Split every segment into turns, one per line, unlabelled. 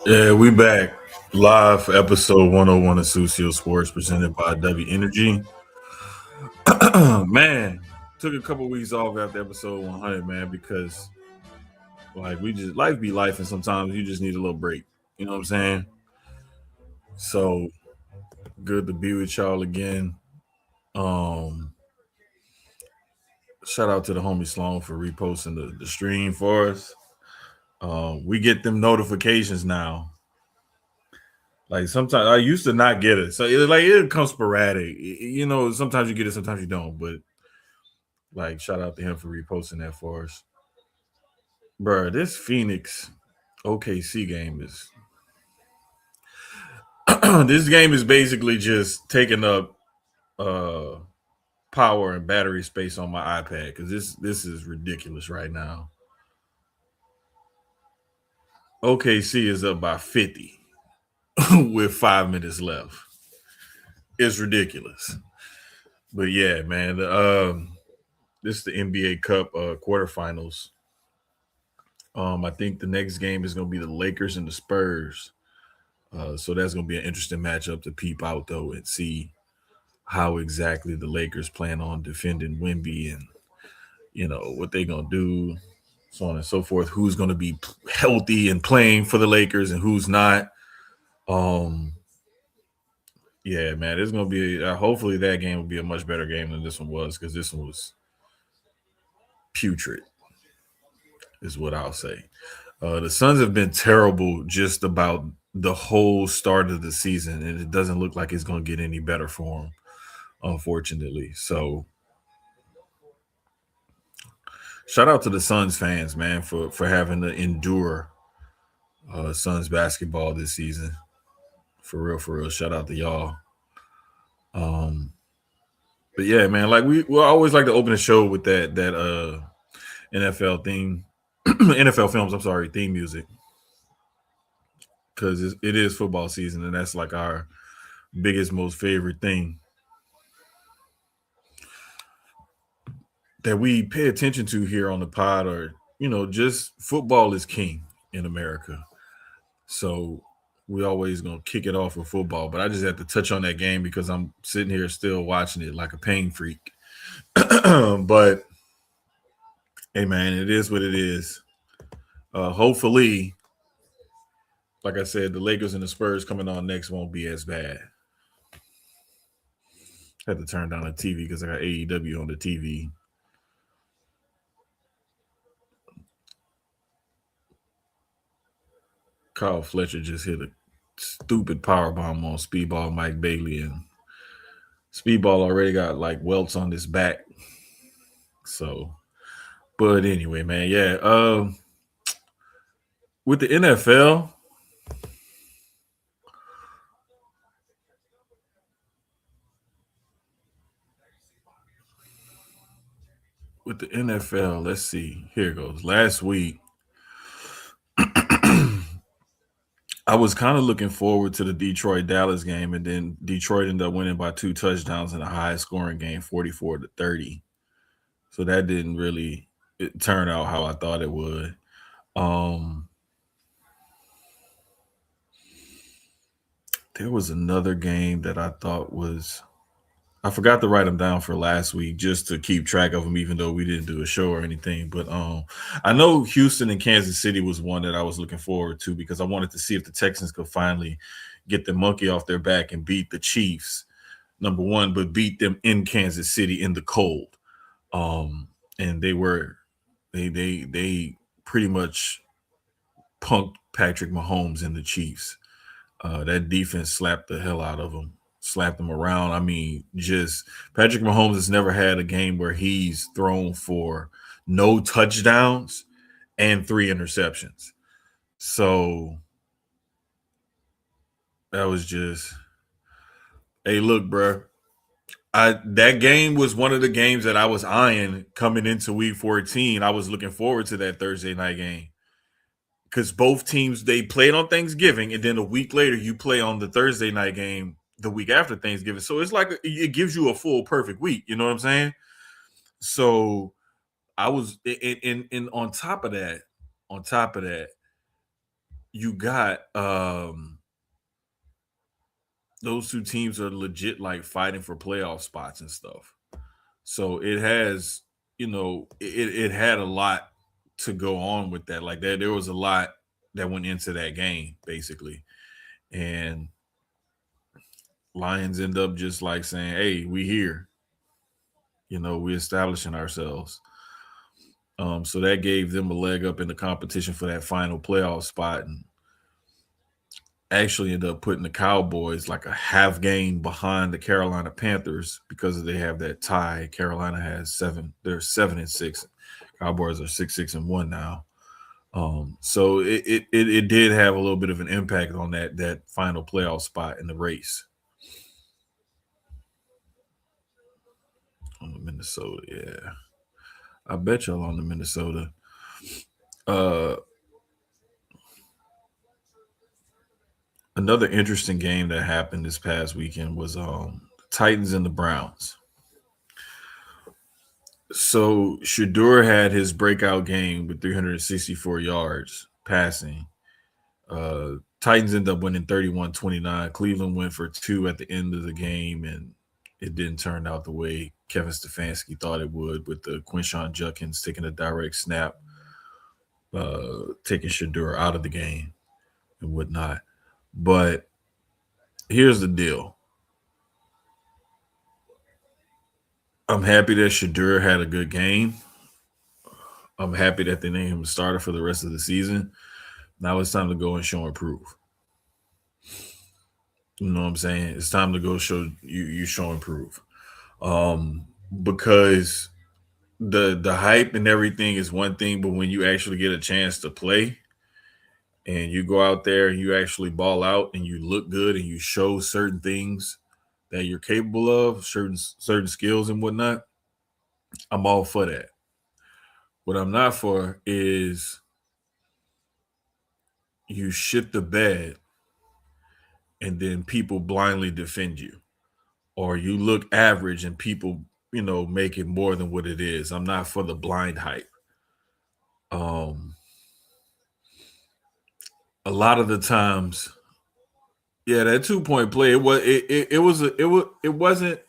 Yeah, we back live for episode 101 of Sucio Sports presented by Dubby Energy. Man, took a couple weeks off after episode 100, man, because like we just life be life, and sometimes you just need a little break. You know what I'm saying? So good to be with y'all again. Um, Shout out to the homie Sloan for reposting the stream for us. We get them notifications now. Like sometimes I used to not get it, so it comes sporadic. You know, sometimes you get it, sometimes you don't. But like, shout out to him for reposting that for us, bro. This Phoenix OKC game is this game is basically just taking up power and battery space on my iPad because this is ridiculous right now. OKC is up by 50 with 5 minutes left. It's ridiculous. But yeah, man, this is the NBA Cup quarterfinals. I think the next game is going to be the Lakers and the Spurs. So that's going to be an interesting matchup to peep out, though, and see how exactly the Lakers plan on defending Wemby and, you know, what they're going to do, so on and so forth. Who's going to be healthy and playing for the Lakers and who's not. Yeah, man, it's going to be hopefully that game will be a much better game than this one was, because this one was putrid, is what I'll say. The Suns have been terrible just about the whole start of the season, and it doesn't look like it's going to get any better for them, unfortunately. So shout out to the Suns fans, man, for having to endure Suns basketball this season. For real. Shout out to y'all. But yeah, man, like we always like to open the show with that NFL theme, NFL films. I'm sorry, theme music, because it is football season, and that's like our biggest, most favorite thing that we pay attention to here on the pod. Or, you know, just football is king in America, so we always gonna kick it off with football. But I just have to touch on that game because I'm sitting here still watching it like a pain freak. But hey, man, it is what it is. Hopefully, like I said, the Lakers and the Spurs coming on next won't be as bad. Had to turn down the TV because I got AEW on the TV. Kyle Fletcher just hit a stupid power bomb on Speedball Mike Bailey, and Speedball already got like welts on his back. So, but anyway, man, yeah. With the NFL, let's see. Here it goes. Last week, I was kind of looking forward to the Detroit-Dallas game, and then Detroit ended up winning by 2 touchdowns in a high-scoring game, 44-30. So that didn't really turn out how I thought it would. There was another game that I thought was – I forgot to write them down for last week just to keep track of them, even though we didn't do a show or anything. But I know Houston and Kansas City was one that I was looking forward to, because I wanted to see if the Texans could finally get the monkey off their back and beat the Chiefs, number one, but beat them in Kansas City in the cold. And they pretty much punked Patrick Mahomes and the Chiefs. That defense slapped the hell out of them. Slapped him around. I mean, just Patrick Mahomes has never had a game where he's thrown for no touchdowns and 3 interceptions. So that was just, hey, look, bro. That game was one of the games that I was eyeing coming into week 14. I was looking forward to that Thursday night game because both teams they played on Thanksgiving, and then a week later you play on the Thursday night game the week after Thanksgiving. So it's like it gives you a full perfect week. You know what I'm saying? So I was in on top of that, you got those two teams are legit like fighting for playoff spots and stuff. So it has, it had a lot to go on with that. Like that, there was a lot that went into that game, basically. And Lions end up just like saying, hey, we here. We establishing ourselves. So that gave them a leg up in the competition for that final playoff spot. And actually ended up putting the Cowboys like a half game behind the Carolina Panthers because they have that tie. Carolina has 7. They're 7-6. Cowboys are 6-6-1 now. So it did have a little bit of an impact on that final playoff spot in the race. On the Minnesota, yeah. I bet y'all on the Minnesota. Another interesting game that happened this past weekend was Titans and the Browns. So Shadur had his breakout game with 364 yards passing. Titans ended up winning 31-29. Cleveland went for 2 at the end of the game, and it didn't turn out the way Kevin Stefanski thought it would, with the Quinshawn Judkins taking a direct snap, taking Shadur out of the game and whatnot. But here's the deal. I'm happy that Shadur had a good game. I'm happy that they named him a starter for the rest of the season. Now it's time to go and show and prove. You know what I'm saying? It's time to go show and prove. Because the hype and everything is one thing, but when you actually get a chance to play and you go out there and you actually ball out and you look good and you show certain things that you're capable of, certain skills and whatnot, I'm all for that. What I'm not for is you shit the bed and then people blindly defend you, or you look average and people, make it more than what it is. I'm not for the blind hype. Um, a lot of the times, yeah, that 2-point play, it wasn't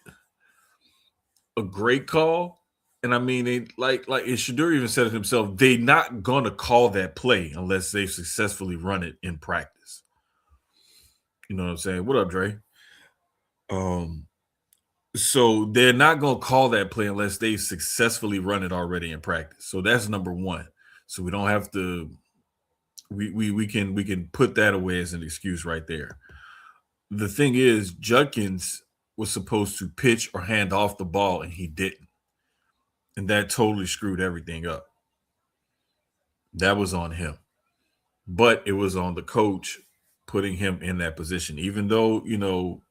a great call. And I mean, like Shadur even said it himself, they not gonna call that play unless they've successfully run it in practice. You know what I'm saying? What up, Dre? Um, so they're not gonna call that play unless they successfully run it already in practice. So that's number one. So we don't have to we can put that away as an excuse right there. The thing is, Judkins was supposed to pitch or hand off the ball and he didn't. And that totally screwed everything up. That was on him. But it was on the coach putting him in that position. Even though,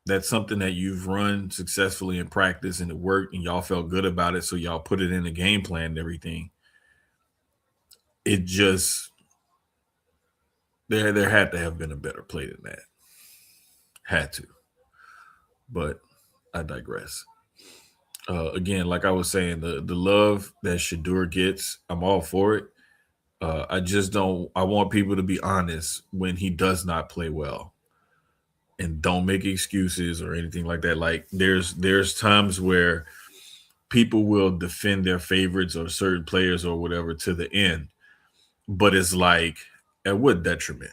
that's something that you've run successfully in practice and it worked and y'all felt good about it. So y'all put it in the game plan and everything. It just there had to have been a better play than that. Had to. But I digress. Again, like I was saying, the love that Shadur gets, I'm all for it. I just don't. I want people to be honest when he does not play well, and don't make excuses or anything like that. Like there's times where people will defend their favorites or certain players or whatever to the end, but it's like at what detriment?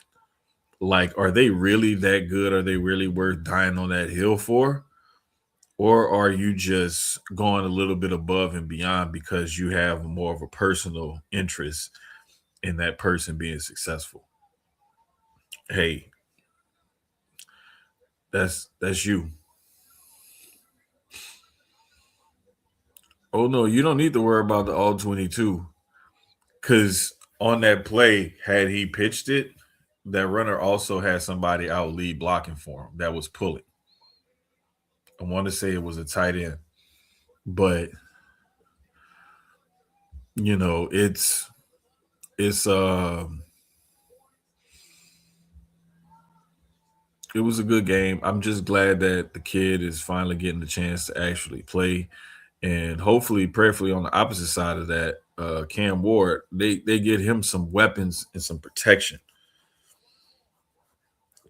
Like, are they really that good? Are they really worth dying on that hill for? Or are you just going a little bit above and beyond because you have more of a personal interest in that person being successful? Hey, that's you. Oh no, you don't need to worry about the all 22. Because on that play, had he pitched it, that runner also had somebody out lead blocking for him that was pulling. I want to say it was a tight end, but it's it was a good game. I'm just glad that the kid is finally getting the chance to actually play, and hopefully, prayerfully, on the opposite side of that, Cam Ward, they get him some weapons and some protection.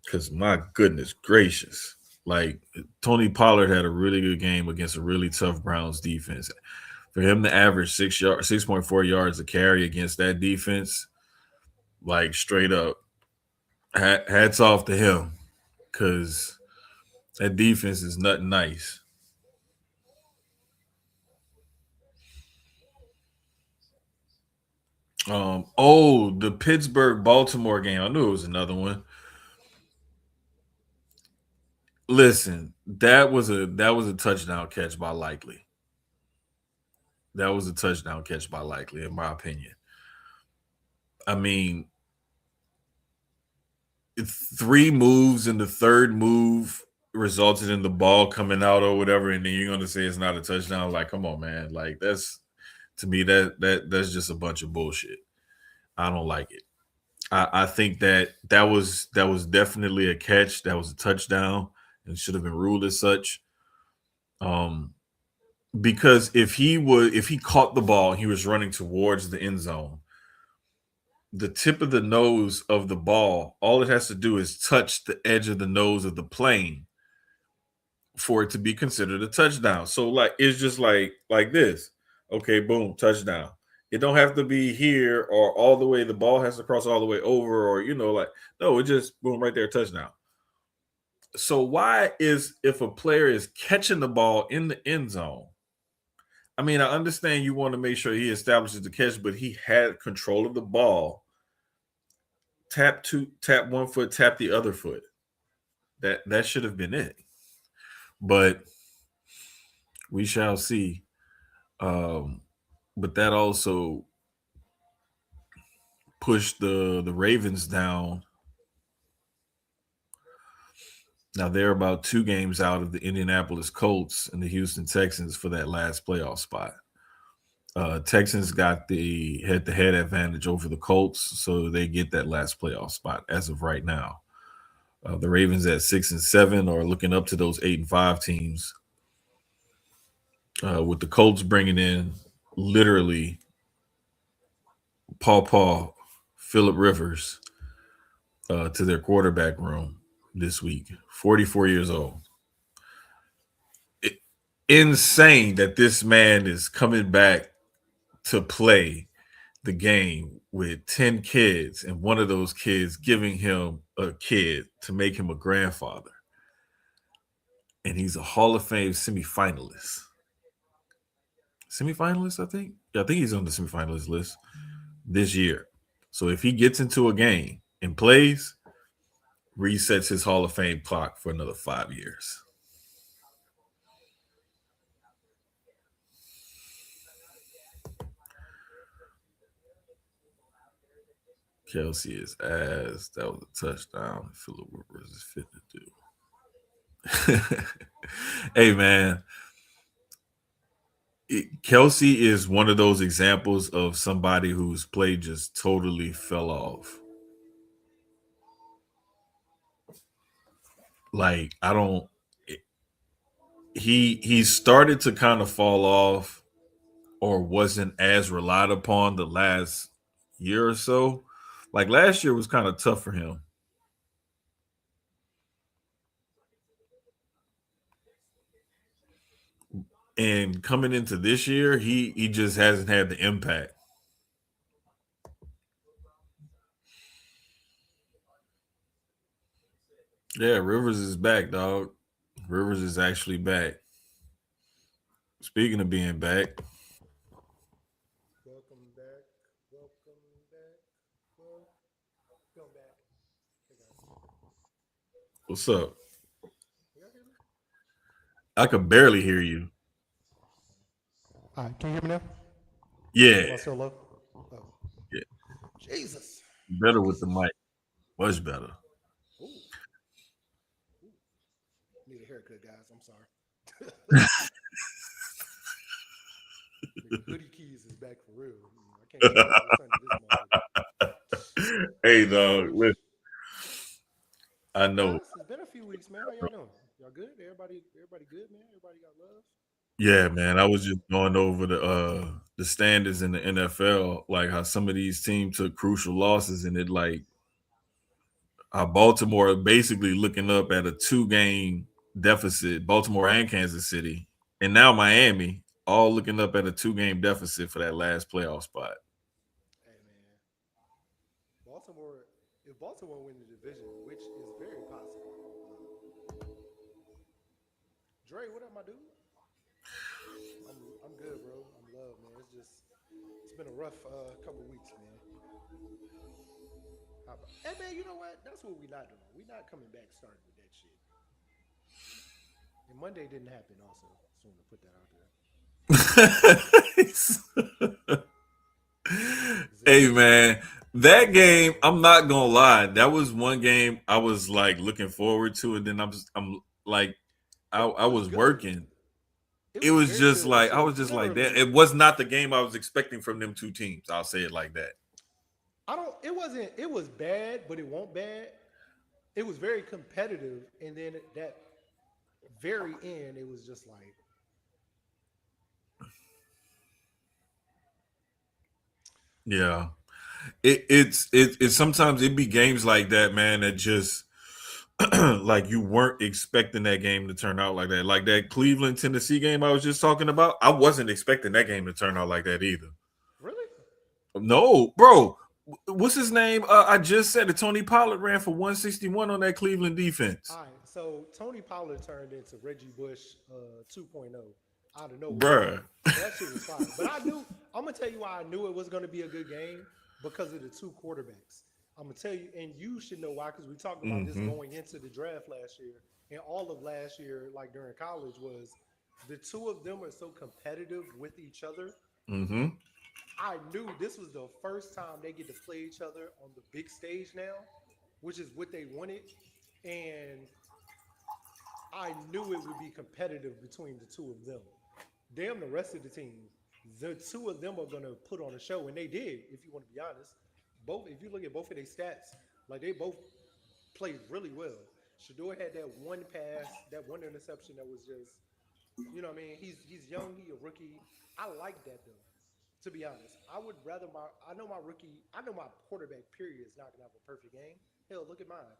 Because my goodness gracious, like Tony Pollard had a really good game against a really tough Browns defense. For him to average 6.4 yards a carry against that defense, like straight up, hats off to him, because that defense is nothing nice. The Pittsburgh Baltimore game. I knew it was another one. Listen, that was a touchdown catch by Likely. That was a touchdown catch by Likely, in my opinion. I mean, three moves and the third move resulted in the ball coming out or whatever, and then you're gonna say it's not a touchdown. Like, come on, man. Like, that's, to me, that's just a bunch of bullshit. I don't like it. I think that was definitely a catch. That was a touchdown and should have been ruled as such. Um, because if he caught the ball, he was running towards the end zone. The tip of the nose of the ball, all it has to do is touch the edge of the nose of the plane for it to be considered a touchdown. So like it's just like this. Okay, boom, touchdown. It don't have to be here or all the way. The ball has to cross all the way over, or like no, it just boom right there, touchdown. So why is if a player is catching the ball in the end zone? I mean, I understand you want to make sure he establishes the catch, but he had control of the ball. Tap one foot, tap the other foot. That should have been it. But we shall see. Um, but that also pushed the Ravens down. Now they're about 2 games out of the Indianapolis Colts and the Houston Texans for that last playoff spot. Texans got the head-to-head advantage over the Colts, so they get that last playoff spot as of right now. The Ravens at 6-7 are looking up to those 8-5 teams, with the Colts bringing in literally Paw Philip Rivers to their quarterback room this week. 44 years old. Insane that this man is coming back to play the game with 10 kids and one of those kids giving him a kid to make him a grandfather. And he's a Hall of Fame semifinalist. Semifinalist, I think. Yeah, I think he's on the semifinalist list this year. So if he gets into a game and plays, resets his Hall of Fame clock for another 5 years. Kelsey is ass. That was a touchdown. Philip Rivers is fit to do. Hey man, Kelsey is one of those examples of somebody whose play just totally fell off. Like I don't. He started to kind of fall off, or wasn't as relied upon the last year or so. Like last year was kind of tough for him, and coming into this year, he just hasn't had the impact. Yeah, Rivers is back, dog. Rivers is actually back. Speaking of being back,
Welcome back. Welcome back. Welcome back. Hey guys,
what's up?
can y'all hear me?
I could barely hear you.
All right, can you hear me now?
Yeah,
Am I still low? Oh. Jesus.
Better with the
Jesus.
mic. Much better.
Ooh. Ooh. Need a haircut, guys. I'm sorry. Nigga, hoodie keys is back for real. I can't tell y'all what's under this motherfucker.
Hey, dog.
Sheesh.
Listen, I
So,
know.
guys, it's been a few weeks, man. How y'all doing? Y'all good? Everybody good, man. Everybody got love.
Yeah, man. I was just going over the standards in the NFL, like how some of these teams took crucial losses, and it like Baltimore basically looking up at a 2 game deficit, Baltimore and Kansas City, and now Miami all looking up at a 2 game deficit for that last playoff spot.
Hey, man. Baltimore. If Baltimore win the division, which is very possible. Dre, what up, my dude? I'm good, bro. I'm love, man. It's been a rough couple weeks, man. Hey, man, you know what? That's what we not doing. We not coming back starting with that shit. And Monday didn't happen. Also, just want to put that out there.
Hey
Zay,
man, that
Zay
game,
also
I'm
missed
not
time.
gonna lie, that was one game I was like looking forward to, and then I'm like I
It was
was
good.
working.
It
It
was
was
very
just
good, but
like I
shit,
was just like that.
literally,
It was not the game I was expecting from them two teams. I'll say it like that.
I don't. It wasn't. It was bad, but it won't bad. It was very competitive, and then at that very end, it was just like,
Yeah. It's sometimes it be games like that, man, that just like you weren't expecting that game to turn out like that. Like that Cleveland Tennessee game I was just talking about. I wasn't expecting that game to turn out like that either.
really?
No, bro. What's his name? I just said that Tony Pollard ran for 161 on that Cleveland defense.
All right. So Tony Pollard turned into Reggie Bush 2.0 out of nowhere.
Bruh.
That shit was fire. But I knew. I'm gonna tell you why I knew it was gonna be a good game because of the two quarterbacks. I'm gonna tell you, and you should know why because we talked about this
Mm-hmm.
going into the draft last year, and all of last year, like during college, was the two of them are so competitive with each other.
Mm-hmm.
I knew this was the first time they get to play each other on the big stage now, which is what they wanted. And I knew it would be competitive between the two of them. Damn, the rest of the team, the two of them are gonna put on a show, and they did. If you want to be honest, both. If you look at both of their stats, like they both played really well. Shador had that one pass, that one interception that was just, you know what I mean? He's young, he a rookie. I like that though. To be honest, I would rather my I know my quarterback period is not gonna have a perfect game. Hell, look at mine.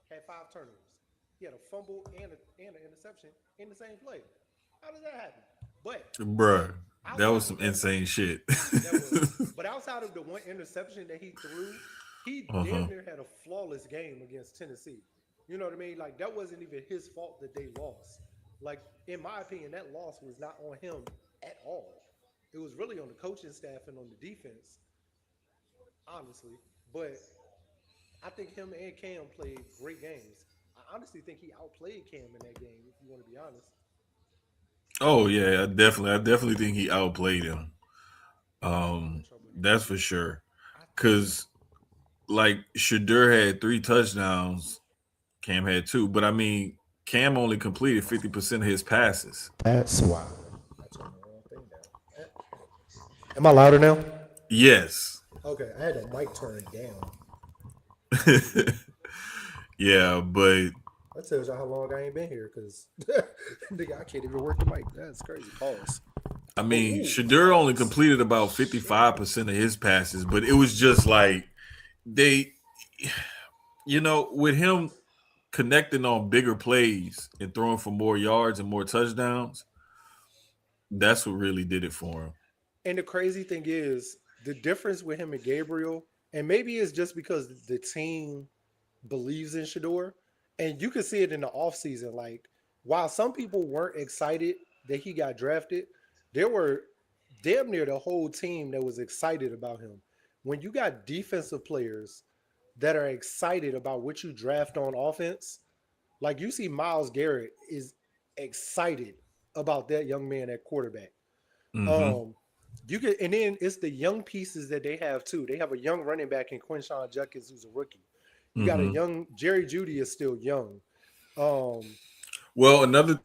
Had 5 turnovers. He had a fumble and an interception in the same play. How does that happen? But
Bruh. That was
outside
some
of that,
insane shit.
that was. But outside of the one interception that he threw, he
Uh-huh.
damn near had a flawless game against Tennessee. You know what I mean? Like that wasn't even his fault that they lost. Like in my opinion, that loss was not on him at all. It was really on the coaching staff and on the defense, honestly. But I think him and Cam played great games. I honestly think he outplayed Cam in that game. If you want to be honest,
Oh yeah, I definitely think he outplayed him.
I'm having trouble hearing
That's
you.
for sure.
I think so.
Cause like Shadur had 3 touchdowns, Cam had two, but I mean Cam only completed 50% of his passes.
That's why. I turned the wrong thing down. Am I louder now?
Yes.
Okay, I had that mic turned down.
Yeah, but
That tells you how long I ain't been here, cause nigga, I can't even work the mic. That's crazy. Pause.
I
But
mean
ooh,
Shadur only
pause.
completed about
Shit.
55% of his passes, but it was just like they with him connecting on bigger plays and throwing for more yards and more touchdowns, that's what really did it for him.
And the crazy thing is, the difference with him and Gabriel, and maybe it's just because the team believes in Shador, and you can see it in the offseason. Like, while some people weren't excited that he got drafted, there were damn near the whole team that was excited about him. When you got defensive players that are excited about what you draft on offense, like you see Miles Garrett is excited about that young man at quarterback.
Mm-hmm.
Um, You can, and then it's the young pieces that they have too. They have a young running back in Quinshawn Judkins, who's a rookie. You got a
Mm-hmm.
young Jerry Judy is still young. Um,
Well, another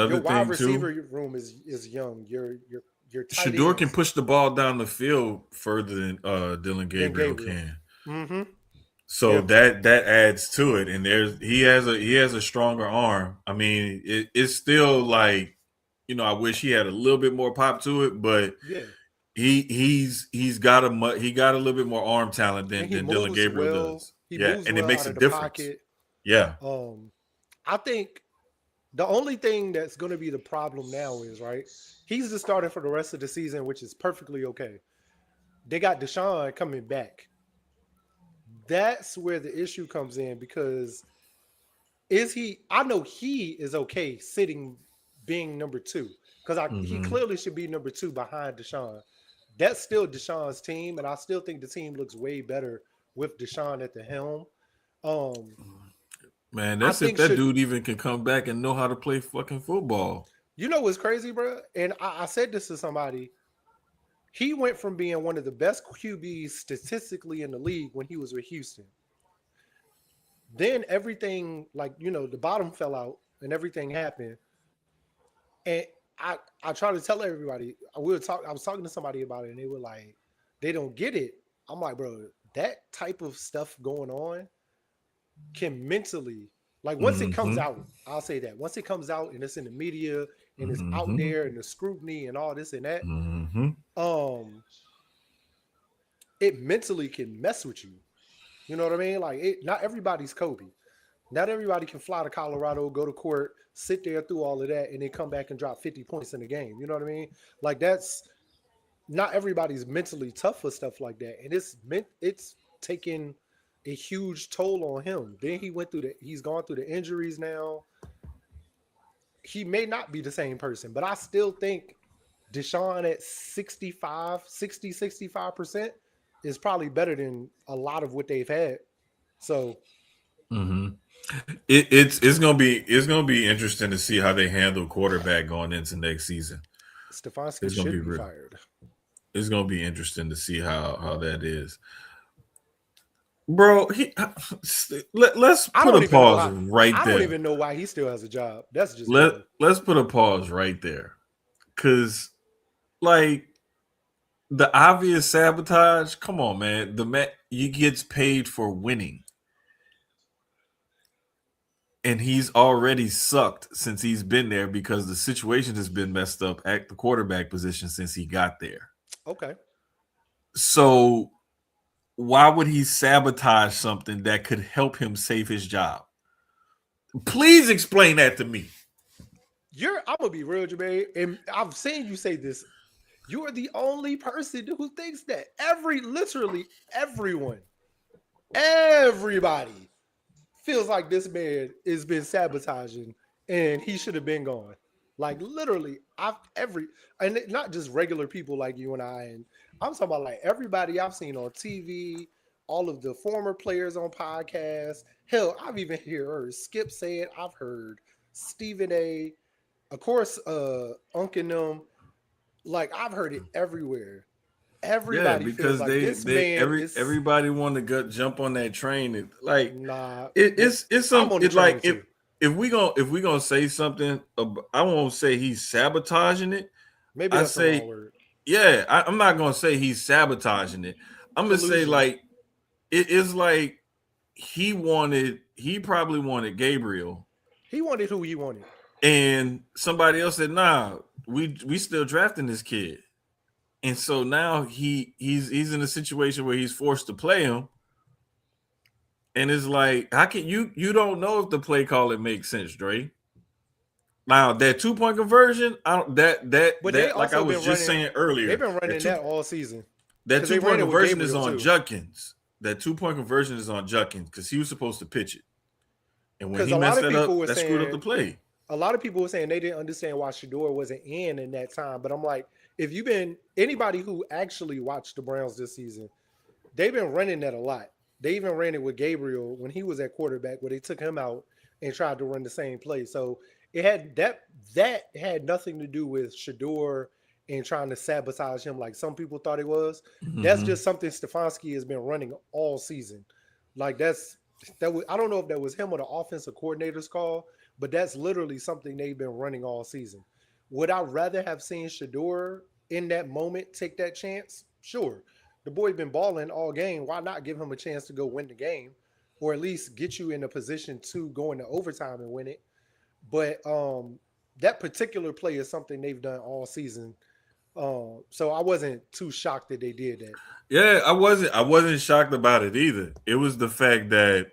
your wide
thing too,
receiver room is young. Your tight
Shador can
ends
push the ball down the field further than Dylan
than
Gabriel
Gabriel.
can.
Mm-hmm.
So
Yeah.
that adds to it, and he has a stronger arm. I mean, it's still like, I wish he had a little bit more pop to it, but
Yeah.
he got a little bit more arm talent
And
than
he
Dylan
moves
Gabriel
well.
does.
He
Yeah,
moves
and it
well
makes
out
a
of the
difference.
pocket.
Yeah.
Um, I think the only thing that's going to be the problem now is right. He's the starter for the rest of the season, which is perfectly okay. They got Deshaun coming back. That's where the issue comes in because is he? I know he is okay sitting being number two because he
Hmm.
clearly should be number two behind Deshaun. That's still Deshaun's team, and I still think the team looks way better with Deshaun at the helm. Um,
Man,
I
that's if
think
that
should
dude even can come back and know how to play fucking football.
you know what's crazy, bro? And I said this to somebody. He went from being one of the best QBs statistically in the league when he was with Houston. Then everything, like the bottom fell out and everything happened. And I try to tell everybody. I was talking to somebody about it, and they were like, they don't get it. I'm like, bro, that type of stuff going on can mentally, like once it comes
Hmm.
out, I'll say that once it comes out and it's in the media and it's out
Hmm.
there and the scrutiny and all this and that,
Hmm.
um, it mentally can mess with you. You know what I mean? Like, not everybody's Kobe. Not everybody can fly to Colorado, go to court, sit there through all of that, and then come back and drop 50 points in the game. You know what I mean? Like that's not everybody's mentally tough for stuff like that, and it's taking a huge toll on him. Then he's gone through the injuries now. He may not be the same person, but I still think Deshaun at 65% is probably better than a lot of what they've had. So
Hmm. It's gonna be interesting to see how they handle quarterback going into next season.
Stefanski
It's gonna be
should be
real.
fired.
It's gonna be interesting to see how that is, bro. Let's
I
put
don't
a
even know
pause
how.
right
I don't
there.
even know why he still has a job. That's just
Let
me.
let's put a pause right there, cause like the obvious sabotage. Come on, man. The man he gets paid for winning, and he's already sucked since he's been there because the situation has been messed up at the quarterback position since he got there.
Okay.
So why would he sabotage something that could help him save his job? Please explain that to me.
I'm gonna be real, Jermaine, and I've seen you say this. You are the only person who thinks that. Literally everybody feels like this man has been sabotaging and he should have been gone. Like literally, and not just regular people like you and I, and I'm talking about like everybody I've seen on TV, all of the former players on podcasts. Hell, I've even heard Skip say it. I've heard Stephen A. Of course, Unc and them. Like I've heard it everywhere.
Yeah,
Everybody feels
because
like
they
this
they
man
every
is
everybody want to jump on that train. Like
nah.
it's
I'm
some
on the
it's
train
like if
too.
if we gonna say something, I won't say he's sabotaging it.
Maybe
I
that's the wrong
say
word.
yeah. I'm not gonna say he's sabotaging it. I'm gonna say
Collusion.
like it is like he probably wanted Gabriel,
He wanted who he wanted.
and somebody else said nah, we still drafting this kid. And so now he's in a situation where he's forced to play him, and it's like, how can you don't know if the play call it makes sense, Dre? Now that 2 point conversion, I don't
But they
that like I
also
was
been
just
running.
saying
They've
earlier,
been
that
running
two
that all season
that
because they
two
ran
point
it with
conversion is
Gabriel
on
too.
Judkins. That 2 point conversion is on Judkins because he was supposed to pitch it, and when
Because
he
a lot
messed
of
that
people
up,
were
that screwed up the
saying
play.
a lot of people were saying they didn't understand why Shador wasn't in that time. But I'm like, if you've been anybody who actually watched the Browns this season, they've been running that a lot. They even ran it with Gabriel when he was at quarterback, where they took him out and tried to run the same play. So it had that had nothing to do with Shador and trying to sabotage him like some people thought it was. That's
Mm-hmm.
just something Stefanski has been running all season. Like that was, I don't know if that was him or the offensive coordinator's call, but that's literally something they've been running all season. Would I rather have seen Shador in that moment take that chance? Sure. The boy been balling all game. Why not give him a chance to go win the game, or at least get you in a position to go into overtime and win it? But that particular play is something they've done all season. So I wasn't too shocked that they did that.
Yeah, I wasn't shocked about it either. It was the fact that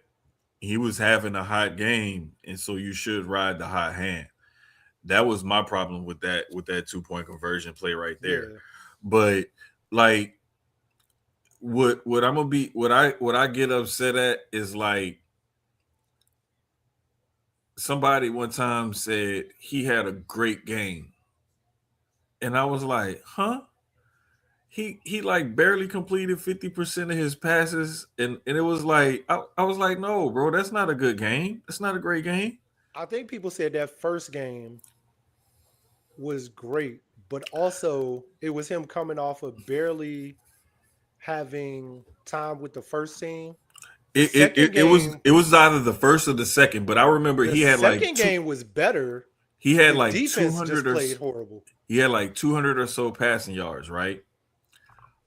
he was having a hot game, and so you should ride the hot hand. That was my problem with that 2 point conversion play right there.
Yeah,
But like what I'm gonna be what I get upset at is like somebody one time said he had a great game. And I was like, huh? He like barely completed 50% of his passes, and it was like I was like, no, bro, that's not a good game. That's not a great game.
I think people said that first game was great, but also it was him coming off of barely having time with the first team. The
It it,
second
it, it was
game,
it was either the first or the second, but I remember
the second game was better.
he had
The
like
defense
200
just
or
played horrible.
he had like 200 or so passing yards, right?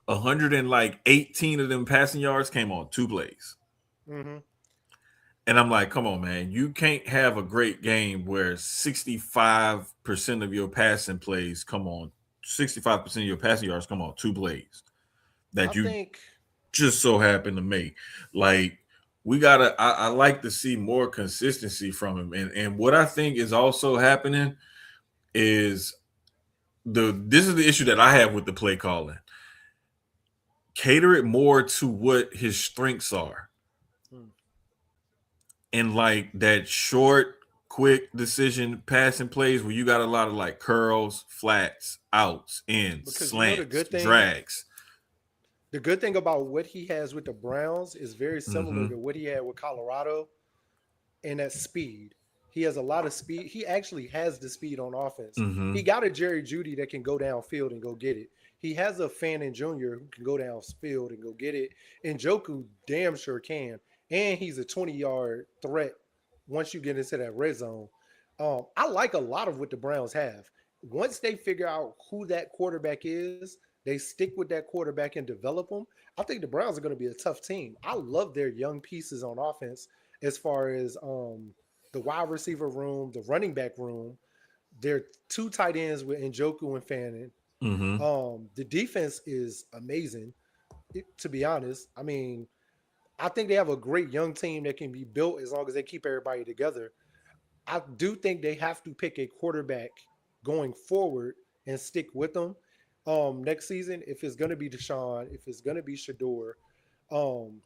118 of them passing yards came on 2 plays.
Hmm.
And I'm like, come on, man. You can't have a great game where 65% of your passing plays come on, 65% of your passing yards come on 2 plays
I
that you
think
just so happen to make. Like, we gotta I like to see more consistency from him. And what I think is also happening is this is the issue that I have with the play calling. Cater it more to what his strengths are,
hmm,
and like that short, quick decision passing plays where you got a lot of like curls, flats, outs, ins,
because you know
slants, drags.
the good thing about what he has with the Browns is very similar
Mm-hmm.
to what he had with Colorado, and that speed. He has a lot of speed. He actually has the speed on offense. He
Mm-hmm.
got a Jerry Judy that can go downfield and go get it. He has a Fannin Jr. who can go downfield and go get it. And Joku damn sure can. And he's a 20-yard threat once you get into that red zone. I like a lot of what the Browns have. Once they figure out who that quarterback is, they stick with that quarterback and develop them. I think the Browns are going to be a tough team. I love their young pieces on offense as far as the wide receiver room, the running back room. They're two tight ends with Njoku and Fannin.
Mm-hmm.
The defense is amazing, to be honest. I mean, I think they have a great young team that can be built as long as they keep everybody together. I do think they have to pick a quarterback going forward and stick with them next season. If it's going to be Deshaun, if it's going to be Shador, um,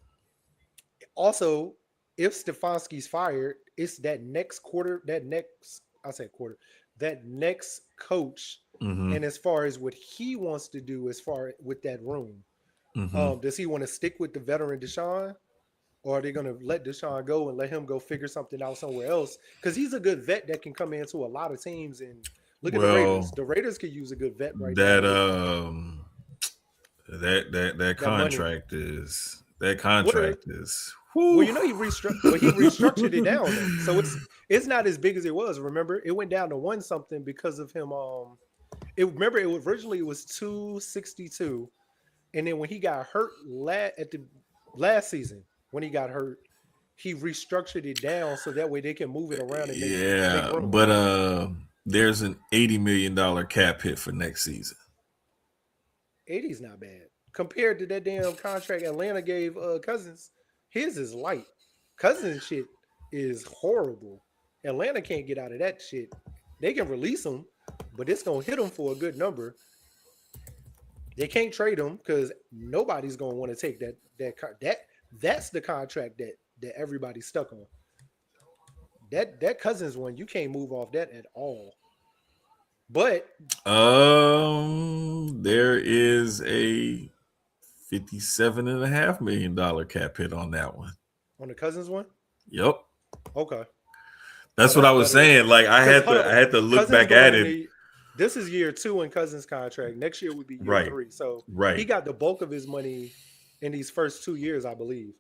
also, if Stefanski's fired, it's that next quarter, that next, I said quarter, that next coach.
Mm-hmm.
And as far as what he wants to do, as far with that room,
Mm-hmm.
does he want to stick with the veteran Deshaun, or are they going to let Deshaun go and let him go figure something out somewhere else? Because he's a good vet that can come into a lot of teams. And look at the Raiders.
Well,
The Raiders could use a good vet right now
that
with
that
that money.
contract is
What are well,
whew.
you know he restructured it down though, so it's not as big as it was. Remember, it went down to one something because of him. Remember it was, originally it was 262, and then when he got hurt at the last season, when he got hurt, he restructured it down so that way they can move it around and make
Yeah,
room.
but there's an $80 million cap hit for next season.
80's not bad compared to that damn contract Atlanta gave Cousins. His is light. Cousins shit is horrible. Atlanta can't get out of that shit. They can release him, but it's gonna hit them for a good number. They can't trade him because nobody's gonna want to take that's the contract that everybody's stuck on. That Cousins one, you can't move off that at all. But
There is a $57.5 million cap hit on that one.
on the Cousins one,
Yep.
okay. Oh,
That's what
that's
I was
better
saying. Like I
because
had
hold
to
on,
I had to look
Cousins
back
going
at
in
it.
the This is year two in Cousins' contract. Next year would be year
Right,
three. So he
right.
got the bulk of his money in these first 2 years, I believe.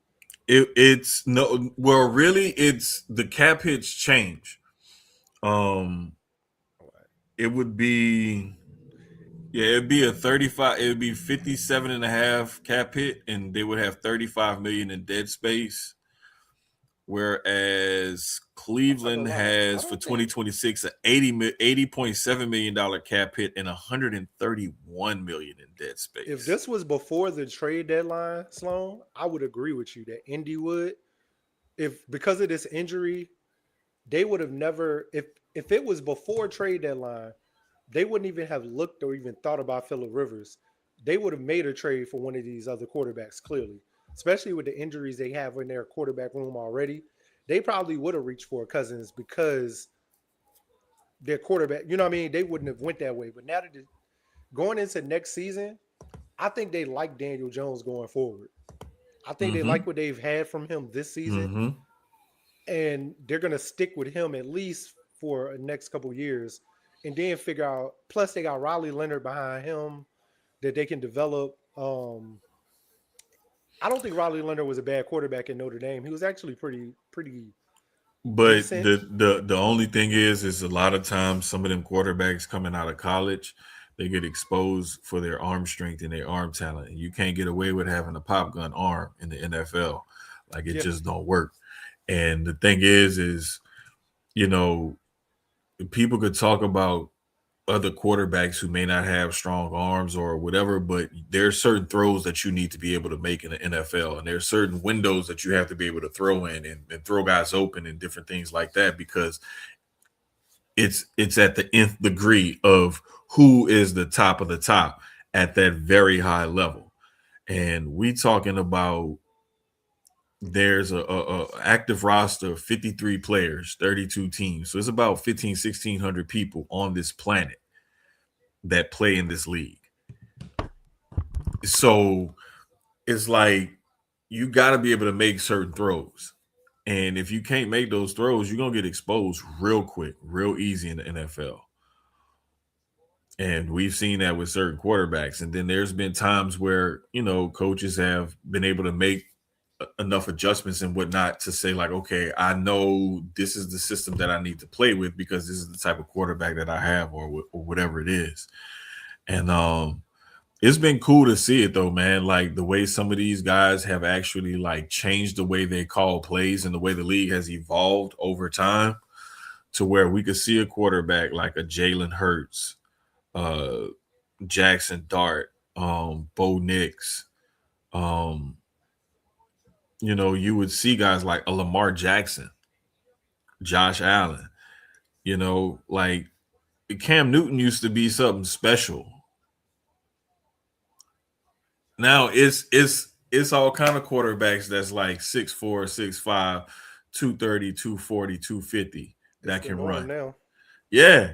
It's no, well, really, it's the cap hits change. Um, it would be, yeah, it'd be a 35, it would be 57 and a half cap hit, and they would have 35 million in dead space. Whereas
I'm not
Cleveland
gonna lie. I
has for
don't think
2026 a 80.7 million dollar cap hit and 131 million in dead
if
space.
this was before the trade deadline, Sloan, I would agree with you that Indy would. If because of this injury, they would have never if it was before trade deadline, they wouldn't even have looked or even thought about Phillip Rivers. They would have made a trade for one of these other quarterbacks, clearly. Especially with the injuries they have in their quarterback room already. They probably would have reached for Cousins because their quarterback, you know what I mean? They wouldn't have went that way. But now that going into next season, I think they like Daniel Jones going forward. I think they
Mm-hmm.
like what they've had from him this season,
Mm-hmm.
and they're gonna stick with him at least for the next couple years, and then figure out. Plus, they got Riley Leonard behind him that they can develop. I don't think Riley Leonard was a bad quarterback in Notre Dame. He was actually pretty
But
decent.
the only thing is a lot of times some of them quarterbacks coming out of college, they get exposed for their arm strength and their arm talent. And you can't get away with having a pop gun arm in the NFL. Like it
Yeah,
just don't work. And the thing is, you know, people could talk about other quarterbacks who may not have strong arms or whatever, but there's certain throws that you need to be able to make in the NFL, and there's certain windows that you have to be able to throw in and throw guys open and different things like that because it's at the nth degree of who is the top of the top at that very high level, and we talking about there's a active roster of 53 players, 32 teams, so it's about 1,600 people on this planet that play in this league. So it's like you got to be able to make certain throws. And if you can't make those throws, you're going to get exposed real quick, real easy in the NFL. And we've seen that with certain quarterbacks. And then there's been times where, coaches have been able to make enough adjustments and whatnot to say, like, okay, I know this is the system that I need to play with because this is the type of quarterback that I have or whatever it is. And it's been cool to see it though, man. Like the way some of these guys have actually like changed the way they call plays and the way the league has evolved over time to where we could see a quarterback like a Jalen Hurts, uh, Jackson Dart, Bo Nix. Um, you would see guys like a Lamar Jackson, Josh Allen. Like Cam Newton used to be something special. Now it's all kind of quarterbacks that's like 6'4", 6'5", 230, 240, 250
it's
that
the
can
norm
run.
now.
Yeah.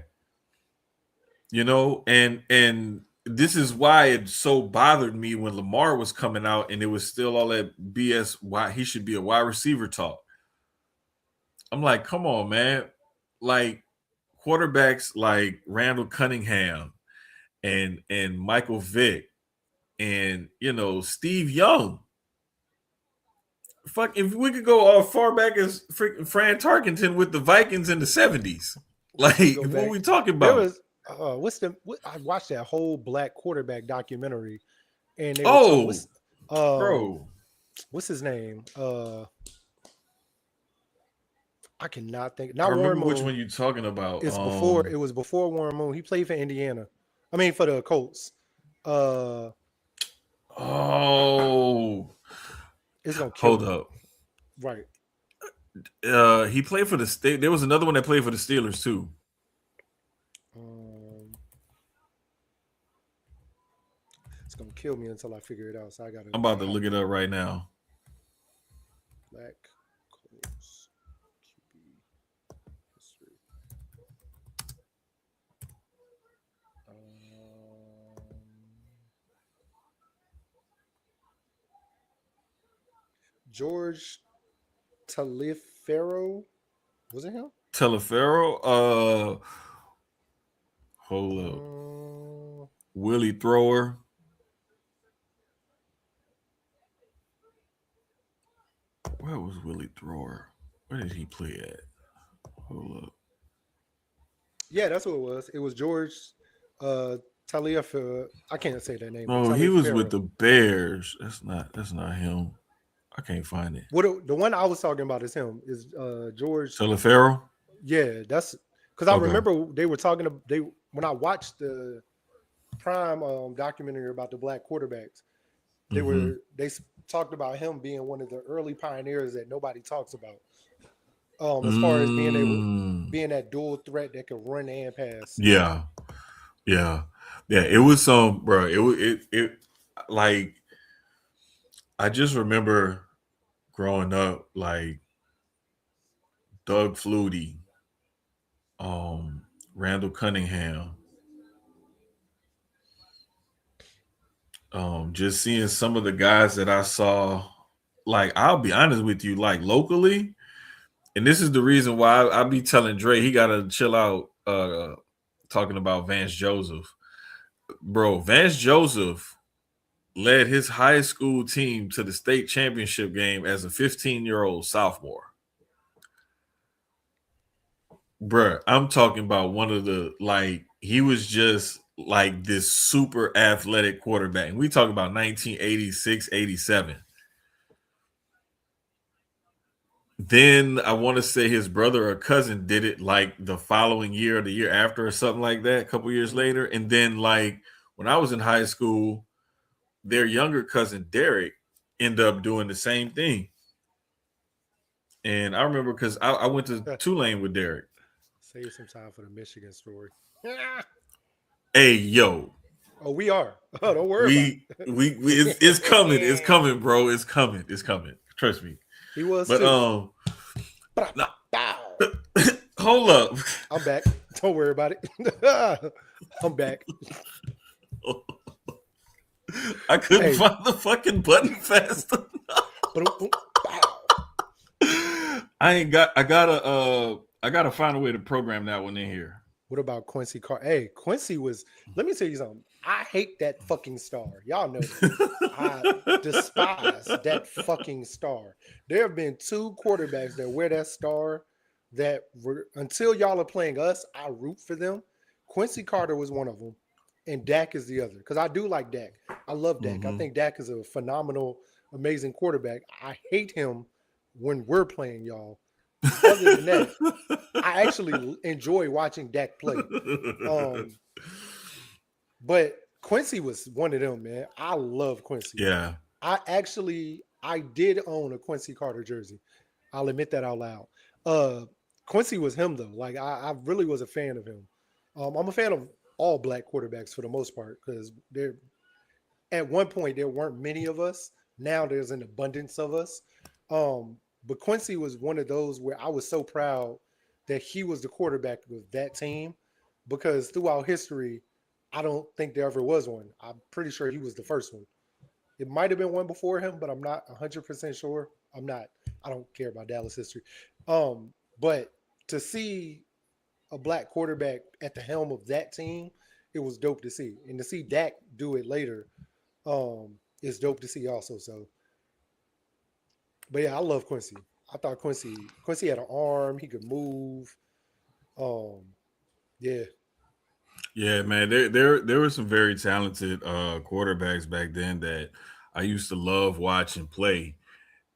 And this is why it so bothered me when Lamar was coming out and it was still all that BS why he should be a wide receiver talk. I'm like, come on, man. Like quarterbacks like Randall Cunningham and Michael Vick and Steve Young. Fuck, if we could go as far back as freaking Fran Tarkenton with the Vikings in the 70s.
We can
Like,
go
what are
back.
we talking
There
about?
was I watched that whole black quarterback documentary, and they were talking.
Oh,
Um
bro.
what's his name? I cannot think.
I
Not Warren
remember which one
Moon.
you're talking about.
It's before. It was before Warren Moon. He played for Indiana. I mean, for the Colts. Uh,
Oh,
it's gonna kill
hold
me.
up.
Right.
He played for the state. There was another one that played for the Steelers too.
Um, it's gonna kill me until I figure it out. So I gotta
I'm about to look it
hyper
up right now.
black Colts QB history. Um, George Taliaferro. Was it him?
Telefero. Hold up.
Mm,
Willie Thrower. Where was Willie Thrower? Where did he play at? Hold up.
yeah, that's what it was. It was George uh Taliaferro. I can't say that name, but
No, he was with
Taliaferro.
the Bears. That's not him. I can't find it.
The one I was talking about is him. Is George.
Teleferro?
Yeah, that's because I
Okay.
remember they were talking. They when I watched the Prime documentary about the black quarterbacks,
Mm-hmm.
they talked about him being one of the early pioneers that nobody talks about. As far as
Mm.
being that dual threat that could run and pass.
Yeah. Yeah. Yeah. It was some, bro. It like I just remember growing up, like Doug Flutie, Randall Cunningham, just seeing some of the guys that I saw. Like, I'll be honest with you, like locally, and this is the reason why I be telling Dre he gotta chill out talking about Vance Joseph. Bro, Vance Joseph led his high school team to the state championship game as a 15-year-old sophomore. Bruh, I'm talking about one of the, like, he was just like this super athletic quarterback. And we talk about 1986, 87. Then I want to say his brother or cousin did it like the following year or the year after or something like that, a couple years
Mhm.
later. And then, like, when I was in high school, their younger cousin Derek ended up doing the same thing. And I remember because I went to Tulane with Derek.
Save some time for the Michigan story.
Hey, yo,
Oh, we are. Oh, don't worry about
we it's coming, it's
it.
coming, bro, it's coming, it's coming. Trust me.
He was
But
too.
nah,
Bow.
hold up.
I'm back. Don't worry about it. I'm back.
I couldn't
Hey,
find the fucking button fast enough.
bow.
I gotta find a way to program that one in here.
What about Quincy Carter? Hey, Quincy was. Let me tell you something. I hate that fucking star. Y'all know that. I despise that fucking star. There have been two quarterbacks that wear that star that were, until y'all are playing us, I root for them. Quincy Carter was one of them, and Dak is the other. Because I do like Dak. I love Dak. I
Hmm.
think Dak is a phenomenal, amazing quarterback. I hate him when we're playing y'all. Other than that, I actually enjoy watching Dak play. Um, but Quincy was one of them, man. I love Quincy.
Yeah.
I did own a Quincy Carter jersey. I'll admit that out loud. Uh, Quincy was him though. Like I really was a fan of him. I'm a fan of all black quarterbacks for the most part because there at one point there weren't many of us. Now there's an abundance of us. But Quincy was one of those where I was so proud that he was the quarterback of that team because throughout history, I don't think there ever was one. I'm pretty sure he was the first one. It might have been one before him, but I'm not 100% sure. I'm not. I don't care about Dallas history. But to see a black quarterback at the helm of that team, it was dope to see, and to see Dak do it later, is dope to see also. So, but yeah, I love Quincy. I thought Quincy had an arm, he could move. Um, yeah,
Yeah, man. There were some very talented quarterbacks back then that I used to love watching play.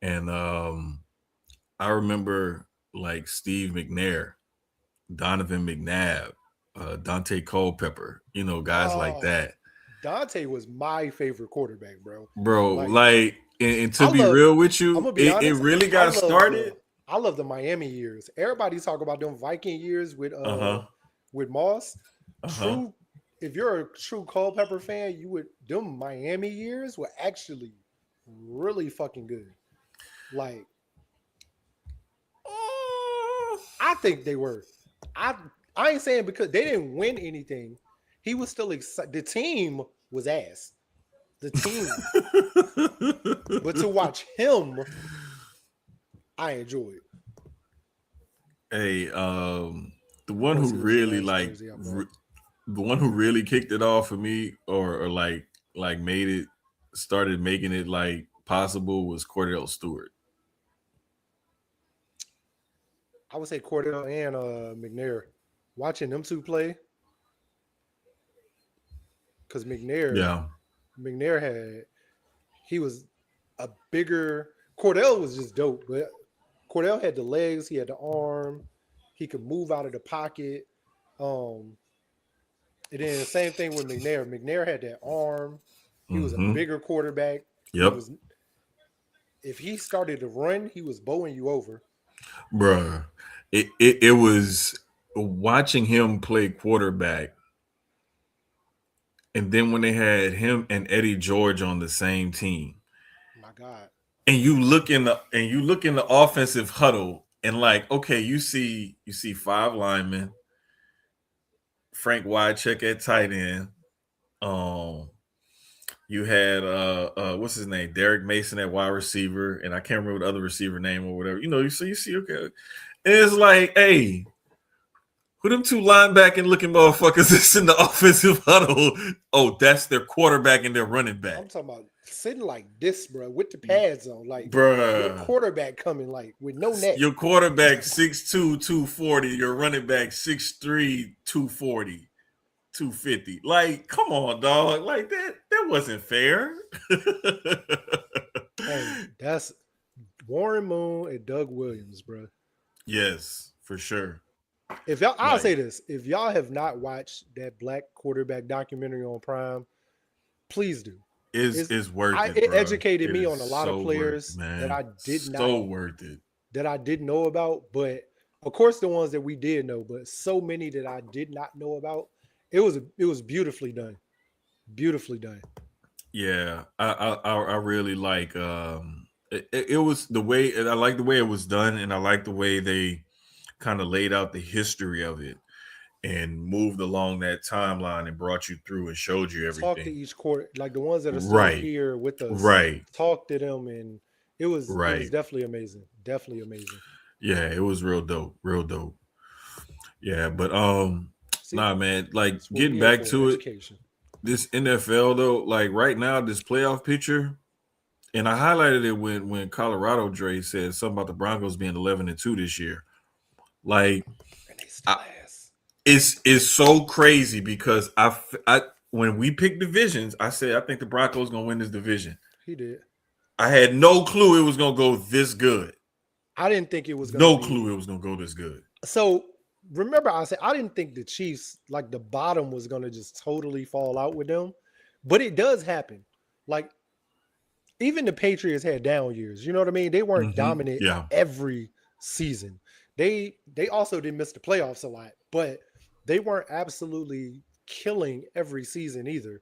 And I remember like Steve McNair, Donovan McNabb, Dante Culpepper, guys like
oh,
that.
Dante was my favorite quarterback, bro.
Bro,
Like
like, and to
I
be
love.
real with
I'm
you,
gonna be
it
honest.
really
I
got
love
started.
the. I love the Miami years. Everybody talk about them Viking years
Uh-huh.
with Moss.
Uh-huh.
True, if you're a true Culpepper fan, you would them Miami years were actually really fucking good. Like I think they were. I I ain't saying because they didn't win anything. He was still excited. The team was ass. The team, but to watch him, I enjoyed.
Hey, the one who
Quincy was the
really
last
like
jersey I bought.
the one who really kicked it off for me, or like made it started making it like possible was Cordell Stewart.
I would say Cordell and McNair. Watching them two play, because
Yeah.
McNair had he was a bigger Cordell was just dope, but Cordell had the legs, he had the arm, he could move out of the pocket. Um, and then the same thing with McNair. McNair had that arm. He was a
Mm-hmm.
bigger quarterback. He
Yep.
was if he started to run, he was bowling you over.
Bruh. It was watching him play quarterback, and then when they had him and Eddie George on the same team,
My God.
and you look in the offensive huddle, and like, okay, you see five linemen, Frank Wycheck at tight end. Um, you had what's his name, Derek Mason at wide receiver, and I can't remember the other receiver name or whatever. You see, okay, and it's like, hey, who them two linebacking looking motherfuckers is in the offensive huddle? Oh, that's their quarterback and their running
I'm
back,
talking about sitting like this, bro, with the pads on, like your
bruh.
quarterback coming like with no neck.
Your quarterback 6'2", 240. Your running back 6'3", 240. 250. Like, come on, dog. Like that wasn't fair.
Hey, that's Warren Moon and Doug Williams, bro.
Yes, for sure.
If y'all, I'll
Like,
say this: if y'all have not watched that Black quarterback documentary on Prime, please do.
is
It's
is worth it,
it
bro.
educated
It
me
is
on a lot of
so worth it,
players
man. So worth it.
that I didn't know about, but of course the ones that we did know, but so many that I did not know about. It was beautifully done, beautifully done.
Yeah, I really like it was the way, I like the way it was done, and I like the way they kind of laid out the history of it and moved along that timeline and brought you through and showed you
Talk to
everything.
each court, like the ones that are still
Right,
here with us.
right,
Talk to them, and it was
right.
definitely amazing, definitely amazing.
Yeah, it was real dope, real dope. Yeah, but
See,
nah, man, like
that's what
getting
we here
back
for,
to it,
education.
this NFL though, like right now, this playoff picture, and I highlighted it when Colorado Dre said something about the Broncos being 11-2 this year. Like,
And they still
I,
ass.
it's so crazy because I when we picked divisions, I said I think the Broncos gonna win this division.
He did.
I had no clue it was gonna go this good.
I didn't think it was going to
No clue
be.
it was gonna go this good.
So remember, I said I didn't think the Chiefs, like the bottom, was going to just totally fall out with them, but it does happen. Like even the Patriots had down years. You know what I mean? They weren't dominant
Yeah.
every season. They also didn't miss the playoffs a lot, but they weren't absolutely killing every season either.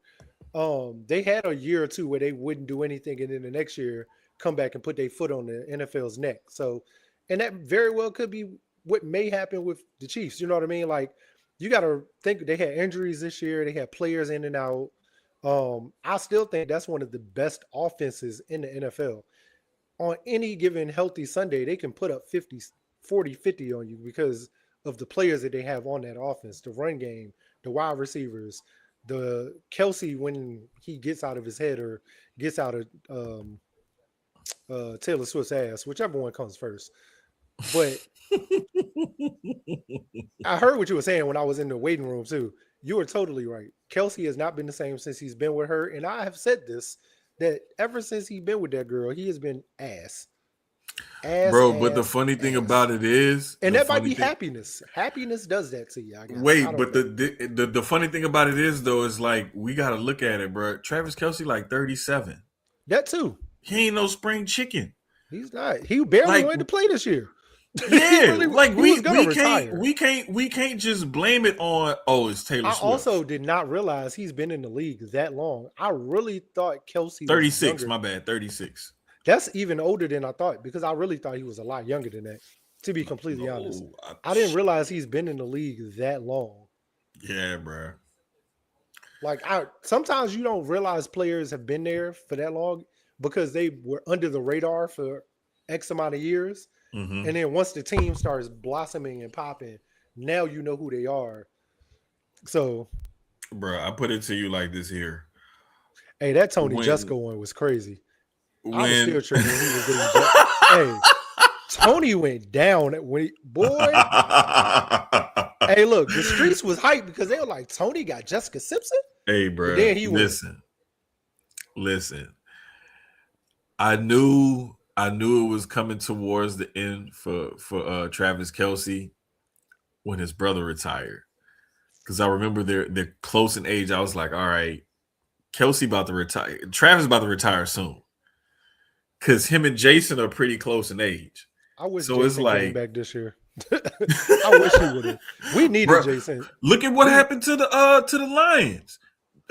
They had a year or two where they wouldn't do anything, and then the next year come back and put their foot on the NFL's neck. So, and that very well could be what may happen with the Chiefs. You know what I mean? Like, you got to think they had injuries this year. They had players in and out. I still think that's one of the best offenses in the NFL. On any given healthy Sunday, they can put up 50, 40, 50 on you because of the players that they have on that offense, the run game, the wide receivers, the Kelsey when he gets out of his head or gets out of Taylor Swift's ass, whichever one comes first. But I heard what you were saying when I was in the waiting room too. You were totally right. Kelsey has not been the same since he's been with her, and I have said this that ever since he's been with that girl, he has been ass, ass,
Bro, but the
ass,
funny thing
ass.
about it is,
And
the
that might
funny
be
thing
happiness. Happiness does that to you, I guess. I
wait,
don't
but
know.
the funny thing about it is though, is like we gotta look at it, bro. Travis Kelsey like 37.
That too.
He ain't no spring chicken.
He's not. He barely
Like,
wanted to play this year. he
yeah,
really
like
he was gonna
we can't
retire.
we can't just blame it on, oh, it's Taylor
I also
Swift.
did not realize he's been in the league that long. I really thought Kelsey was
36,
younger.
my bad, 36.
That's even older than I thought because I really thought he was a lot younger than that. To be completely honest,
No,
I didn't realize he's been in the league that long.
yeah, bro.
Like I sometimes you don't realize players have been there for that long because they were under the radar for X amount of years.
Mm-hmm.
And then once the team starts blossoming and popping, now you know who they are. So
bro. I put it to you like this here.
Hey, that Tony
When
Jessica one was crazy. I was
when
still tripping when he was getting Hey, Tony went down when boy. Hey, look, the streets was hyped because they were like, Tony got Jessica Simpson,
Hey,
and
bro,
then he went.
listen. I knew it was coming towards the end for Travis Kelsey when his brother retired. Because I remember they're close in age. I was like, all right, Kelsey about to retire. Travis about to retire soon. Because him and Jason are pretty close in age.
I wish
So it's
Jason came
like,
back this year. I wish he would have. We needed
bro,
Jason.
look at what
We
happened to the Lions.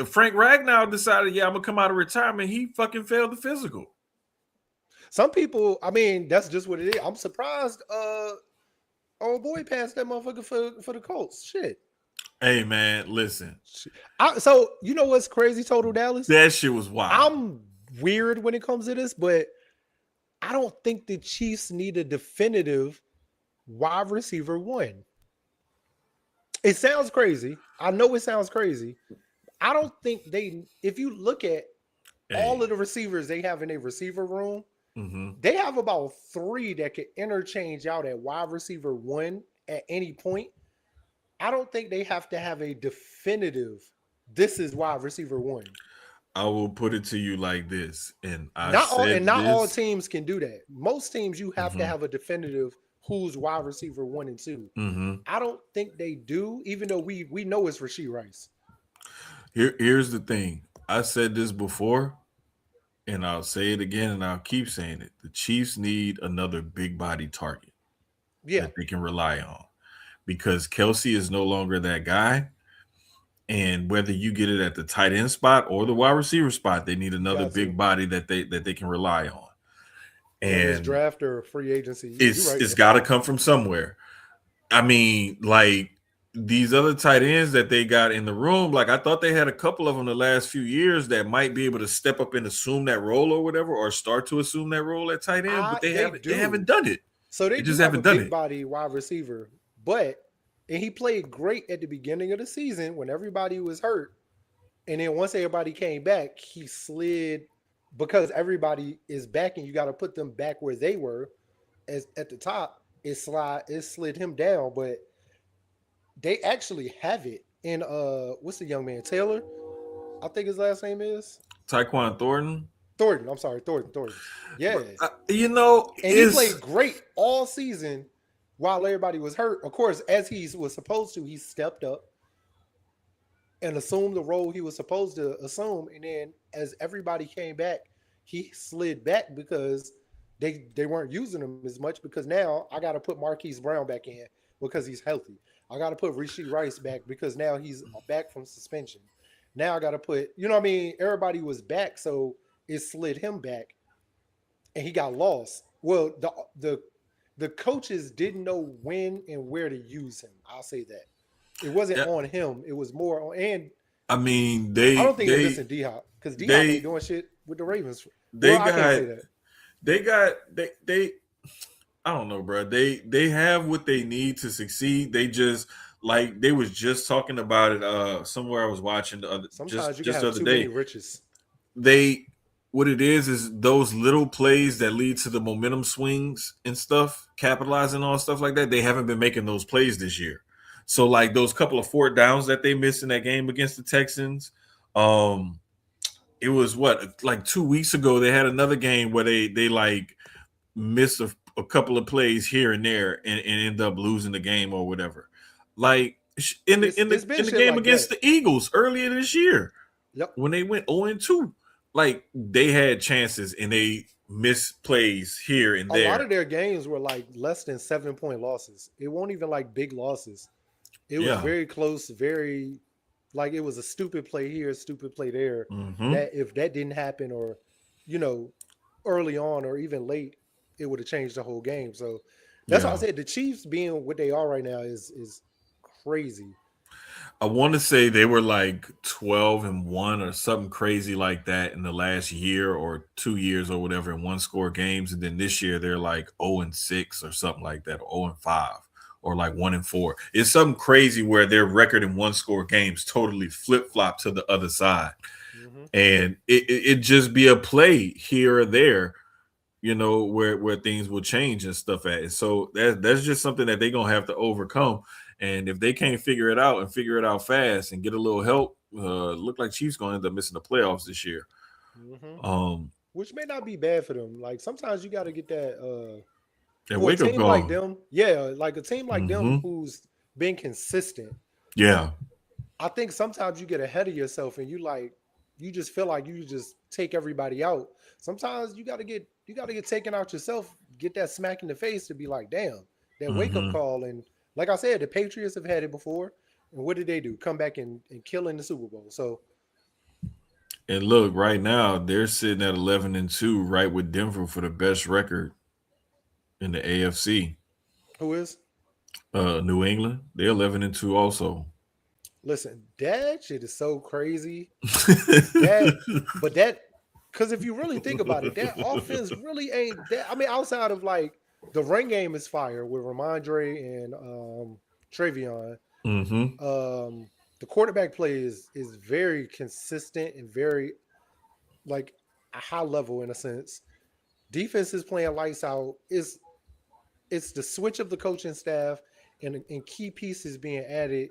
Frank Ragnow decided, yeah, I'm gonna come out of retirement. He fucking failed the physical.
Some people, I mean, that's just what it is. I'm surprised. Old boy passed that motherfucker for the Colts. Shit.
Hey man, listen,
So you know what's crazy, Total Dallas?
that shit was wild.
I'm weird when it comes to this, but I don't think the Chiefs need a definitive wide receiver one. It sounds crazy. I know it sounds crazy. I don't think they. If you look at all
Hey,
of the receivers they have in a receiver room,
mm-hmm.
they have about three that could interchange out at wide receiver one at any point. I don't think they have to have a definitive. This is wide receiver one.
I will put it to you like this, and I
Not
said
all
this.
teams can do that. Most teams you have to
Mm-hmm,
have a definitive who's wide receiver one and two.
mm-hmm.
I don't think they do, even though we know it's Rasheed Rice.
Here's the thing. I said this before, and I'll say it again, and I'll keep saying it. The Chiefs need another big body target
Yeah,
that they can rely on because Kelsey is no longer that guy. And whether you get it at the tight end spot or the wide receiver spot, they need another
got to.
big body that they can rely on.
In this
And
draft or free agency, you're
it's
right.
it's got to come from somewhere. I mean, like these other tight ends that they got in the room, like I thought they had a couple of them the last few years that might be able to step up and assume that role or whatever, or start to assume that role at tight end, but they
They
haven't they
do.
haven't done it.
So they
They
do
just
have a
haven't done
big
it.
body wide receiver, but and he played great at the beginning of the season when everybody was hurt. And then once everybody came back, he slid because everybody is back and you got to put them back where they were as at the top. It slid him down, but they actually have it in what's the young man? Taylor? I think his last name is
Tyquan Thornton,
Thornton. I'm sorry, Thornton. Yeah. And he
is
played great all season while everybody was hurt. Of course, as he was supposed to, he stepped up and assumed the role he was supposed to assume. And then as everybody came back, he slid back because they weren't using him as much because now I got to put Marquise Brown back in because he's healthy. I got to put Rasheed Rice back because now he's back from suspension. Now I got to put, you know what I mean? Everybody was back, so it slid him back and he got lost. Well, the coaches didn't know when and where to use him. I'll say that. It wasn't
yeah.
on him. It was more on, and
I mean,
I
they
don't think they're
they
missing D Hop because D Hop ain't
they
doing shit with the Ravens.
they
Well, I can't
got
say that.
they got they I don't know, bro. They have what they need to succeed. They just like they was just talking about it somewhere I was watching the other
Sometimes you can
just the
have
other
too many
day.
riches.
They what it is those little plays that lead to the momentum swings and stuff, capitalizing on stuff like that. They haven't been making those plays this year. So like those couple of fourth downs that they missed in that game against the Texans, um, it was what like 2 weeks ago they had another game where they like missed a couple of plays here and there and end up losing the game or whatever. Like in the in the
It's been
in the
shit
game
like
against
that.
the Eagles earlier this year
Yep.
when they went 0-2, like they had chances and they missed plays here and
A lot
there.
of their games were like less than 7 point losses. It won't even like big losses. It was
Yeah.
very close, very like it was a stupid play here, a stupid play there.
Mm-hmm.
That if that didn't happen or, you know, early on or even late, it would have changed the whole game. So that's why I
Yeah.
said the Chiefs being what they are right now is crazy.
I want to say they were like 12-1 or something crazy like that in the last year or 2 years or whatever in one score games. And then this year they're like 0-6 or something like that, or 0-5 or like 1-4. It's something crazy where their record in one score games totally flip flop to the other side,
Hmm.
and it just be a play here or there, where things will change and stuff at. And so that's just something that they're gonna have to overcome. And if they can't figure it out and figure it out fast and get a little help, look like Chiefs gonna end up missing the playoffs this year.
Hmm.
Um,
Which may not be bad for them. Like sometimes you got to get that
and
for a
wake up
team like
call.
them. Yeah, like a team like them
Mm-hmm.
who's been consistent.
Yeah.
I think sometimes you get ahead of yourself and you just feel like you just take everybody out. Sometimes you got to get taken out yourself, get that smack in the face to be like, damn, that wake up
Mm-hmm.
call. And like I said, the Patriots have had it before. And what did they do? Come back and kill in the Super Bowl. So
And look, right now they're sitting at 11-2, right with Denver for the best record in the AFC.
who is?
New England, they're 11-2 also.
Listen, that shit is so crazy. That, but that, because if you really think about it, that offense really ain't that. I mean, outside of like the run game is fire with Ramondre and Travion.
Mm-hmm.
The quarterback play is very consistent and very like a high level in a sense. Defense is playing lights out. It's the switch of the coaching staff and key pieces being added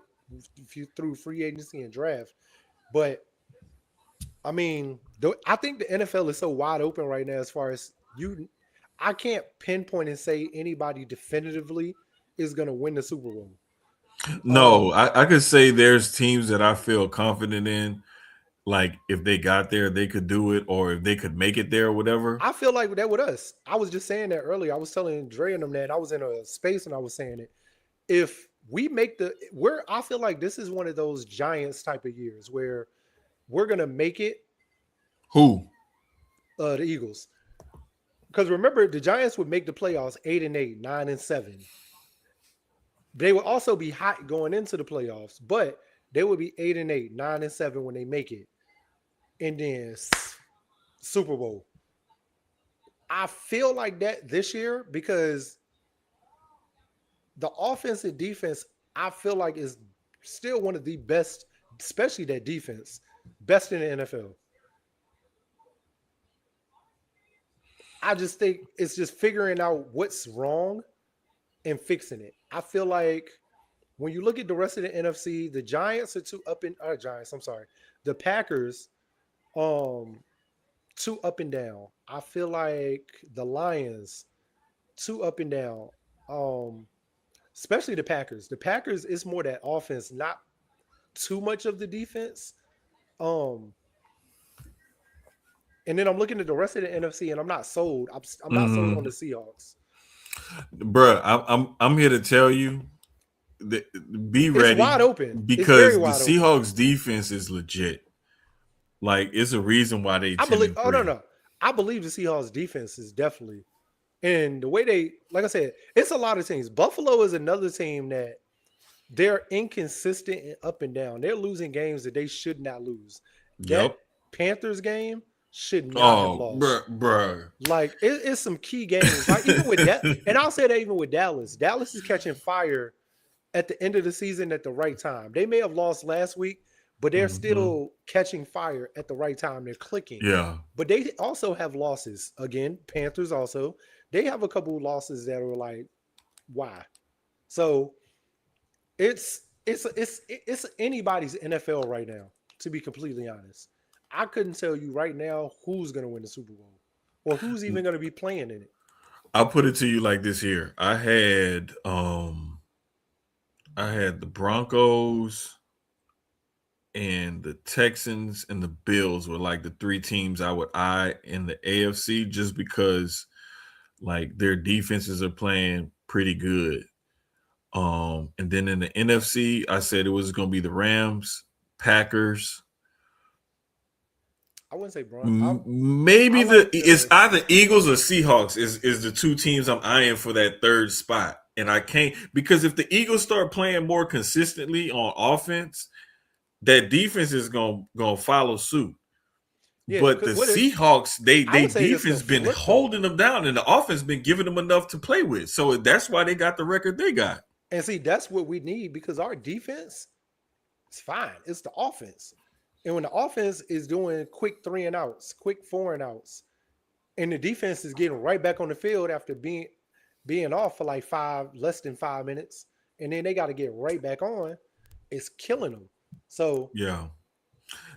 through free agency and draft. But I mean, I think the NFL is so wide open right now as far as you. I can't pinpoint and say anybody definitively is going to win the Super Bowl.
No, I could say there's teams that I feel confident in. Like if they got there, they could do it, or if they could make it there, or whatever.
I feel like that with us. I was just saying that earlier. I was telling Dre and them that I was in a space and I was saying it. If we make I feel like this is one of those Giants type of years where we're gonna make it.
Who?
The Eagles, because remember the Giants would make the playoffs 8-8, 9-7. They would also be hot going into the playoffs, but they would be 8-8, 9-7 when they make it, and then Super Bowl. I feel like that this year because the offense and defense, I feel like is still one of the best, especially that defense, best in the NFL. I just think it's just figuring out what's wrong and fixing it. I feel like when you look at the rest of the NFC, the Giants are too up and Giants. I'm sorry, the Packers, um, too up and down. I feel like the Lions too up and down. Um, Especially the Packers. The Packers is more that offense, not too much of the defense. Um, and then I'm looking at the rest of the NFC, and I'm not sold. I'm not sold on the
Mm-hmm.
Seahawks.
Bruh, I'm here to tell you that be
It's
ready
wide open. It's very
because the
wide open.
Seahawks defense is legit. Like it's a reason why they
I
ten
believe.
and
Oh no,
three.
no. I believe the Seahawks defense is definitely, and the way they, like I said, it's a lot of teams. Buffalo is another team that they're inconsistent and up and down. They're losing games that they should not lose. That
Yep.
Panthers game should not have
Oh,
lost.
bruh.
Like it's some key games. Like even with that, and I'll say that even with Dallas. Dallas is catching fire at the end of the season at the right time. They may have lost last week, but they're
Mm-hmm.
still catching fire at the right time. They're clicking.
Yeah.
But they also have losses. Again, Panthers also. They have a couple of losses that are like, why? So it's anybody's NFL right now, to be completely honest. I couldn't tell you right now who's gonna win the Super Bowl or who's even gonna be playing in it.
I'll put it to you like this here. I had the Broncos and the Texans and the Bills were like the three teams I would eye in the AFC just because like their defenses are playing pretty good. And then in the NFC, I said it was going to be the Rams, Packers,
I wouldn't say Bron. I
maybe
like
it's
the
either Eagles or Seahawks is the two teams I'm eyeing for that third spot. And I can't because if the Eagles start playing more consistently on offense, that defense is gonna follow suit.
yeah.
But the
What it,
Seahawks,
I
they
would say it's the
defense been
flip though.
holding them down, and the offense been giving them enough to play with. So that's why they got the record they got.
And see, that's what we need because our defense is fine. It's the offense. And when the offense is doing quick 3 and outs, quick 4 and outs, and the defense is getting right back on the field after being off for like less than 5 minutes, and then they got to get right back on, it's killing them. So
Yeah.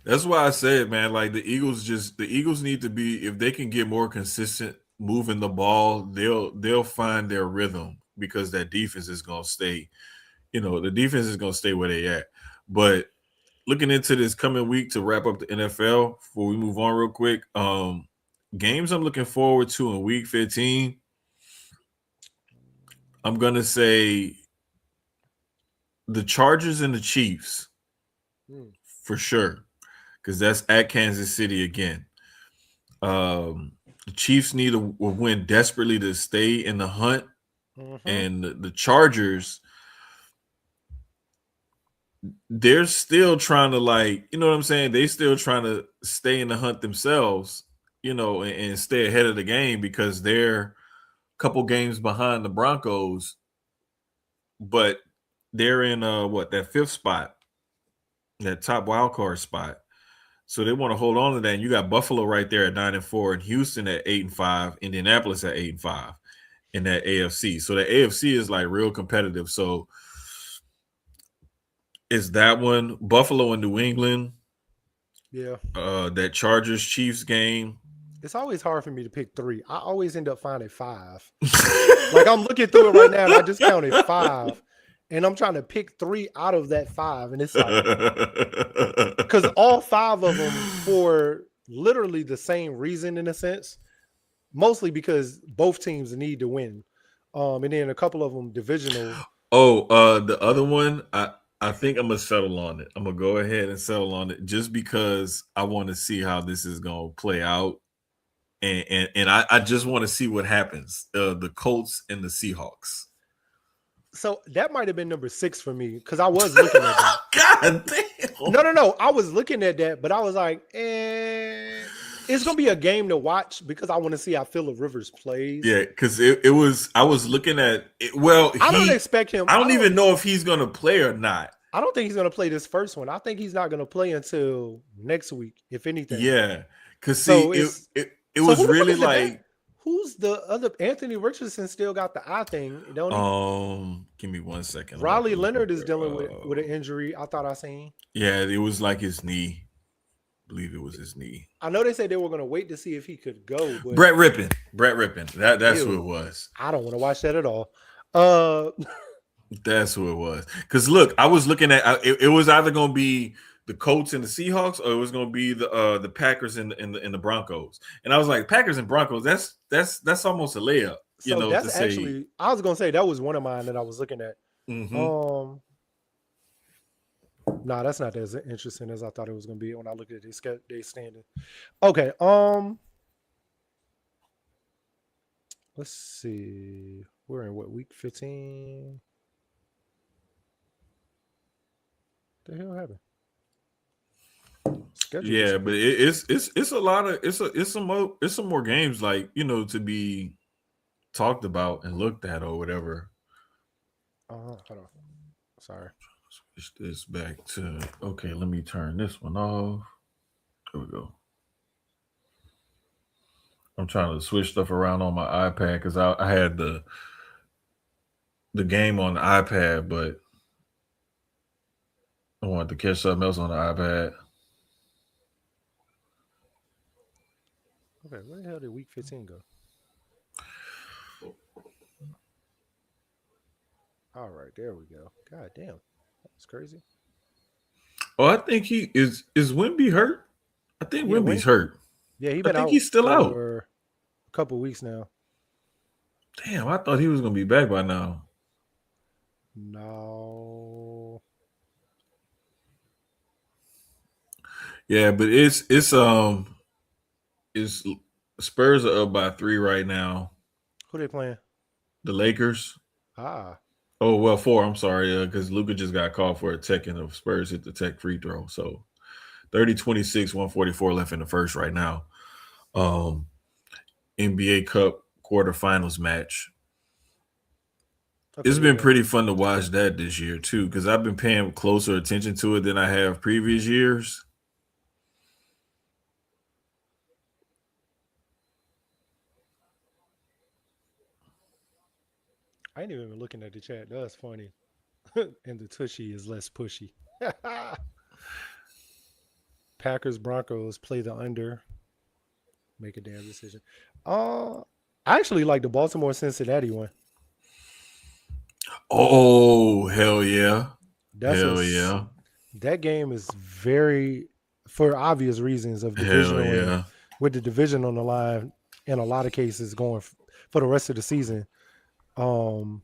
That's why I said, man, like the Eagles need to be, if they can get more consistent moving the ball, they'll find their rhythm because that defense is gonna stay, the defense is gonna stay where they at. But looking into this coming week to wrap up the NFL before we move on real quick, games I'm looking forward to in week 15. I'm gonna say the Chargers and the Chiefs
hmm,
for sure, because that's at Kansas City again. The Chiefs need a win desperately to stay in the hunt,
mhm.
and the Chargers, they're still trying to, like, you know what I'm saying? They still trying to stay in the hunt themselves, and stay ahead of the game because they're a couple games behind the Broncos, but they're in that fifth spot, that top wild card spot. So they want to hold on to that. And you got Buffalo right there at 9-4, and Houston at 8-5, Indianapolis at 8-5 in that AFC. So the AFC is like real competitive. So it's that one, Buffalo and New England,
Yeah.
that Chargers Chiefs game.
It's always hard for me to pick three. I always end up finding five. Like I'm looking through it right now and I just counted five. And I'm trying to pick three out of that five. And it's like, because all five of them for literally the same reason in a sense, mostly because both teams need to win. And then a couple of them divisional.
The other one, I think I'm gonna settle on it. I'm gonna go ahead and settle on it just because I want to see how this is gonna play out, and I just want to see what happens. The Colts and the Seahawks.
So that might have been number 6 for me because I was looking at that.
God damn.
No. I was looking at that, but I was like, it's gonna be a game to watch because I want to see how Phillip Rivers plays.
Yeah, because it was. I was looking at it. Well,
I don't expect him.
I don't even know if he's gonna play or not.
I don't think he's gonna play this first one. I think he's not gonna play until next week, if anything.
Yeah, because
So
it was really like.
Who's the other? Anthony Richardson still got the eye thing, don't he?
Give me 1 second.
Riley Leonard is dealing with an injury. I thought I seen.
Yeah, it was like his knee. I believe it was his knee.
I know they said they were going to wait to see if he could go. But
Brett Rippon. That's who it was.
I don't want to watch that at all.
That's who it was. Because look, I was looking at it was either going to be the Colts and the Seahawks, or it was going to be the Packers and the Broncos. And I was like, Packers and Broncos. That's almost a layup.
So that's actually, I was going to say that was one of mine that I was looking at.
Mm-hmm.
Nah, that's not as interesting as I thought it was going to be when I looked at they standing. Okay. Let's see. We're in what, week 15? What the hell happened?
Yeah, but it's a lot of it's some more games, like, to be talked about and looked at or whatever.
Hold on. Sorry.
Switch this back to, okay, let me turn this one off. There we go. I'm trying to switch stuff around on my iPad because I had the game on the iPad, but I wanted to catch something else on the iPad.
Okay, where the hell did week 15 go? All right, there we go. God damn. That's crazy.
Oh, I think he is Wimby hurt? I think Wimby's hurt.
Yeah,
I think he's still out
for a couple weeks now.
Damn, I thought he was gonna be back by now.
No.
Yeah, but it's Spurs are up by 3 right now.
Who they playing?
The Lakers.
Ah.
Oh, well, 4. I'm sorry, because Luka just got called for a tech, and the Spurs hit the tech free throw. So 30-26, 144 left in the first right now. NBA Cup quarterfinals match. It's
Okay,
been
yeah.
pretty fun to watch that this year too, because I've been paying closer attention to it than I have previous years.
I ain't even looking at the chat. That's funny. And the tushy is less pushy. Packers Broncos play the under. Make a damn decision. Uh, I actually like the Baltimore Cincinnati one.
Oh, hell yeah.
That's a
Hell yeah.
that game is very, for obvious reasons of
Hell
divisional and
yeah.
with the division on the line in a lot of cases going for the rest of the season. Um,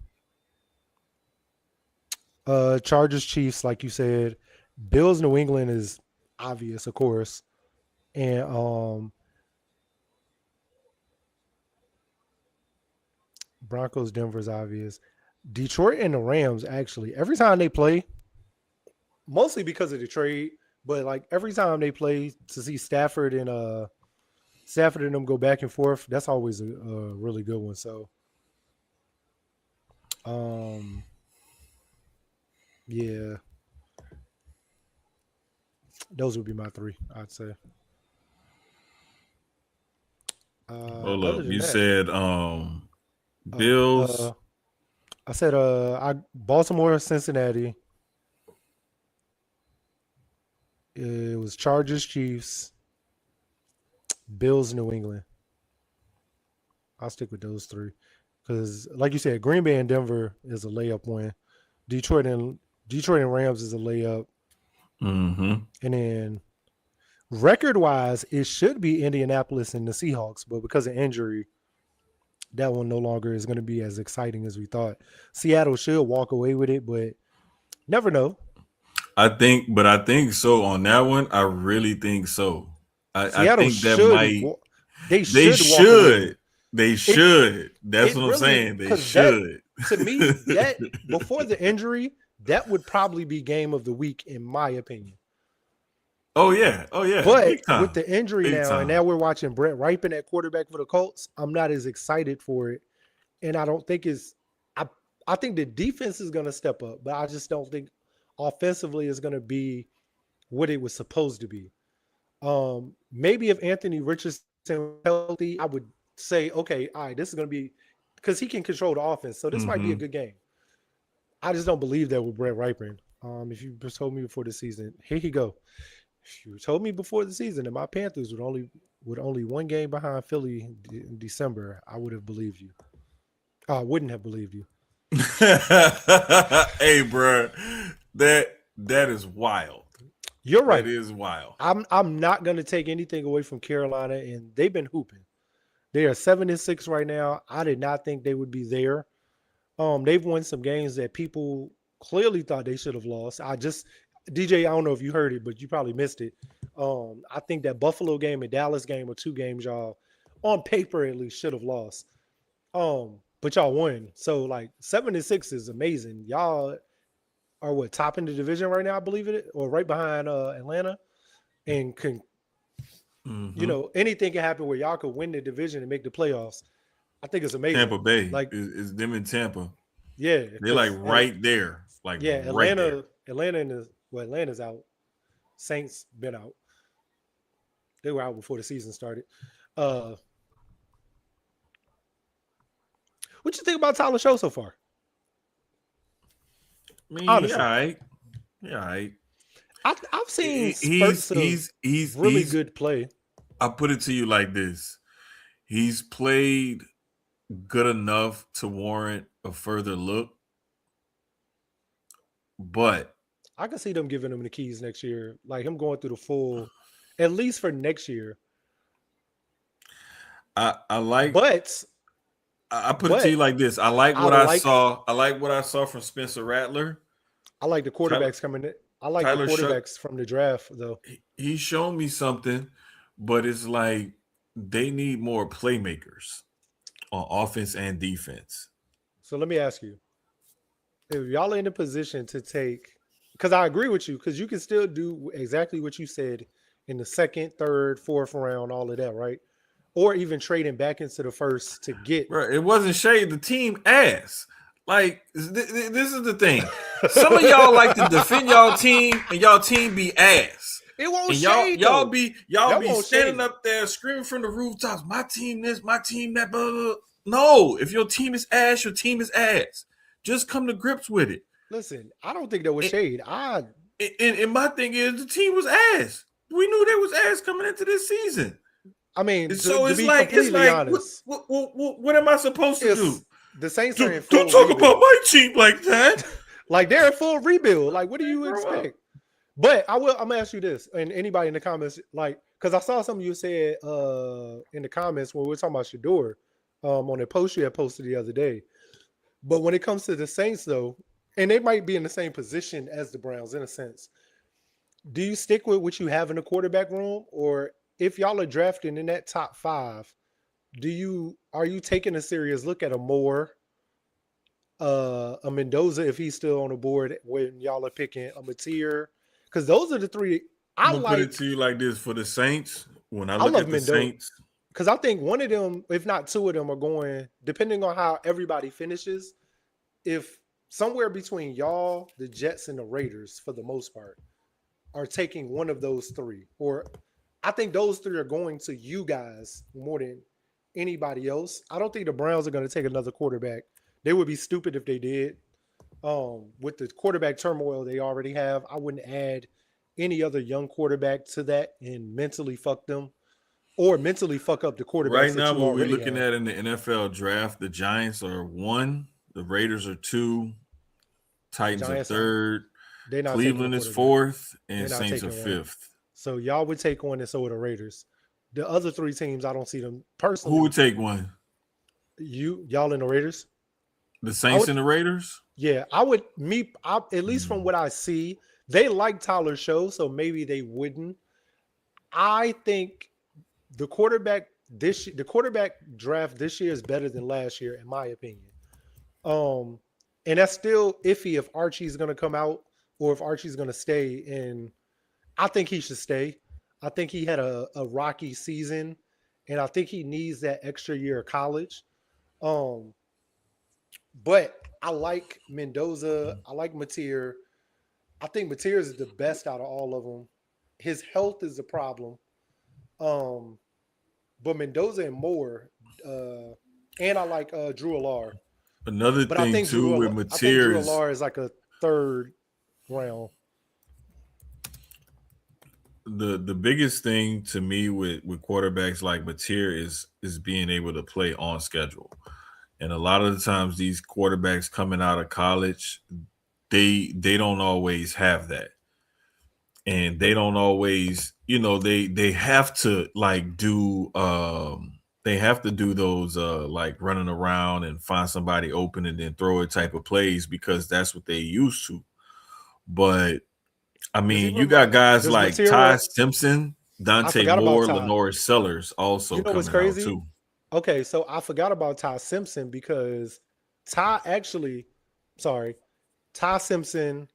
Chargers Chiefs, like you said, Bills New England is obvious, of course, and Broncos Denver is obvious. Detroit and the Rams actually every time they play, mostly because of the trade, but like every time they play to see Stafford and them go back and forth, that's always a really good one. So um yeah, those would be my three, I'd say.
Hold
Other
up.
than
You
that,
said
oh,
Bills.
I said I Baltimore, Cincinnati. It was Chargers, Chiefs, Bills, New England. I'll stick with those three because, like you said, Green Bay and Denver is a layup win. Detroit and Detroit and Rams is a layup,
Mm-hmm.
and then record wise, it should be Indianapolis and the Seahawks, but because of injury, that one no longer is going to be as exciting as we thought. Seattle should walk away with it, but never know.
I think so on that one. I really think so. I
Seattle
think that
should
might
they
they
should walk away with
should.
it.
They
It
should. That's
it
what I'm
really
saying. They
because that
should.
to me that before the injury that would probably be game of the week in my opinion.
Oh yeah. Oh yeah. Big
But with
time.
the injury
Big
now, and
time.
now we're watching Brett Ripon at quarterback for the Colts, I'm not as excited for it, and I don't think it's. I I think the defense is going to step up, but I just don't think offensively is going to be what it was supposed to be. Maybe if Anthony Richardson was healthy, I would say, okay, all right, this is going to be because he can control the offense, so this might be a
Mm-hmm.
good game. I just don't believe that with Brett Ripon. If you just told me before the season, here you go. If you told me before the season that my Panthers would only one game behind Philly in December, I would have believed you. I wouldn't have believed you.
Hey, bro, that is wild.
You're
That
right.
is wild.
I'm not going to take anything away from Carolina, and they've been hooping. They are 7-6 right now. I did not think they would be there. They've won some games that people clearly thought they should have lost. DJ, I don't know if you heard it, but you probably missed it. I think that Buffalo game and Dallas game are two games y'all, on paper at least, should have lost. But y'all won. So like 7-6 is amazing. Y'all are what, top in the division right now, I believe it, or right behind Atlanta. And can
Mm-hmm.
anything can happen where y'all could win the division and make the playoffs. I think it's amazing.
Tampa Bay
Like,
is them in Tampa.
yeah,
They're like
because
right there, like
yeah,
right there.
Atlanta and Atlanta's out. Saints been out. They were out before the season started. Uh, what you think about Tyler Show so far?
I mean, yeah,
Honestly,
right, yeah, right.
I've seen
He's
spurts of really
he's.
good play.
I put it to you like this: he's played good enough to warrant a further look, but
I can see them giving him the keys next year, like him going through the full, at least for next year.
I like.
But
I put it to you
but
like this: I like
I
what I
like
saw. I like what I saw from Spencer Rattler.
I like the
Tyler,
quarterbacks coming in. I like the
Tyler Shuck.
quarterbacks from the draft though.
He showed me something, but it's like they need more playmakers on offense and defense.
So let me ask you: if y'all in a position to take, because I agree with you, because you can still do exactly what you said in the second, third, fourth round, all of that, right? Or even trading back into the first to get.
Bro, it wasn't shade. The team ass. Like this is the thing. Some of y'all like to defend y'all team, and y'all team be ass.
It won't
And y'all
shade
y'all
though.
be y'all
That
be
won't
standing
shade.
up there screaming from the rooftops. My team this, my team that. Blah, blah, blah. No, if your team is ass, your team is ass. Just come to grips with it.
Listen, I don't think that was
And,
shade.
and my thing is, the team was ass. We knew they was ass coming into this season.
I mean,
And so
to
it's
be
like
completely
what
honest,
what what, what am I supposed to do?
it's the Saints are in
Don't
full
talk about
rebuild.
my team like that.
Like they're in full rebuild. Like, what do
Man,
you
grow up.
expect? But I will. I'm gonna ask you this, and anybody in the comments, like, because I saw some of you said in the comments when we were talking about Shador, on a post you had posted the other day. But when it comes to the Saints, though, and they might be in the same position as the Browns in a sense, do you stick with what you have in the quarterback room, or if y'all are drafting in that top five, are you taking a serious look at a Moore, a Mendoza if he's still on the board when y'all are picking a Mateer? Because those are the three
I'm
I
gonna put it
like.
to you like this: for the Saints, when I
I
look
love
at the
Mendoza
Saints,
because I think one of them, if not two of them, are going depending on how everybody finishes. If somewhere between y'all, the Jets, and the Raiders, for the most part, are taking one of those three, or I think those three are going to you guys more than anybody else. I don't think the Browns are going to take another quarterback. They would be stupid if they did. With the quarterback turmoil they already have, I wouldn't add any other young quarterback to that and mentally fuck them or mentally fuck up the
right
quarterbacks that
now,
you
what we're
already
looking
have.
at in the NFL draft, the Giants are one, the Raiders are two, Titans are
Giants,
third,
they're not taking a
Cleveland is
quarterback.
fourth,
They're
and
not
Saints are
taking one.
fifth.
So y'all would take one, and so would the Raiders. The other three teams, I don't see them
Who
personally.
would take one?
Y'all in the Raiders.
The
I
Saints
would,
and the Raiders?
yeah, I would. At least from
Mm.
what I see, they like Tyler Show, so maybe they wouldn't. I think the quarterback draft this year is better than last year, in my opinion. Um, and that's still iffy if Archie's going to come out or if Archie's going to stay. And I think he should stay. I think he had a rocky season, and I think he needs that extra year of college. Um, but I like Mendoza. I like Mateer. I think Mateer is the best out of all of them. His health is a problem. Um, but Mendoza and Moore, uh, and I like Drew Alar.
Another
But I
thing
think
too with
Drew
Mateer is
Alar is like a third round.
the biggest thing to me with quarterbacks like Mateer is being able to play on schedule. And a lot of the times these quarterbacks coming out of college, they don't always have that. And they don't always, they have to like do they have to do those like running around and find somebody open and then throw it type of plays because that's what they used to. But I
Does he
mean, you got
remind?
guys
Does
like Ty
Matera?
Simpson,
I
Dante
forgot about
Moore,
Ty.
Lenore Sellers
You
also
know what's
coming out
crazy?
too.
Okay, so I forgot about Ty Simpson because Ty actually, sorry, Ty Simpson,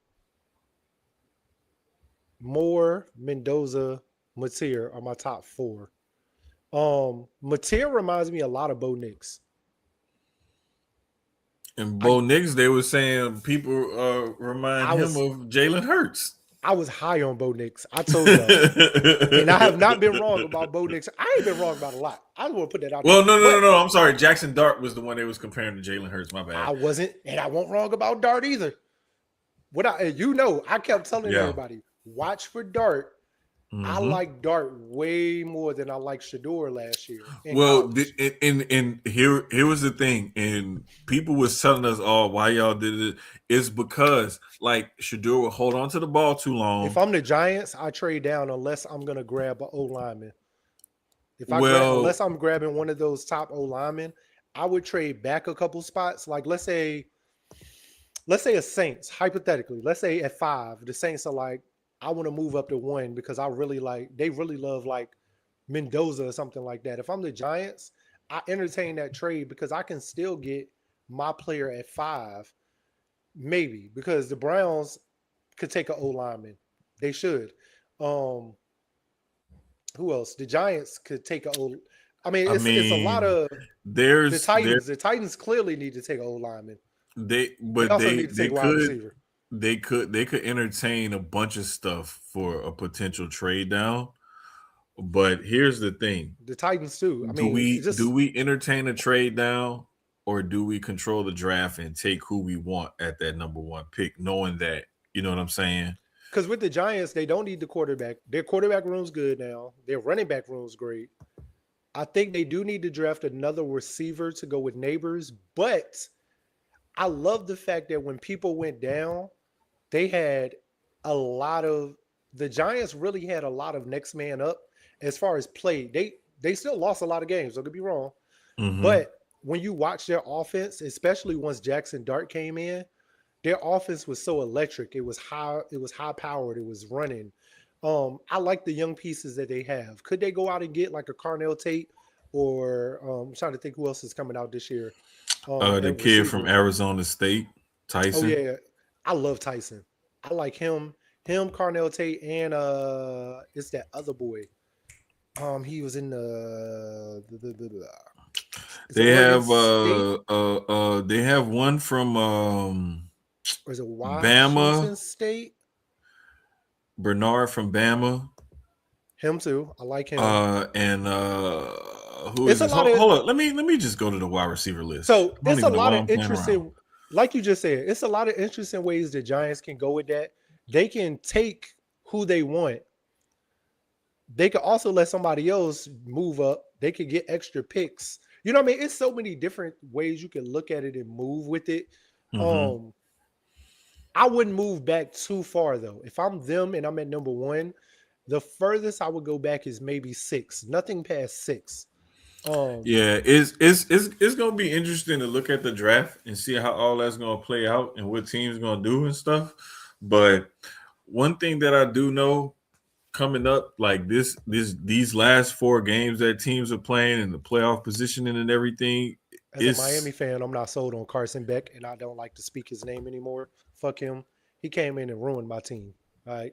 Moore, Mendoza, Mateer are my top four. Mateer reminds me a lot of Bo Nix.
And
I
Bo Nix, they were saying people remind
I
him
was
of Jalen Hurts.
I was high on Bo Nix. I told y'all. And I have not been wrong about Bo Nix. I ain't been wrong about a lot. I just want to put that out there.
Well, no, no, no,
But
no. I'm sorry. Jackson Dart was the one they was comparing to Jalen Hurts. My bad.
I wasn't, and I won't wrong about Dart either. I kept telling
Yeah.
everybody, watch for Dart. I
Hmm.
like Dart way more than I like Shador last year in
Well,
college.
and here was the thing, and people was telling us, "Oh, why y'all did it?" It's because like Shadur will hold on to the ball too
If
long.
I'm the Giants, I trade down unless I'm gonna grab an O lineman.
Well,
Unless I'm grabbing one of those top O linemen, I would trade back a couple spots. Like let's say a Saints, hypothetically, let's say at 5, the Saints are like, I want to move up to 1 because they really love like Mendoza or something like that. If I'm the Giants, I entertain that trade because I can still get my player at 5, maybe, because the Browns could take an O lineman. They should. Um, who else? The Giants could take a O. I mean,
I
it's a lot
mean,
of
there's
The Titans clearly need to take an O lineman.
they
They
but
also
they
need to
they
take wide
could
receiver
they could entertain a bunch of stuff for a potential trade down. But here's the thing:
the Titans too. I
do
mean, it
we
just
entertain a trade down, or do we control the draft and take who we want at that number one pick, knowing that you know what I'm saying?
because with the Giants, they don't need the quarterback. Their quarterback room's good now. Their running back room's great. I think they do need to draft another receiver to go with Neighbors, but I love the fact that when people went down, they had a lot of the Giants really had a lot of next man up as far as play. They still lost a lot of games, don't get me wrong.
Mm-hmm.
But when you watch their offense, especially once Jackson Dart came in, their offense was so electric. It was high powered, it was running. I like the young pieces that they have. Could they go out and get like a Carnell Tate or I'm trying to think who else is coming out this year
The
at
kid from
receiver.
Arizona State,
Oh
Tyson.
yeah, I love Tyson. I like him, Carnell Tate, and it's that other boy. He was in it's
They
Oregon
have
State
they have one from
or is it
Bama,
Washington State?
Bernard from Bama,
Him too. I like him.
and who is
It's a
this?
lot of
Hold on, let me just go to the wide receiver list.
so
I don't
it's a
even know
lot
why
of
I'm playing around.
interesting, like you just said, it's a lot of interesting ways the Giants can go with that. They can take who they want. They could also let somebody else move up. They could get extra picks. You know what I mean? It's so many different ways you can look at it and move with it.
Mm-hmm.
Um, I wouldn't move back too far though. If I'm them and I'm at number one, the furthest I would go back is maybe six. Nothing past six. Um,
Yeah, it's gonna be interesting to look at the draft and see how all that's gonna play out and what teams gonna do and stuff. But one thing that I do know coming up, like these last four games that teams are playing and the playoff positioning and everything,
as a Miami
it's
fan, I'm not sold on Carson Beck, and I don't like to speak his name anymore. Fuck him. He came in and ruined my team. All right.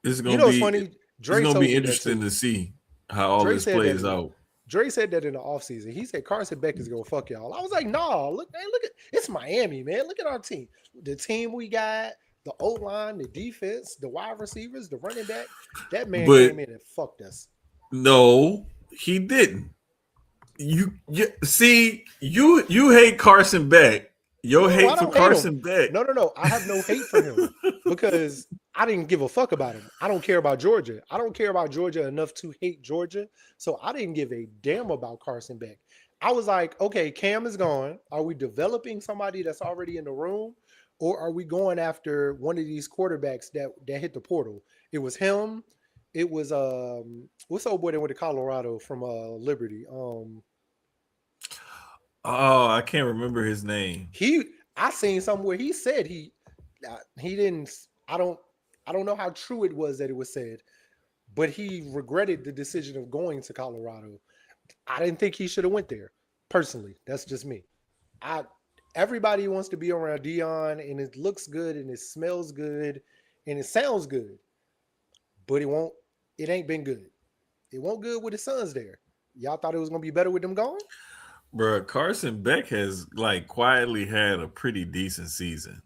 it's
You
gonna
know what's
be
funny?
it's
Dre
gonna
told
be
me that
interesting
too.
to see how all
Dre
this
said that
plays
in
out.
Dre said that in the offseason. He said Carson Beck is gonna fuck y'all. I was like, nah, look, man, look at it's Miami, man. Look at our team. The team we got, the O line, the defense, the wide receivers, the running back. That man
But
came in and fucked us.
no, he didn't. You see, you hate Carson Beck. Your
No, I
hate for
don't hate him.
Carson Beck.
No, no, no. I have no hate for him because I didn't give a fuck about him. I don't care about Georgia. I don't care about Georgia enough to hate Georgia. So I didn't give a damn about Carson Beck. I was like, okay, Cam is gone. Are we developing somebody that's already in the room? Or are we going after one of these quarterbacks that hit the portal? It was him. It was what's the old boy that went to Colorado from Liberty?
Oh, I can't remember his name.
He I seen somewhere he said he didn't I don't I don't know how true it was that it was said, but he regretted the decision of going to Colorado. I didn't think he should have went there. Personally, that's just me. I Everybody wants to be around Dion and it looks good and it smells good and it sounds good, but it ain't been good. It won't good with his sons there. Y'all thought it was gonna be better with them gone?
Bro, Carson Beck has like quietly had a pretty decent season.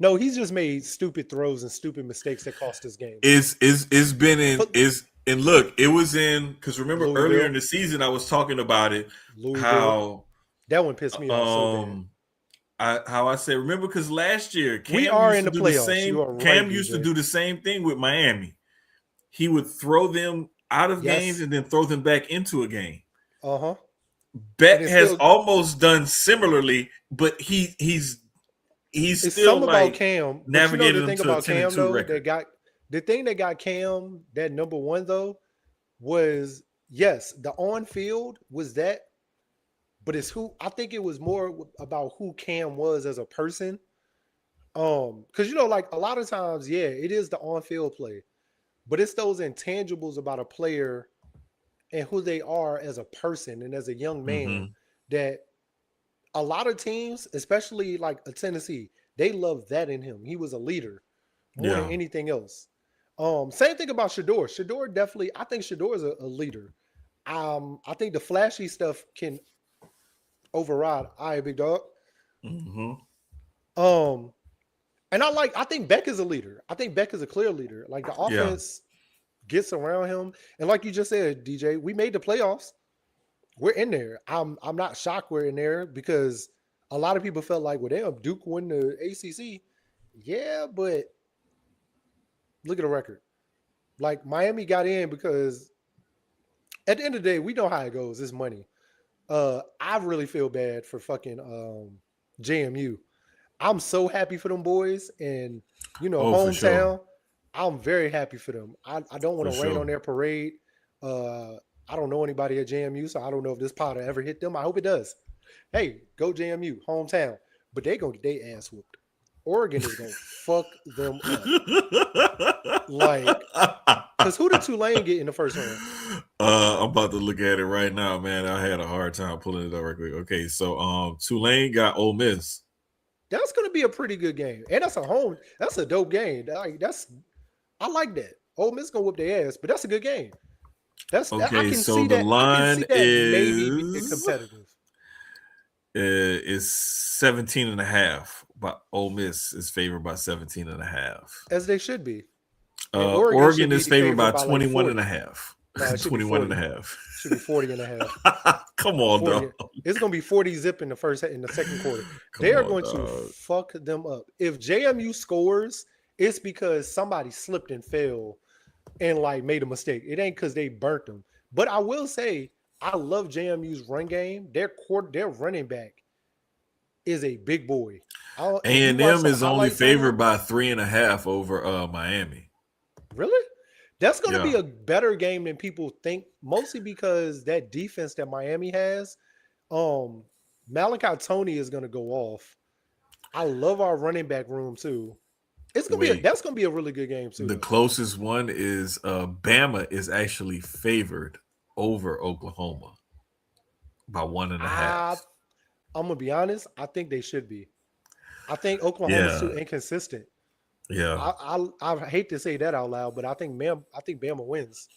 No, he's just made stupid throws and stupid mistakes that cost us games.
It's been in
For
is and look, it was in because remember earlier in
Louisville,
the season I was talking about it
Louisville.
how
That one pissed me off so bad.
um how I said remember because last year
We are in the playoffs. You are right,
Cam used to
DJ.
do the same thing with Miami. He would throw them out of games
Yes.
and then throw them back into a game.
Uh huh. And
Beck
it's
has
still
almost done similarly, but he's
it's
still
something about
like
Cam. But you know
navigated
the
them
thing
to a
about
10 and
Cam
2
though
record.
the thing that got Cam that number one though was yes the on field was that, but it's who I think it was more about who Cam was as a person. Because you know like a lot of times yeah it is the on field play, but it's those intangibles about a player and who they are as a person and as a young man
Hmm.
that a lot of teams, especially like a Tennessee, they love that in him. He was a leader more than
Yeah.
anything else. Same thing about Shador. Shador definitely, I think Shador is a leader. I think the flashy stuff can override. All right, big dog.
Hmm.
Um, and I think Beck is a leader. I think Beck is a clear leader. Like the
Yeah.
offense gets around him, and like you just said, DJ, we made the playoffs. We're in there. I'm not shocked we're in there because a lot of people felt like, well, damn, Duke won the ACC. Yeah, but look at the record. Like Miami got in because at the end of the day, we know how it goes. It's money. I really feel bad for fucking JMU. I'm so happy for them boys, and
Oh, for sure.
hometown. I'm very happy for them. I don't want
For
to rain on
sure.
their parade. Uh, I don't know anybody at JMU, so I don't know if this pot will ever hit them. I hope it does. Hey, go JMU, hometown. But they gonna get their ass whooped. Oregon is gonna fuck them up. Like, cause who did Tulane get in the first round?
I'm about to look at it right now, man. I had a hard time pulling it up real quick. Okay, so Tulane got Ole Miss.
That's gonna be a pretty good game, and that's a home. That's a dope game. Like I like that. Ole Miss gonna whip their ass, but that's a good game. I
Okay,
can
so
see
the
that. I can see
line
that maybe being
is
competitive.
17 and a half. But Ole Miss is favored by 17 and a half.
As they should be. And Oregon should
Oregon
be
is favored
favored
by
by like
21 and a
40.
half.
No, it should be
21 and a
40.
half.
Should be 40 and a half.
Come on,
40.
dog.
It's gonna be 40 zip in the second quarter. They
Come
are
on,
going to
dog.
fuck them up. If JMU scores, it's because somebody slipped and fell and like made a mistake. It ain't because they burnt them. But I will say, I love JMU's run game. Their running back is a big boy. If you watch
A&M
some
is only
highlights on
favored
him,
by 3.5 over Miami.
really, that's going to
Yeah.
be a better game than people think. Mostly because that defense that Miami has, um, Malachi Tony is going to go off. I love our running back room too.
Wait,
That's gonna be a really good game too
the
though.
closest one is Bama is actually favored over Oklahoma by one and a
I
half.
I'm gonna be honest. I think they should be. I think Oklahoma's too
Yeah,
inconsistent.
yeah.
I hate to say that out loud, but I think Bama wins.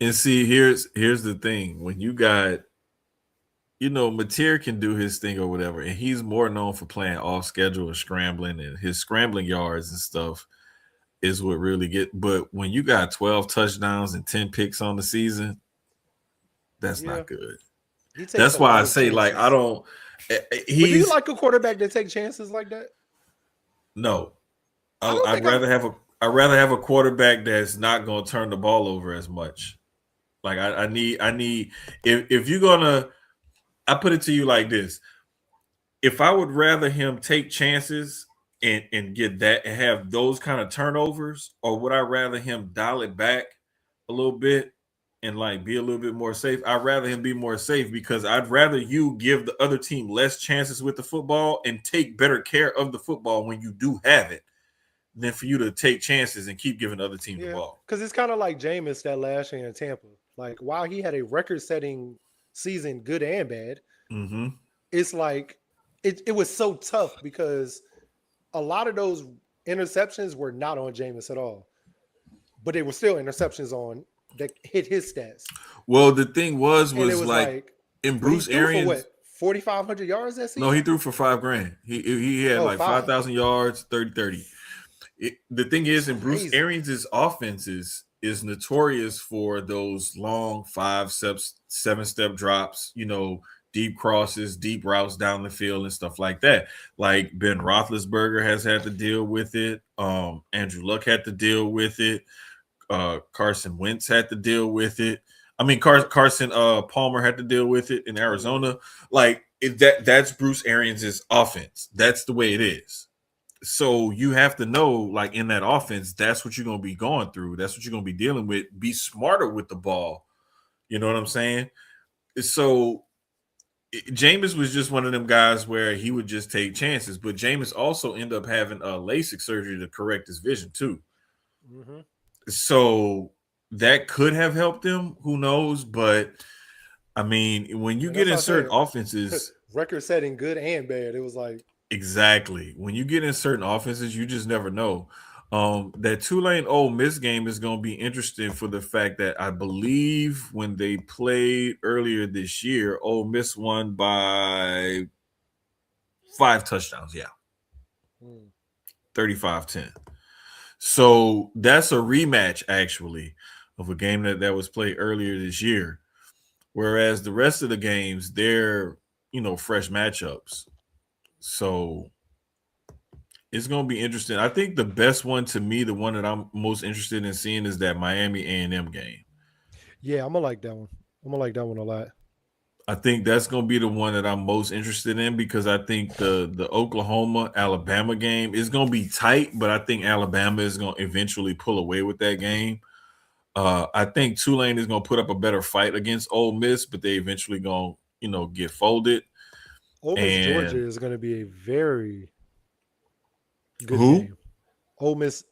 And see, here's the thing: when you got, Mateer can do his thing or whatever, and he's more known for playing off schedule and scrambling, and his scrambling yards and stuff is what really get. But when you got 12 touchdowns and 10 picks on the season, that's
Yeah,
not good.
he takes
That's
a
why
lot
I
of
say, like, I
chances.
don't.
But do you
He's
like a quarterback that take chances like that?
no.
I don't
I'd
think I'm.
rather have a. I'd rather have a quarterback that's not going to turn the ball over as much. Like I need if you're gonna. I put it to you like this: if I would rather him take chances and get that and have those kind of turnovers, or would I rather him dial it back a little bit and like be a little bit more safe? I'd rather him be more safe because I'd rather you give the other team less chances with the football and take better care of the football when you do have it than for you to take chances and keep giving the other team the
Yeah,
ball.
because it's kind of like Jameis that last year in Tampa. Like while he had a record-setting season, good and bad,
Mm-hmm.
it's like it was so tough because a lot of those interceptions were not on Jameis at all, but they were still interceptions on that hit his stats.
Well, the thing was
And it
was
was
like
like,
in
but he
Bruce
threw for what
Arians.
4,500 yards that
No, he
season.
threw for 5 grand. He had
Oh,
like five
five.
thousand yards, 30-30. The thing
It's
is, in Bruce
crazy.
Arians' offenses is notorious for those long 5 steps, 7 step drops, deep crosses, deep routes down the field and stuff like that. Like Ben Roethlisberger has had to deal with it. Andrew Luck had to deal with it. Carson Wentz had to deal with it. I mean, Carson Palmer had to deal with it in
Mm,
Arizona. Like that's Bruce Arians' offense. That's the way it is. So you have to know, like in that offense, that's what you're gonna be going through. That's what you're gonna be dealing with. Be smarter with the ball. You know what I'm saying? So Jameis was just one of them guys where he would just take chances. But Jameis also ended up having a LASIK surgery to correct his vision too.
mm-hmm.
So that could have helped him. Who knows? But I mean, when you
And
get
that's
in
what I
certain
said.
offenses,
Record-setting, good and bad. It was like,
exactly. When you get in certain offenses, you just never know. That Tulane Ole Miss game is going to be interesting for the fact that I believe when they played earlier this year, Ole Miss won by 5 touchdowns. Yeah,
Mm.
35-10. So that's a rematch actually of a game that was played earlier this year. Whereas the rest of the games, they're, fresh matchups. So it's gonna be interesting. I think the best one to me, the one that I'm most interested in seeing is that Miami A&M game.
Yeah, I'm gonna like that one. I'm gonna like that one a lot.
I think that's gonna be the one that I'm most interested in because I think the Oklahoma Alabama game is gonna be tight, but I think Alabama is gonna eventually pull away with that game. I think Tulane is gonna put up a better fight against Ole Miss, but they eventually gonna get folded.
Ole Miss Georgia
And
is gonna be a very good
who?
game. Ole Miss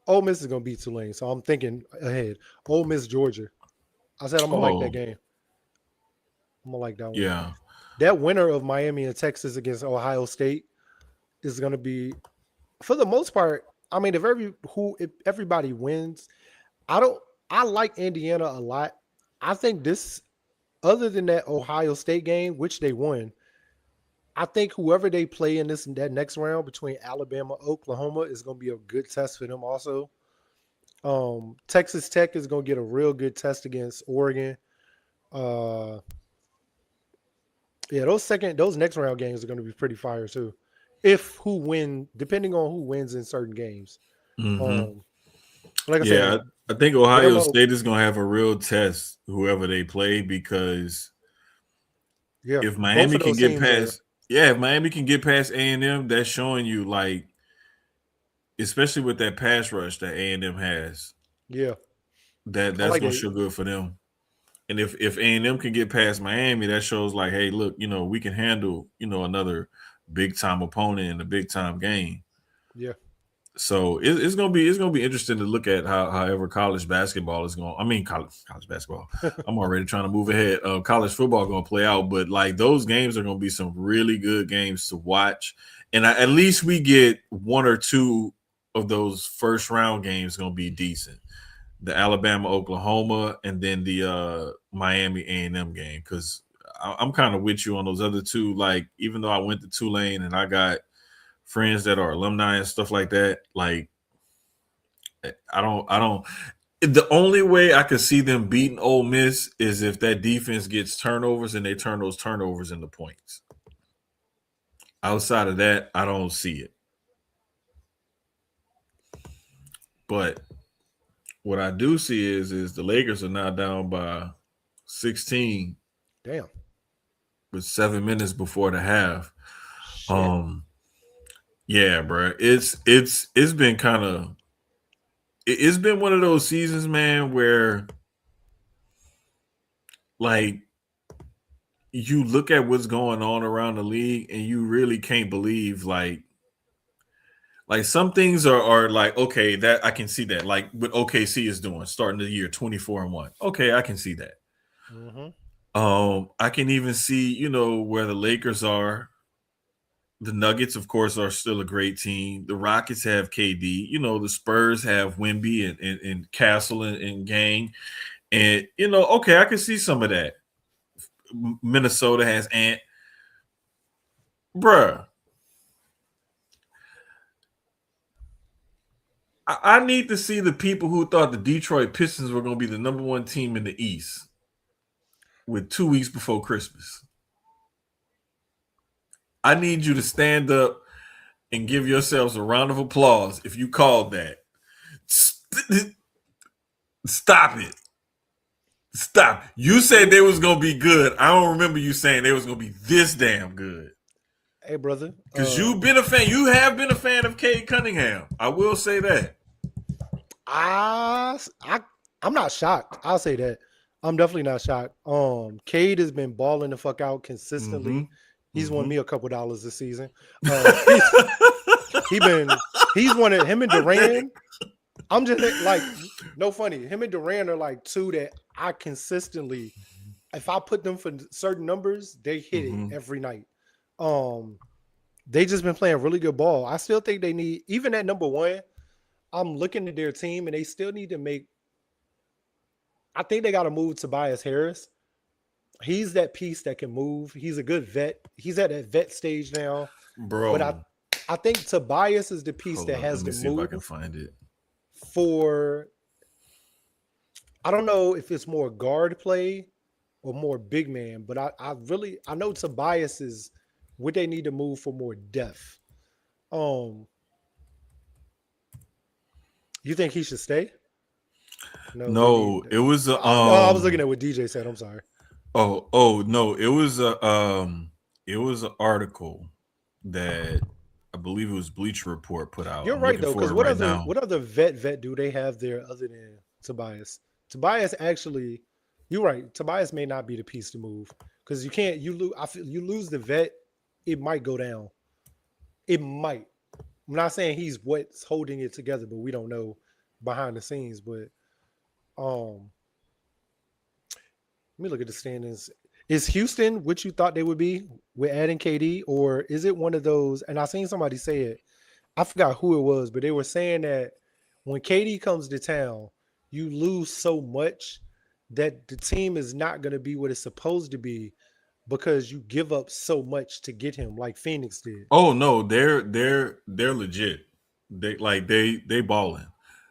Ole Miss is gonna beat Tulane, so I'm thinking ahead. Ole Miss Georgia. I said I'm gonna like that
Oh,
game. I'm gonna like that one.
yeah.
That winner of Miami and Texas against Ohio State is gonna be, for the most part. I mean, if everybody wins, I don't. I like Indiana a lot. I think this, other than that Ohio State game, which they won, I think whoever they play in that next round between Alabama, Oklahoma is going to be a good test for them. Also, Texas Tech is going to get a real good test against Oregon. Uh, yeah, those next round games are going to be pretty fire too. Depending on who wins in certain games.
Hmm.
Um, like I
Yeah,
said,
I think Ohio
Bama,
State is gonna have a real test whoever they play because
yeah,
if
both
Miami
of
can
those
get
teams are,
past, yeah, if Miami can get past A&M, that's showing you like, especially with that pass rush that A&M has,
yeah,
that
I
that's
like
gonna
that.
show good for them. And if A&M can get past Miami, that shows like, hey, look, we can handle another big time opponent in a big time game.
Yeah,
So it's gonna be interesting to look at however college basketball is going. I mean college basketball. I'm already trying to move ahead. College football going to play out, but like those games are going to be some really good games to watch, and at least we get one or two of those first round games going to be decent. The Alabama Oklahoma and then the Miami A&M game because I'm kind of with you on those other two. Like even though I went to Tulane and I got friends that are alumni and stuff like that, like I don't. The only way I could see them beating Ole Miss is if that defense gets turnovers and they turn those turnovers into points. Outside of that, I don't see it. But what I do see is the Lakers are now down by 16
damn,
with 7 minutes before the half.
shit,
Um, yeah, bro, it's been kind of it's been one of those seasons, man, where like you look at what's going on around the league and you really can't believe like some things are like okay that I can see that like what OKC is doing starting the year 24-1. Okay, I can see that.
hmm
I can even see where the Lakers are. The Nuggets, of course, are still a great team. The Rockets have KD. The Spurs have Wemby and Castle and Gang. And okay, I can see some of that. Minnesota has Ant. Bruh, I need to see the people who thought the Detroit Pistons were going to be the number one team in the East with 2 weeks before Christmas. I need you to stand up and give yourselves a round of applause if you called that. Stop it. Stop. You said they was gonna be good. I don't remember you saying they was gonna be this damn good.
hey brother,
Cause you've been a fan. You have been a fan of Cade Cunningham. I will say that.
I, I, I'm not shocked. I'll say that. I'm definitely not shocked. Cade has been balling the fuck out
Mm-hmm.
consistently. He's won
Mm-hmm.
me a couple dollars this season. He's he been he's won it. Him and Duran. I'm just like no funny. Him and Duran are like two that I consistently, if I put them for certain numbers, they hit it
Mm-hmm.
every night. Um, they just been playing really good ball. I still think they need even at number one. I'm looking at their team and they still need to make. I think they got to move Tobias Harris. He's that piece that can move. He's a good vet. He's at that vet stage now. But I
Bro.
I think Tobias is the piece
Hold
that
up, let
has
me
to
see if I
move
can find it.
for. I don't know if it's more guard play or more big man, but I know Tobias is what they need to move for more depth. Um, you think he should stay? No, maybe.
No, it was a
No, I was looking at what DJ said. I'm sorry.
oh no, it was an article that I believe it was Bleacher Report put out.
You're
I'm
right
looking
though,
for
because
it right now.
what other vet do they have there other than Tobias? Tobias actually, you're right. Tobias may not be the piece to move because you can't. You lose. I feel you lose the vet, it might go down. It might. I'm not saying he's what's holding it together, but we don't know behind the scenes. But um, let me look at the standings. Is Houston what you thought they would be with adding KD, or is it one of those? And I seen somebody say it. I forgot who it was, but they were saying that when KD comes to town, you lose so much that the team is not going to be what it's supposed to be because you give up so much to get him, like Phoenix did.
Oh no, they're legit. They balling.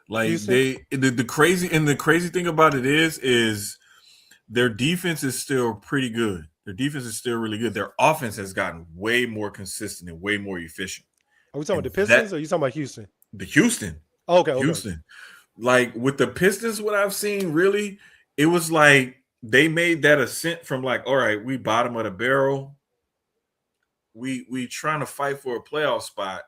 Like
Houston.
the crazy thing about it is their defense is still pretty good. Their defense is still really good. Their offense has gotten way more consistent and way more efficient.
Are we talking about
And
the Pistons or are you talking about Houston?
the Houston,
Oh, okay, okay.
Houston. Like with the Pistons, what I've seen really, it was like they made that ascent from like, all right, we bottom of the barrel. We trying to fight for a playoff spot.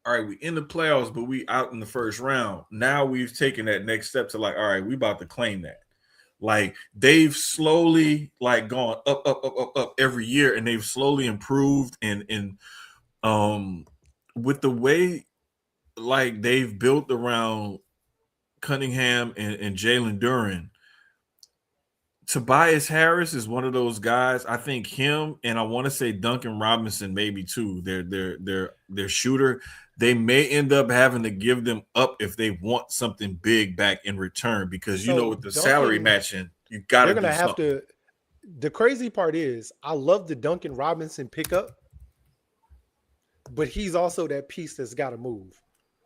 All right, we in the playoffs, but we out in the first round. Now we've taken that next step to like, all right, we about to claim that. Like they've slowly like gone up every year, and they've slowly improved. And with the way like they've built around Cunningham and Jalen Duren, Tobias Harris is one of those guys. I think him and I want to say Duncan Robinson maybe too. Their shooter. They may end up having to give them up if they want something big back in return because you know
So
with the salary
Duncan,
matching, you got
they're
to
gonna
do
have
something.
to. The crazy part is, I love the Duncan Robinson pickup, but he's also that piece that's got to move.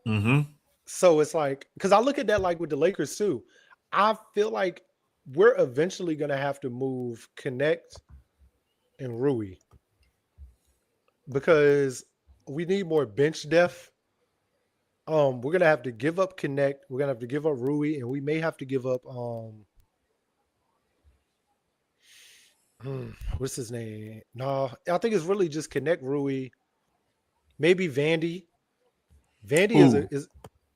Mm-hmm.
So it's like, because I look at that like with the Lakers too. I feel like we're eventually gonna have to move Connect and Rui because we need more bench depth. We're gonna have to give up Connect. We're gonna have to give up Rui, and we may have to give up what's his name? No, I think it's really just Connect Rui. Maybe Vandy. Vandy
Who?
is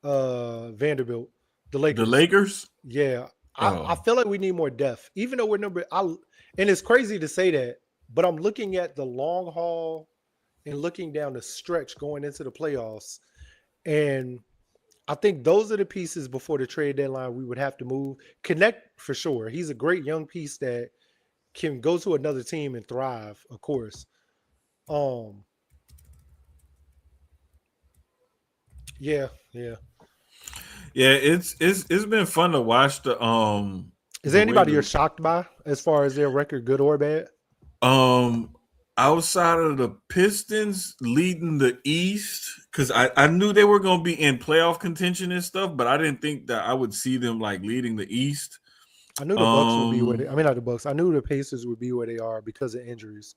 Vanderbilt, the
The
Lakers.
Lakers?
Yeah, I
Oh.
feel like we need more depth, even though we're number. And it's crazy to say that, but I'm looking at the long haul and looking down the stretch going into the playoffs, and I think those are the pieces before the trade deadline we would have to move. Connect for sure. He's a great young piece that can go to another team and thrive, of course. Um, yeah, yeah.
Yeah, it's been fun to watch
Is there
the way
anybody you're
the
shocked by as far as their record, good or bad?
Um, outside of the Pistons leading the East, because I knew they were going to be in playoff contention and stuff, but I didn't think that I would see them like leading the East.
I knew the Bucks would be where they.
Um,
I mean, not the Bucks. I knew the Pacers would be where they are because of injuries.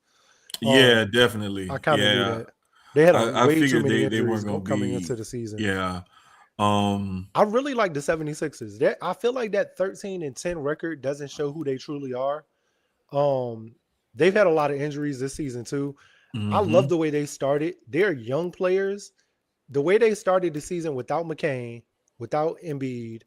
yeah,
I
definitely.
kind of knew
Yeah,
that they had a
I
way too
figured
many
they
injuries
weren't going to
coming into
be.
the season.
Yeah. Um.
I really like the 76ers. I feel like that 13-10 record doesn't show who they truly are. Um, they've had a lot of injuries this season too. I love
Hmm.
the way they started. They're young players. The way they started the season without McCain, without Embiid,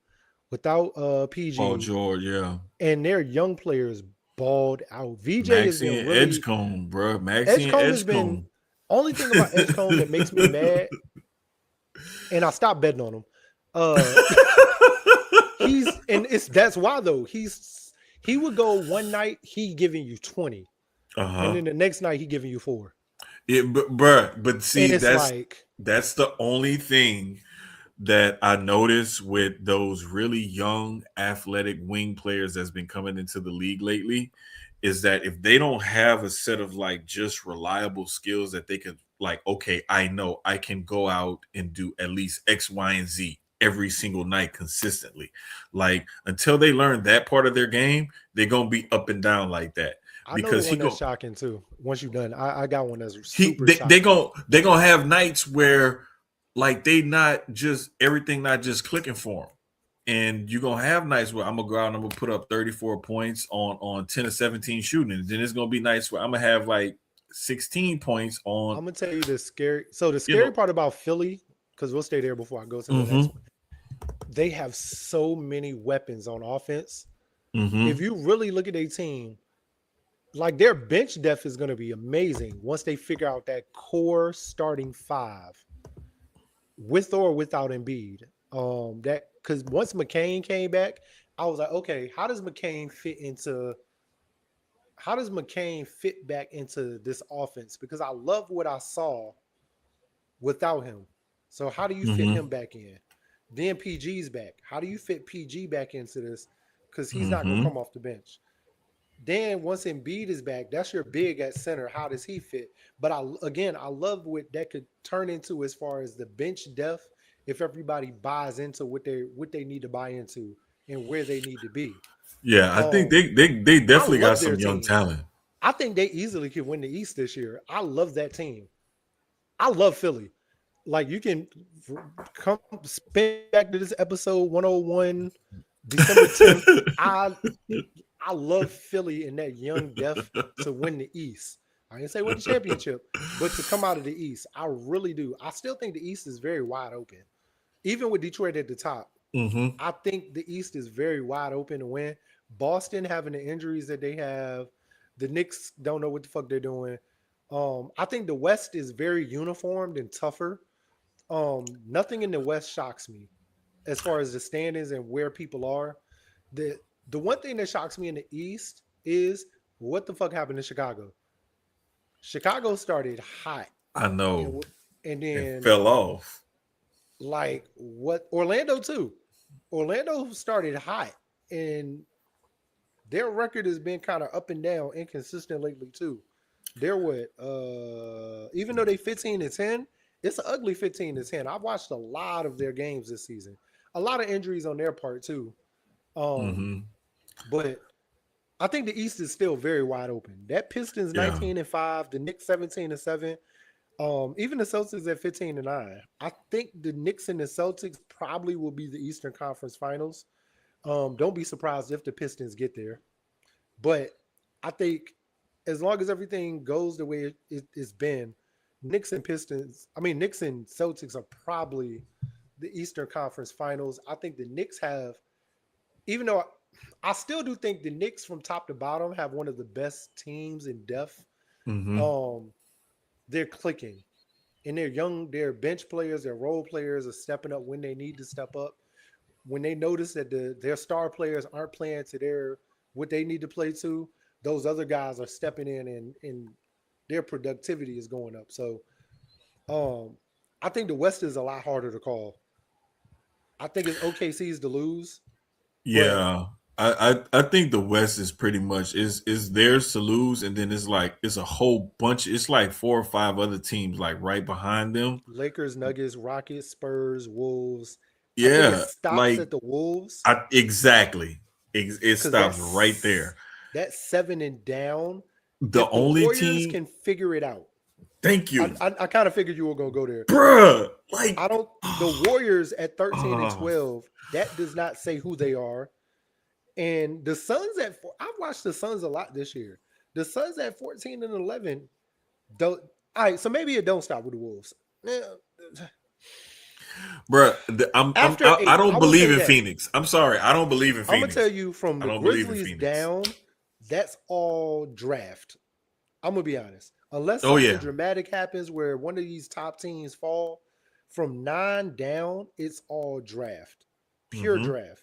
without
Paul
PG,
George. Yeah.
and their young players balled out. VJ has been
Maxine
really
Edgecombe, bro. Maxine
Edgecombe has been
Edgecombe.
only thing about Edgecombe that makes me mad, and I stopped betting on him. Uh he's and it's that's why though. He would go one night, he giving you 20,
Uh
and
huh.
then the next night he giving you 4.
But
And
see,
it's like,
that's the only thing that I notice with those really young athletic wing players that's been coming into the league lately is that if they don't have a set of like just reliable skills that they could like, okay, I know I can go out and do at least X, Y, and Z every single night consistently. Like until they learn that part of their game, they're gonna be up and down like that
I know the
because
one that's shocking too. Once you're done, I got one that's
he
super shocking.
they gonna have nights where like they not just everything not just clicking for him. And you're gonna have nights where I'm gonna go out and I'm gonna put up 34 points on 10 or 17 shooting. And then it's gonna be nights where I'm gonna have like 16 points on,
I'm gonna tell you the scary. So the
you
scary
know.
part about Philly, because we'll stay there before I go to the next
Mm-hmm.
one. They have so many weapons on offense. If
Mm-hmm.
you really look at their team, like their bench depth is going to be amazing once they figure out that core starting five with or without Embiid. That because once McCain came back, I was like, okay, how does McCain fit back into this offense? Because I love what I saw without him. So how do you fit
Mm-hmm.
him back in? Then PG's back. How do you fit PG back into this? Because he's not going to
Mm-hmm.
come off the bench. Then once Embiid is back, that's your big at center. How does he fit? But I love what that could turn into as far as the bench depth. If everybody buys into what they need to buy into and where they need to be.
Yeah, I think
Um,
they
I
definitely got
love their
some young
team.
talent.
I think they easily could win the East this year. I love that team. I love Philly. Like you can come spin back to this episode 101, December 10th. I love Philly and that young depth to win the East. I didn't say win the championship, but to come out of the East, I really do. I still think the East is very wide open, even with Detroit at the top.
Mm-hmm.
I think the East is very wide open to win. Boston having the injuries that they have, the Knicks don't know what the fuck they're doing. I think the West is very uniformed and tougher. Nothing in the West shocks me as far as the standings and where people are. The the one thing that shocks me in the East is what the fuck happened to Chicago. Chicago started hot,
I know.
and and
It
then
fell off.
like what Orlando too. Orlando started hot, and their record has been kind of up and down, inconsistent lately too. They're what even though they 15-10, it's an ugly 15-10. I've watched a lot of their games this season. A lot of injuries on their part too. Um,
Mm-hmm.
but I think the East is still very wide open. That Pistons
Yeah.
19-5, the Knicks 17-7, even the Celtics at 15-9. I think the Knicks and the Celtics probably will be the Eastern Conference Finals. Don't be surprised if the Pistons get there. But I think as long as everything goes the way it's been, Knicks and Celtics are probably the Eastern Conference Finals. I think the Knicks have, even though I still do think the Knicks from top to bottom have one of the best teams in depth.
Mm-hmm.
Um, they're clicking and they're young. Their bench players, their role players are stepping up when they need to step up. When they notice that their star players aren't playing to their what they need to play to, those other guys are stepping in and their productivity is going up. So um, I think the West is a lot harder to call. I think it's OKC's to lose, but
Yeah. I think the West is pretty much is theirs to lose, and then it's like it's a whole bunch. It's like four or five other teams like right behind them.
Lakers, Nuggets, Rockets, Spurs, Wolves. I think it
Yeah,
stops
like
at the Wolves
exactly. It
because
stops right there.
that's seven and down.
The
If the
only
Warriors
team.
can figure it out,
Thank
I,
you,
I, I kind of figured you were gonna go there.
bruh. Like,
I don't. The Warriors at 13 and
uh,
12. That does not say who they are. And the Suns at I've watched the Suns a lot this year. The Suns at 14 and 11. Don't. All right, so maybe it don't stop with the Wolves.
bruh.
After
I
8, I
don't
will
believe
say
in
that.
Phoenix. I'm sorry, I don't believe in
I'm gonna tell
Phoenix.
you from
I
the
don't believe in
Grizzlies
Phoenix.
down, that's all draft. I'm gonna be honest. Unless
Oh
something
yeah.
dramatic happens where one of these top teams fall from 9 down, it's all draft, pure
Mm-hmm.
draft.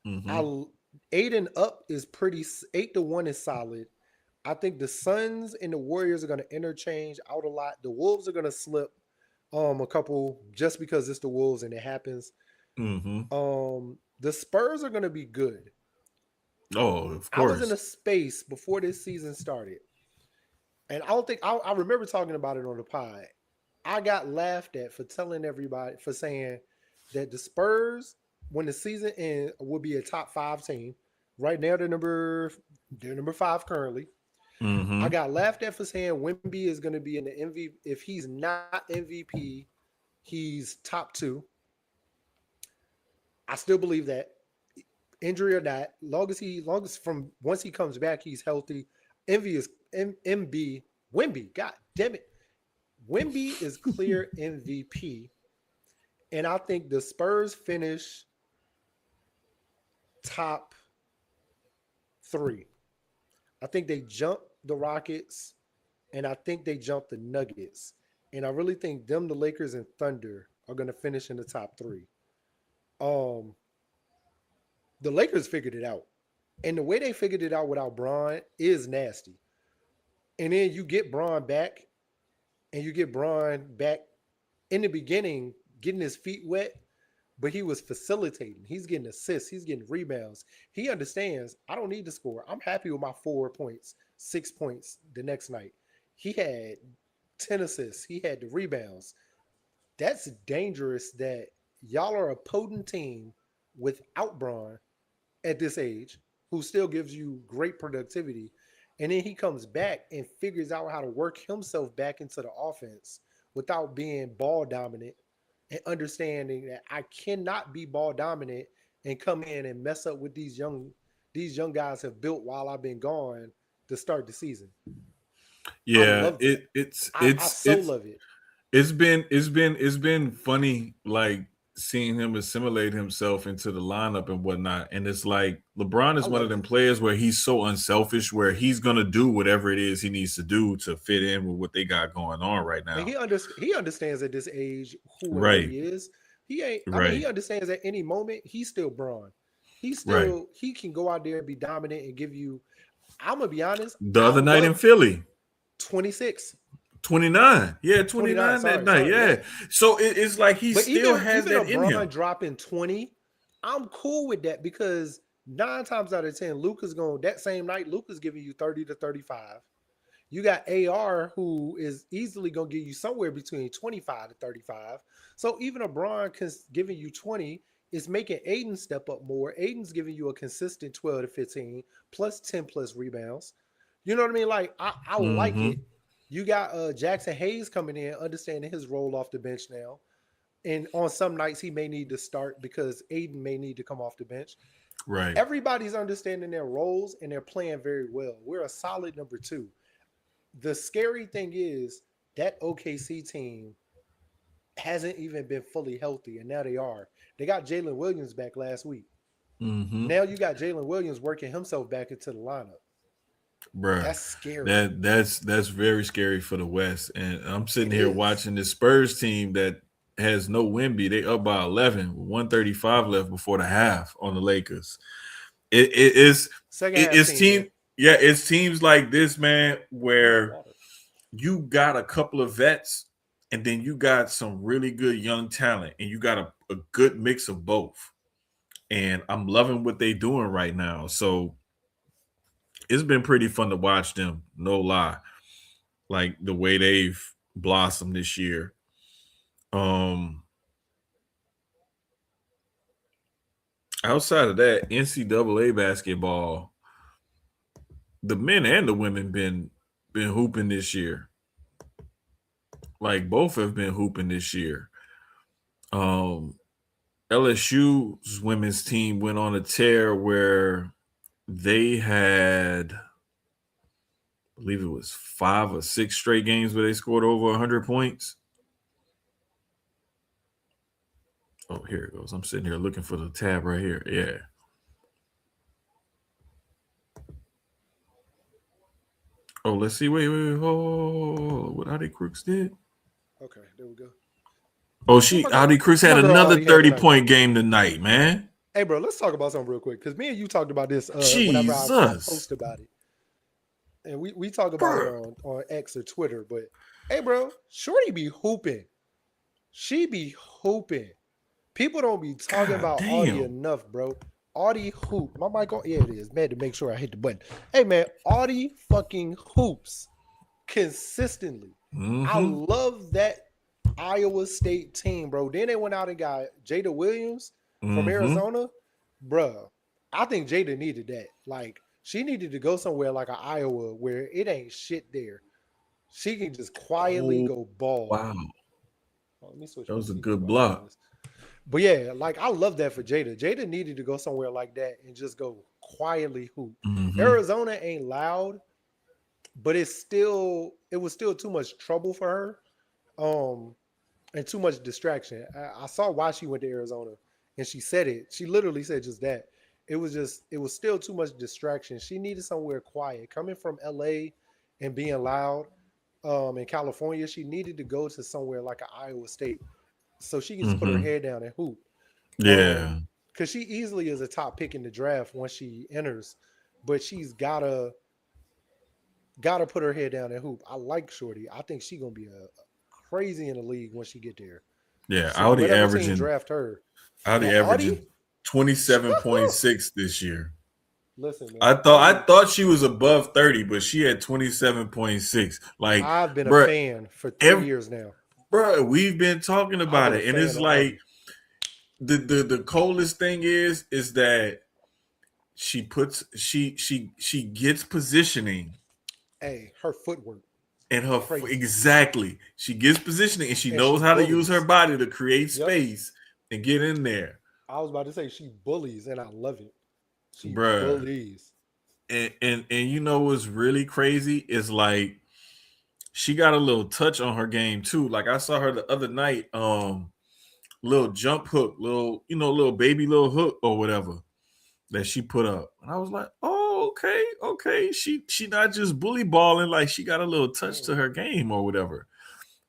Mm-hmm.
I 8 and up is pretty. 8-1 is solid. I think the Suns and the Warriors are going to interchange out a lot. The Wolves are going to slip a couple just because it's the Wolves and it happens.
Mm-hmm.
The Spurs are going to be good.
Oh, of
I was in a
course.
space before this season started, and I don't think I remember talking about it on the pod. I got laughed at for telling everybody for saying that the Spurs, when the season ends, will be a top five team. Right now, they're number five currently. I
Mm-hmm.
got laughed at for saying Wemby is going to be in the MVP. If he's not MVP, he's top two. I still believe that, injury or not, long as from once he comes back, he's healthy. Envy is MB Wimby. God damn it, Wimby is clear MVP, and I think the Spurs finish top three. I think they jump the Rockets, and I think they jump the Nuggets, and I really think them, the Lakers, and Thunder are going to finish in the top three. Um, the Lakers figured it out, and the way they figured it out without Braun is nasty. And then you get Braun back, and you get Braun back in the beginning, getting his feet wet, but he was facilitating. He's getting assists. He's getting rebounds. He understands I don't need to score. I'm happy with my 4 points, 6 points the next night. He had 10 assists. He had the rebounds. That's dangerous that y'all are a potent team without Braun at this age who still gives you great productivity. And then he comes back and figures out how to work himself back into the offense without being ball dominant and understanding that I cannot be ball dominant and come in and mess up with these young guys have built while I've been gone to start the season. I
Yeah,
love that. I so
it's
love it.
it's been funny, like seeing him assimilate himself into the lineup and whatnot. And it's like LeBron
I
is one of
love
them
it.
players where he's so unselfish, where he's gonna do whatever it is he needs to do to fit in with what they got going on right
And
now.
he understands at this age who and what
Right,
he is. He ain't. I mean, he
right,
understands at any moment he's still Braun.
right.
He can go out there and be dominant and give you. I'm gonna be honest.
The
I
other night in
love
Philly,
26,
29. Yeah,
29.
29 that
Sorry,
night.
sorry.
Yeah.
Yeah.
So it's like he
But
still has
even a
that in
Braun
him.
dropping 20, I'm cool with that because 9 times out of 10, Luca's going that same night. Luca's giving you 30 to 35. You got AR who is easily going to give you somewhere between 25 to 35. So even a Braun giving you 20 is making Aiden step up more. Aiden's giving you a consistent 12 to 15 plus 10 plus rebounds. You know what I mean? Like I like
Mm-hmm.
it. You got Jackson Hayes coming in, understanding his role off the bench now. And on some nights he may need to start because Aiden may need to come off the bench.
Right.
Everybody's understanding their roles and they're playing very well. We're a solid number two. The scary thing is that OKC team hasn't even been fully healthy, and now they are. They got Jalen Williams back last week.
Mm-hmm.
Now you got Jalen Williams working himself back into the lineup.
Bruh.
That's scary.
That's very scary for the West. And I'm sitting
It
here
is.
watching this Spurs team that has no Wimby. They up by 11 with 135 left before the half on the Lakers. It is
Second half
it's
team, man.
team yeah, it's teams like this, man,
Give me that
where
water.
you got a couple of vets and then you got some really good young talent and you got a good mix of both. And I'm loving what they doing right now. So it's been pretty fun to watch them, no lie. Like the way they've blossomed this year. Um Outside of that, NCAA basketball, the men and the women been hooping this year. Like both have been hooping this year. Um LSU's women's team went on a tear where they had, I believe it was 5 or 6 straight games where they scored over 100 points. Oh, here it goes. I'm sitting here looking for the tab right here. Yeah. Oh, let's see. Wait. Oh, what Audie Crooks did?
Okay, there we go.
Oh,
What
Audie Crooks had
my girl
another
already had
30
tonight?
point game tonight, man.
Hey, bro, let's talk about something real quick because me and you talked about this whenever I
Jesus.
post about it, and we talk about it
Bruh.
on X or Twitter. But hey, bro, Shorty be hooping. She be hooping. People don't be talking
God
about Audie
damn.
enough, bro. Audie Hoop. My mic on? Yeah, it is. Man, to make sure I hit the button. Hey, man, Audie fucking hoops consistently. I
Mm-hmm.
love that Iowa State team, bro. Then they went out and got Jada Williams from
Mm-hmm.
Arizona. Bruh, I think Jada needed that. Like, she needed to go somewhere like a Iowa where it ain't shit there. She can just quietly
Oh,
go ball.
wow.
Oh, let me switch
That
my
was a
TV
good
while I'm doing
block.
this. But yeah, like I love that for Jada. Jada needed to go somewhere like that and just go quietly hoop.
Mm-hmm.
Arizona ain't loud, but it was still too much trouble for her. And too much distraction. I saw why she went to Arizona, and she said it. She literally said just that. It was still too much distraction. She needed somewhere quiet. Coming from LA and being loud, in California, she needed to go to somewhere like an Iowa State, so she can just put her
Mm-hmm.
head down and hoop.
Yeah.
Because she easily is a top pick in the draft once she enters, but she's gotta put her head down and hoop. I like Shorty. I think she gonna be a crazy in the league when she get there.
Yeah.
So
Audi
whatever team
averaging
draft her,
Audi
that Audie,
averaging 27.6 this year.
listen,
I
man,
thought I
Audie,
thought she was above 30, but she had 27.6. Like,
I've been a
bruh,
fan for 3
every,
years now.
bruh, we've been talking
I've
about
been a
it. And
fan
it's
of
like
Audie.
the coldest thing is that she gets positioning
Hey, her footwork
and her
crazy,
exactly. She gets positioning and she
and she
knows how to use her
bullies.
body to create
Yep,
space and get in there.
I was about to say she bullies, and I love it. She
Bruh.
bullies.
And you know what's really crazy is like she got a little touch on her game too. Like I saw her the other night, little jump hook, little baby little hook or whatever that she put up. And I was like, oh, okay, okay. She not just bully balling, like she got a little touch to
Mm.
her game or whatever.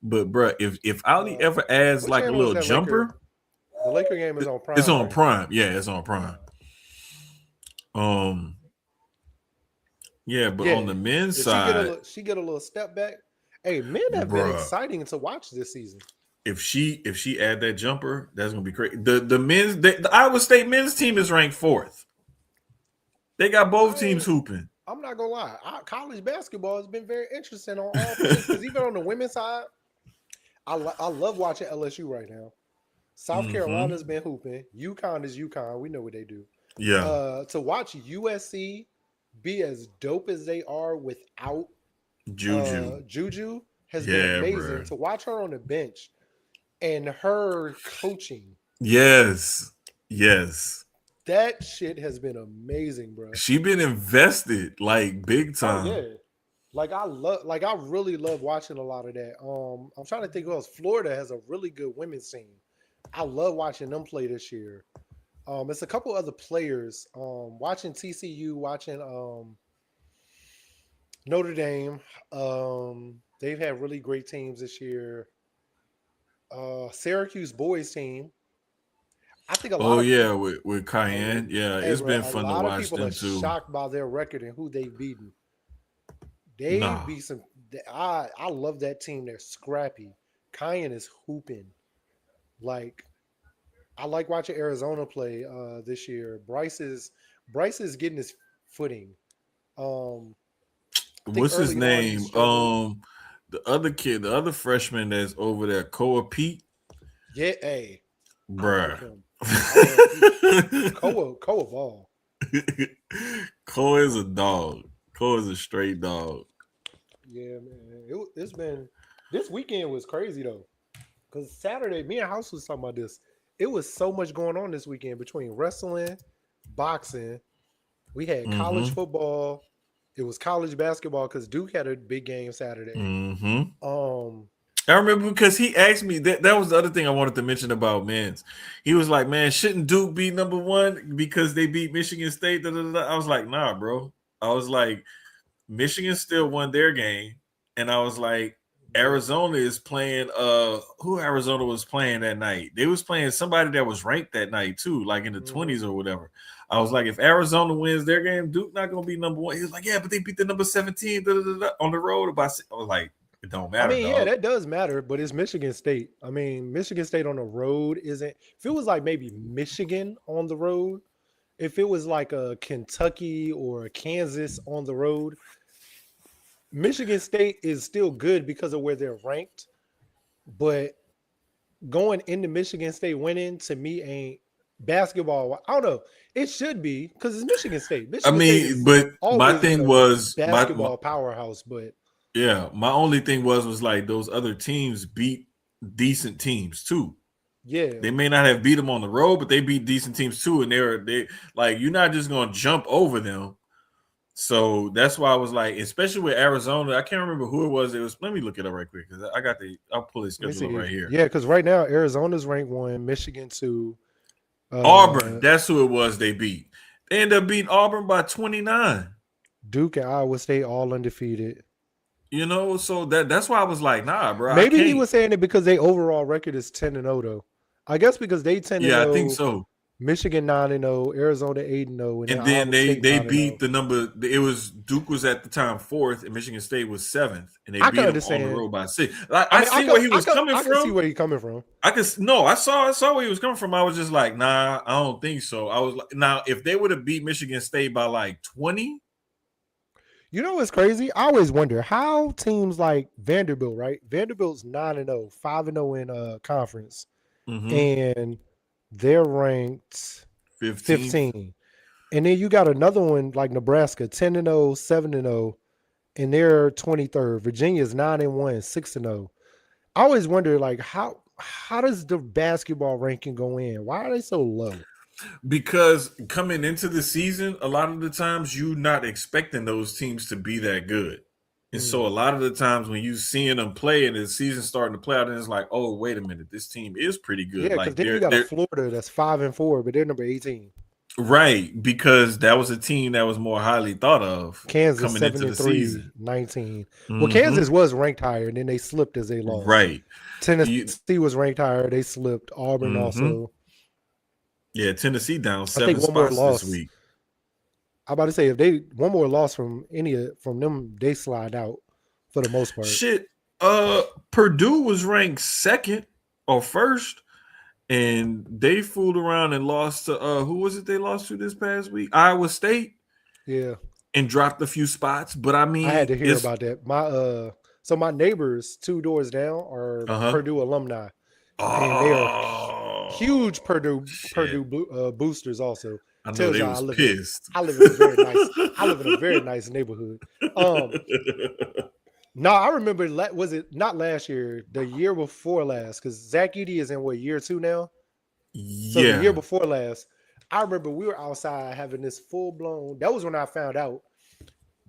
But bruh, if Ali
Uh,
ever adds
what
like a
channel is
little
that Laker?
jumper,
The Laker game is on
it's
Prime,
on
right?
Prime. Yeah, it's on Prime. Um, yeah, but on
Yeah.
the men's
If she get
side,
she get a little step back, hey, men have been
bruh,
exciting to watch this season.
if she add that jumper, that's gonna be crazy. The Iowa State men's team is ranked fourth. They got both
I
teams
ain't.
hooping.
I'm not gonna lie. College basketball has been very interesting on all fronts because even on the women's side, I love watching LSU right now. South
Mm-hmm.
Carolina's been hooping. UConn is UConn. We know what they do.
Yeah,
To watch USC be as dope as they are without
Juju.
Juju has been
Yeah,
amazing.
bruh.
To watch her on the bench and her coaching,
Yes, yes.
that shit has been amazing, bro.
She been invested like big
Oh
time.
yeah. Like I really love watching a lot of that. I'm trying to think who else. Florida has a really good women's team. I love watching them play this year. It's a couple other players. Watching TCU, watching Notre Dame. They've had really great teams this year. Syracuse boys team. I think a lot
Oh
of
yeah, with
hey,
Cayenne. Yeah,
hey
it's
bro,
been
a
fun to
lot of
watch
people are
them too.
shocked by their record and who they've beaten. They
Nah.
beat some. I love that team. They're scrappy. Cayenne is hooping. Like I like watching Arizona play this year. Bryce is getting his footing. Um, I think
What's his
early on he
name?
struggled.
The other kid, the other freshman that's over there, Koa Pete,
Yeah, hey, I love
bruh.
him. I love Pete. Koa ball.
Koa is a dog. Koa is a straight dog.
Yeah, man. It's been this weekend was crazy though. Cause Saturday, me and House was talking about this. It was so much going on this weekend between wrestling, boxing. We had college
Mm-hmm.
football. It was college basketball because Duke had a big game Saturday.
Mm-hmm.
Um,
I remember because he asked me that was the other thing I wanted to mention about men's. He was like, "Man, shouldn't Duke be number one because they beat Michigan State?" Da, da, da, da. I was like, "Nah, bro." I was like, Michigan still won their game, and I was like,
yeah.
Arizona is playing. Who Arizona was playing that night? They was playing somebody that was ranked that night too, like in the
Mm-hmm.
20s or whatever. I was like, if Arizona wins their game, Duke not gonna be number one. He was like, yeah, but they beat the number 17 da, da, da, da, on the road. I was like, it don't
I
matter,
mean, yeah,
dog.
that does matter, but it's Michigan State. I mean, Michigan State on the road isn't. If it was like maybe Michigan on the road, if it was like a Kentucky or a Kansas on the road, Michigan State is still good because of where they're ranked, but going into Michigan State winning to me ain't basketball. I don't know. It should be because it's Michigan State.
I
Michigan State
mean,
has
but my
always been
thing
a
was my
basketball powerhouse, but
yeah, my only thing was like those other teams beat decent teams too.
yeah,
They may not have beat them on the road, but they beat decent teams too, and they like you're not just gonna jump over them. So that's why I was like, especially with Arizona, I can't remember who it was. It was. Let me look it up right quick because I got the. I'll pull the
let me
schedule up
see.
right here.
Yeah, because right now Arizona's ranked one, Michigan two,
Auburn,
uh,
that's who it was. They beat. They ended up beating Auburn by 29.
Duke and Iowa State all undefeated.
You know, so that's why I was like, nah, bro, I
Maybe he
can't.
was saying it because they overall record is 10-0 though. I guess because they 10 and
Yeah, I think
0,
so.
Michigan 9-0, Arizona 8-0, and then
And then
Iowa State
they
9-0.
beat the number. It was Duke was at the time fourth, and Michigan State was seventh, and they
I can
beat them on the
understand.
road by 6. Like,
I
I
mean,
see where he was coming
I can see
from.
where he's coming from.
I could no, I saw where he was coming from. I was just like, nah, I don't think so. I was like, now if they would have beat Michigan State by like 20,
You know what's crazy? I always wonder how teams like Vanderbilt, right? Vanderbilt's 9-0, 5-0 in conference, and they're ranked
15th.
15. And then you got another one like Nebraska, 10-0, 7-0, and they're 23rd. Virginia's 9-1, 6-0. I always wonder like how does the basketball ranking go in? Why are they so low?
Because coming into the season, a lot of the times you're not expecting those teams to be that good. And so a
Mm.
lot of the times when you seeing them play and the season starting to play out, and it's like, oh, wait a minute, this team is pretty
Yeah,
good.
because
Like
then you got a Florida that's 5-4, but they're number 18.
right, because that was a team that was more highly thought of
Kansas
coming into
seven
the
and three,
season.
19. Well,
Mm-hmm.
Kansas was ranked higher, and then they slipped as they lost.
Right. You,
Tennessee was ranked higher, they slipped. Auburn
mm-hmm.
also.
Yeah, Tennessee down
I think
7
one more
spots this
loss.
week.
I'm about to say if they one more loss from from them, they slide out for the most part.
Shit, Purdue was ranked second or first, and they fooled around and lost to who was it they lost to this past week? Iowa State,
Yeah,
and dropped a few spots. But I
I had
mean,
to hear
it's
about that. My neighbors 2 doors down are
uh-huh.
Purdue alumni, and they are huge
Oh shit.
Boosters. Also
I know
tells
they
y'all
was pissed.
I live in a very nice I live in a very nice neighborhood. No, I remember. Was it not last year? The year before last? Because Zach Edey is in what year 2 now? So the year
Yeah.
before last, I remember we were outside having this full blown. That was when I found out.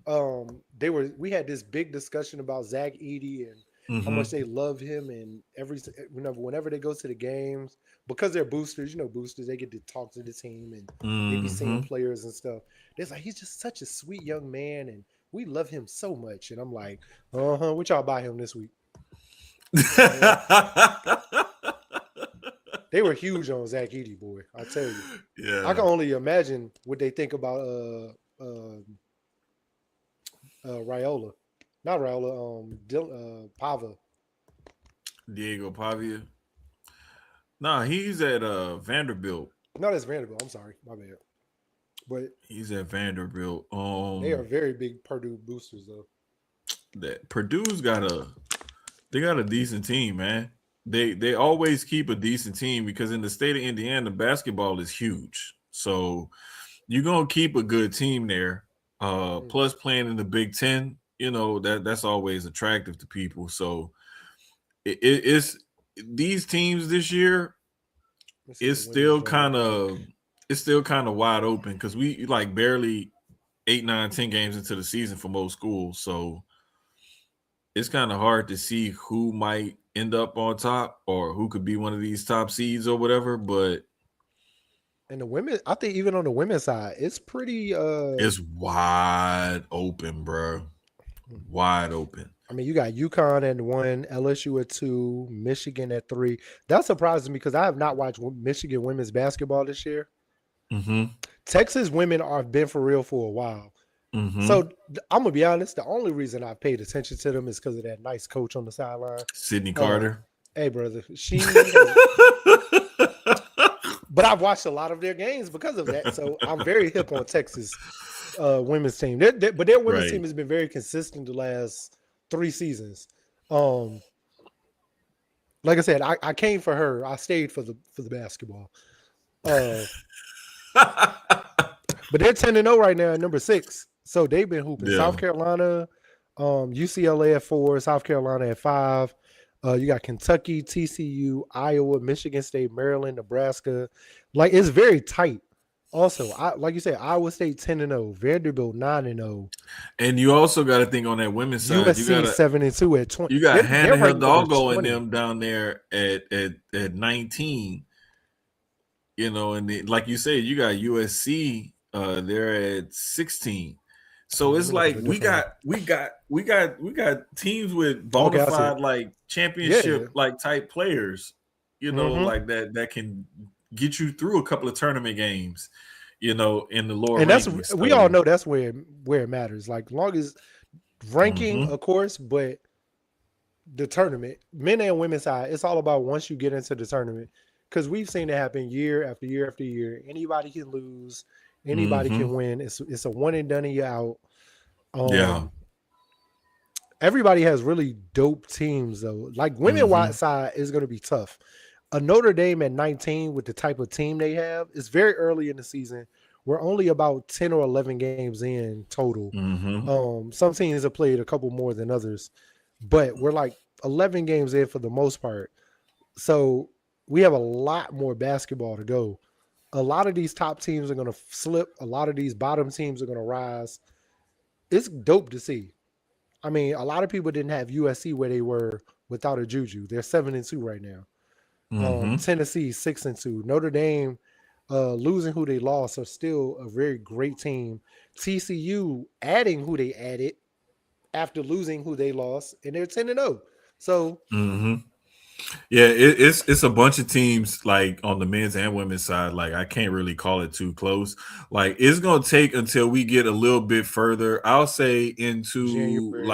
We had this big discussion about Zach Edey and how much
Mm-hmm.
they love him, and whenever they go to the games, because they're boosters, boosters, they get to talk to the team and they be seeing
Mm-hmm.
players and stuff. There's like he's just such a sweet young man, and we love him so much. And I'm like, what y'all buy him this week? They were huge on Zach Edey, boy. I tell you, I
Yeah.
can only imagine what they think about Raiola, not Raiola, Pava.
Diego Pavia. Nah, he's at Vanderbilt.
No, that's Vanderbilt. I'm sorry, my bad. But
He's at Vanderbilt.
they are very big Purdue boosters, though.
That Purdue's got a decent team, man. They always keep a decent team because in the state of Indiana, basketball is huge. So you're gonna keep a good team there.
Mm.
Plus playing in the Big Ten, that's always attractive to people. So it's these teams this year.
Let's see
It's
the women's
still
draft
kind
real quick.
of it's still kind of wide open because we like barely 8, 9, 10 games into the season for most schools. So it's kind of hard to see who might end up on top or who could be one of these top seeds or whatever. But
And the women, I think even on the women's side, it's pretty.
it's wide open, bro. Wide open.
I mean, you got UConn at 1, LSU at 2, Michigan at 3. That surprises me because I have not watched Michigan women's basketball this year.
Mm-hmm.
Texas women have been for real for a while.
Mm-hmm.
So I'm gonna be honest. The only reason I paid attention to them is because of that nice coach on the sideline.
Sydney Carter.
Hey, brother, she but I've watched a lot of their games because of that. So I'm very hip on Texas women's team. But their women's
Right.
team has been very consistent the last 3 seasons. Um, like I said, I came for her. I stayed for the basketball. Uh, but they're 10-0 right now at number 6. So they've been hooping. South
Yeah.
Carolina, UCLA at 4, South Carolina at 5. You got Kentucky, TCU, Iowa, Michigan State, Maryland, Nebraska. Like it's very tight. Also, like you said, Iowa State 10-0, Vanderbilt 9-0,
And you also got to think on that women's side.
USC 7-2 at 20.
You got
They're
Hannah
ranked number
Hidalgo and
20.
them down there at 19. And like you said, you got USC. They're at 16. So
Let
it's
me look at
like
a
we
different.
got we got we got we got teams with bona
Okay, I see it.
fide like
Yeah.
championship like type players.
Mm-hmm.
Like that can get you through a couple of tournament games. In the lower
And that's
rankings.
we all
So.
know that's where it matters. Like long as ranking,
Hmm.
of course, but the tournament, men and women's side, it's all about once you get into the tournament. Because we've seen it happen year after year after year. Anybody can lose, anybody
Hmm.
can win. It's a one and done and you out.
Yeah.
Um, everybody has really dope teams though. Like women wide
Hmm.
side is going to be tough. A Notre Dame at 19 with the type of team they have is very early in the season. We're only about 10 or 11 games in total.
Hmm.
Some teams have played a couple more than others, but we're like 11 games in for the most part. So we have a lot more basketball to go. A lot of these top teams are going to slip. A lot of these bottom teams are going to rise. It's dope to see. I mean, a lot of people didn't have USC where they were without a Juju. They're 7-2 right now.
Hmm.
Tennessee 6-2. Notre Dame, losing who they lost, are still a very great team. TCU adding who they added after losing who they lost, and they're 10-0. So
Hmm. Yeah, it's a bunch of teams like on the men's and women's side. Like I can't really call it too close. Like it's gonna take until we get a little bit further. I'll say into
January,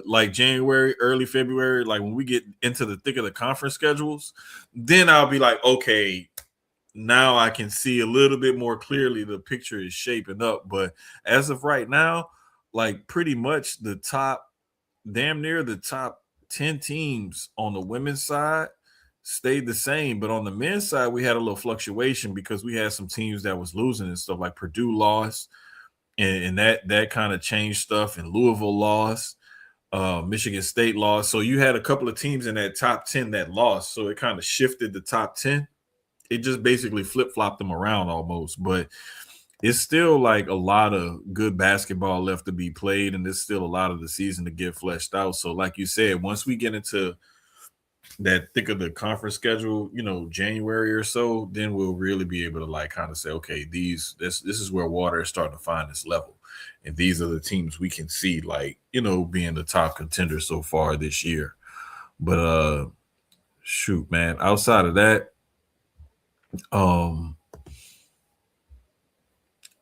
like January, early February. Like when we get into the thick of the conference schedules, then I'll be like, okay, now I can see a little bit more clearly the picture is shaping up. But as of right now, like pretty much damn near the top 10 teams on the women's side stayed the same. But on the men's side, we had a little fluctuation because we had some teams that was losing and stuff like Purdue lost, and that kind of changed stuff. And Louisville lost, Michigan State lost. So you had a couple of teams in that top 10 that lost. So it kind of shifted the top 10. It just basically flip flopped them around almost. But it's still like a lot of good basketball left to be played, and there's still a lot of the season to get fleshed out. So, like you said, once we get into that thick of the conference schedule, January or so, then we'll really be able to like kind of say, okay, this is where water is starting to find its level, and these are the teams we can see like being the top contender so far this year. But shoot, man, outside of that, um,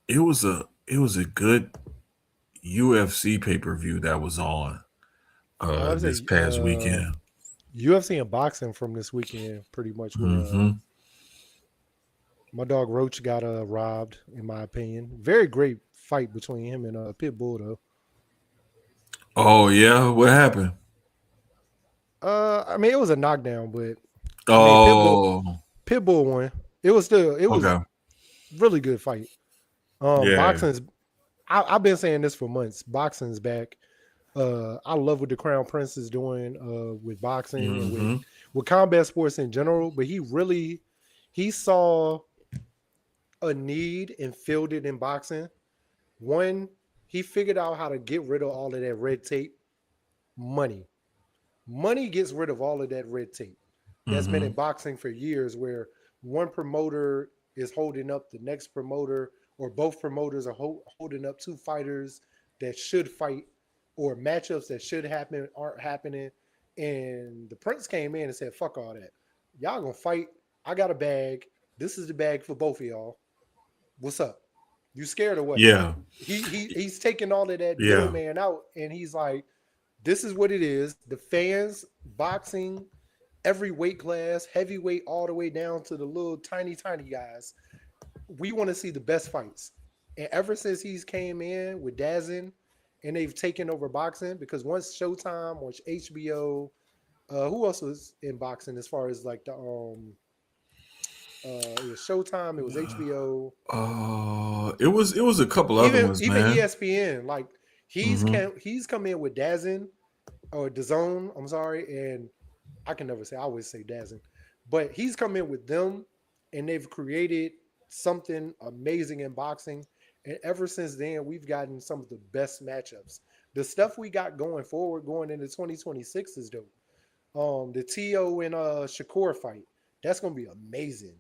it was a good UFC pay per view that was on
I would
this
say
past weekend.
UFC and boxing from this weekend pretty much were
Hmm.
my dog Roach got robbed in my opinion. Very great fight between him and Pitbull though.
Oh yeah, what happened?
I mean it was a knockdown, but I mean
Oh,
Pitbull won. It was
okay,
really good fight.
yeah.
Boxing's I've been saying this for months. Boxing's back. I love what the Crown Prince is doing with boxing and
Hmm.
with combat sports in general. But he saw a need and filled it in boxing. One, he figured out how to get rid of all of that red tape. Money, money gets rid of all of that red tape. That's been in
Hmm.
boxing for years, where one promoter is holding up the next promoter, or both promoters are holding up two fighters that should fight, or matchups that should happen aren't happening. And the Prince came in and said, "Fuck all that. Y'all gonna fight. I got a bag. This is the bag for both of y'all. What's up? You scared of what?"
Yeah,
He's taking all of that
yeah.
middleman out, and he's like, "This is what it is. The fans, boxing, every weight class, heavyweight all the way down to the little tiny guys. We want to see the best fights. And ever since he's came in with Dazin and they've taken over boxing, because once Showtime or HBO, who else was in boxing as far as like the it was Showtime, it was HBO,
It was a couple other ones,
even
man.
ESPN. Like
Hmm.
he's come in with Dazin or DAZN, I'm sorry, and I can never say, I always say Dazin, but he's come in with them and they've created something amazing in boxing. And ever since then, we've gotten some of the best matchups. The stuff we got going forward, going into 2026 is dope. The T.O. and Shakur fight, that's gonna be amazing.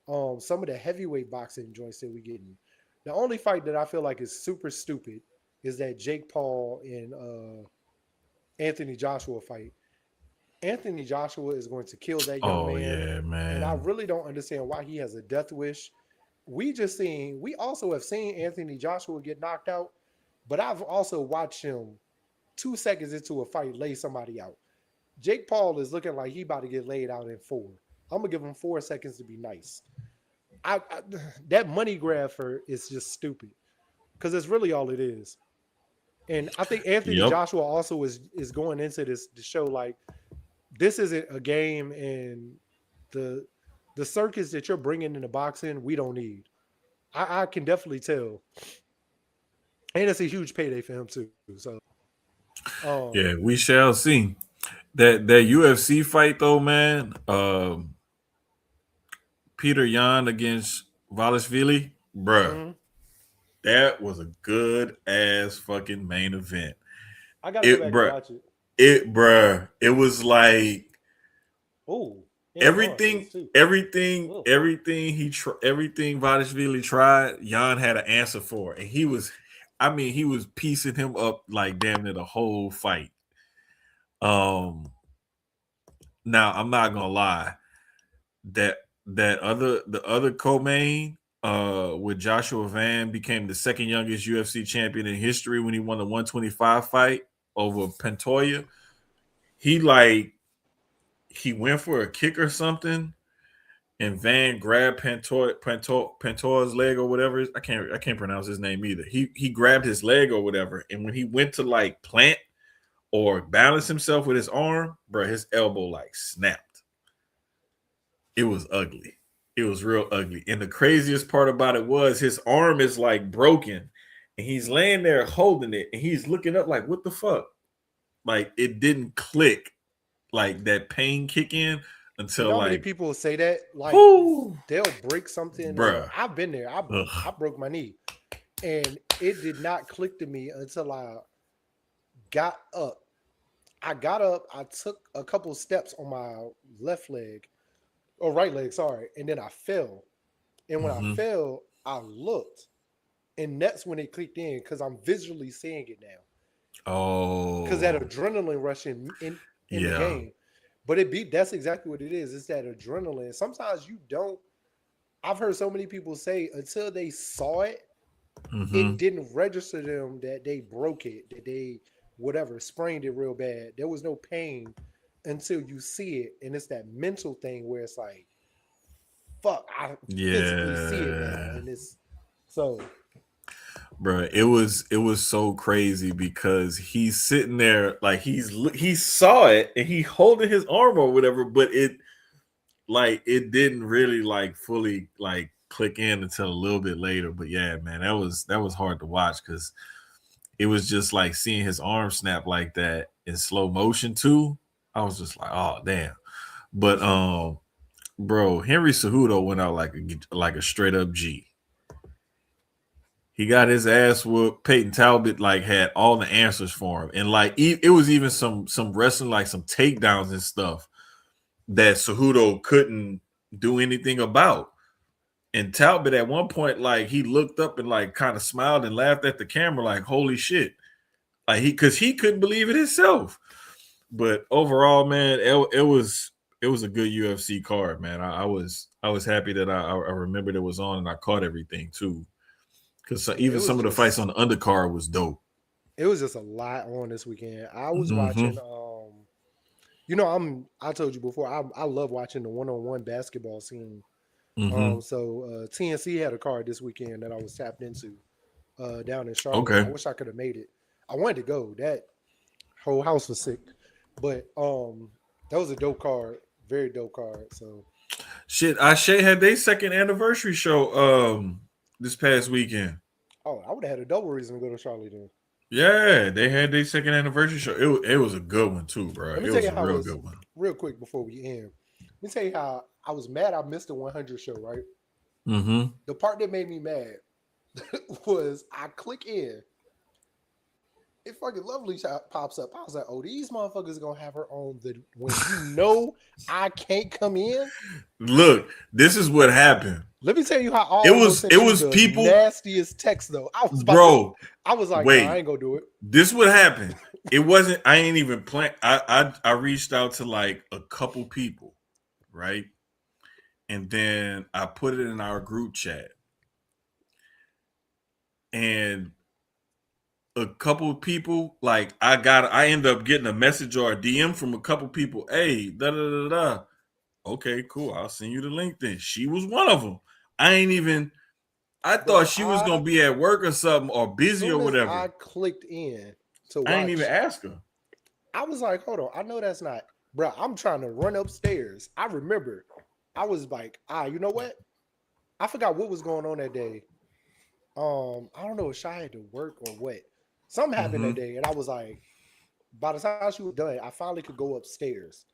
Some of the heavyweight boxing joints that we getting. The only fight that I feel like is super stupid is that Jake Paul and Anthony Joshua fight. Anthony Joshua is going to kill that young
Oh
man,
yeah,
and I
man.
really don't understand why he has a death wish. We also have seen Anthony Joshua get knocked out, but I've also watched him 2 seconds into a fight lay somebody out. Jake Paul is looking like he about to get laid out in four. I'm gonna give him 4 seconds to be nice. I that money grab for is just stupid because it's really all it is. And I think Anthony
Yep.
Joshua also is going into this to show like this isn't a game, and the the circus that you're bringing into boxing we don't need. I can definitely tell, and it's a huge payday for him too. So, um,
Yeah, we shall see. That UFC fight though, man. Peter Yan against Valishvili, bruh.
mhm.
That was a good ass fucking main event.
I got to go
It,
back and
bruh.
watch it.
It was like
Oh, and blood was
everything,
too.
everything,
Oh,
everything everything Vadishvili tried, Jan had an answer for, and he was, I mean, he was piecing him up like damn near the whole fight. Um, Now I'm not gonna lie, that the other co-main, with Joshua Van became the second youngest UFC champion in history when he won the 125 fight over Pantoja. He like he went for a kick or something, and Van grabbed Pantoja's leg or whatever. I can't pronounce his name either. He grabbed his leg or whatever, and when he went to like plant or balance himself with his arm, bro, his elbow like snapped. It was ugly. It was real ugly. And the craziest part about it was his arm is like broken, and he's laying there holding it, and he's looking up like, what the fuck? Like it didn't click, like that pain kick in
you
until
know how many
like,
people say that? Like
whoo,
they'll break something, or
bruh.
I've been there. I
Ugh.
broke my knee, and it did not click to me until I got up. I got up. I took a couple steps on my left leg or right leg, sorry, and then I fell. And when I
Mm-hmm.
fell, I looked, and that's when it clicked in because I'm visually seeing it now. Because that
Oh,
adrenaline rush in the
yeah.
game, but it beat. That's exactly what it is. It's that adrenaline. Sometimes you don't. I've heard so many people say until they saw it, it
Mm-hmm.
didn't register them that they broke it, that they whatever sprained it real bad. There was no pain until you see it, and it's that mental thing where it's like, fuck, I physically see it now,
Yeah.
and it's so.
Bro, it was so crazy because he's sitting there like he saw it and he holding his arm or whatever, but it didn't really like fully like click in until a little bit later. But yeah, man, that was hard to watch because it was just like seeing his arm snap like that in slow motion too. I was just like, oh damn. But bro, Henry Cejudo went out like a straight up G. He got his ass whooped. Peyton Talbot like had all the answers for him, and like it was even some wrestling, like some takedowns and stuff that Cejudo couldn't do anything about. And Talbot at one point, like he looked up and like kind of smiled and laughed at the camera, like "Holy shit!" Like because he couldn't believe it himself. But overall, man, it was a good UFC card, man. I was happy that I remembered it was on and I caught everything too. Because
Yeah,
even some of the fights on the undercard was dope.
it was just a lot on this weekend. I was
Mm-hmm.
watching I told you before, I love watching the one-on-one basketball scene.
Mm-hmm.
So TNC had a card this weekend that I was tapped into down in Charlotte. I
Okay.
wish I could have made it. I wanted to go. That whole house was sick. But that was a dope card. Very dope card. So
Shit, Ashe had their second anniversary show this past weekend.
I would have had a double reason to go to Charlotte then.
Yeah, they had their second anniversary show. It was a good one too, bro.
Let me
It
tell
was
you
a
how it
real
was
good one.
real quick before we end. Let me tell you how I was mad I missed the 100 show, right?
Mm-hmm.
The part that made me mad was I click in, it fucking lovely pops up. I was like, oh, these motherfuckers gonna have her on the when you know I can't come in.
Look, this is what happened.
Let me tell you how I
It
almost
was it
sent you
was
the
people,
nastiest text though. I was about to,
bro.
I was like, nah, I
Wait,
ain't gonna do it.
this what happened. It wasn't. I ain't even plan. I reached out to like a couple people, right, and then I put it in our group chat, and a couple of people like I end up getting a message or a DM from a couple people. Hey, da da da da. Okay, cool. I'll send you the link then. She was one of them. I ain't even. I thought
Bro,
she was gonna be at work or something or busy or
soon as I
whatever.
clicked in to
I ain't even
watch,
ask her.
I was like, hold on, I know that's not, bro. I'm trying to run upstairs. I remember, I was like, you know what? I forgot what was going on that day. I don't know if Shy had to work or what. Something happened that
Mm-hmm.
day, and I was like, by the time she was done, I finally could go upstairs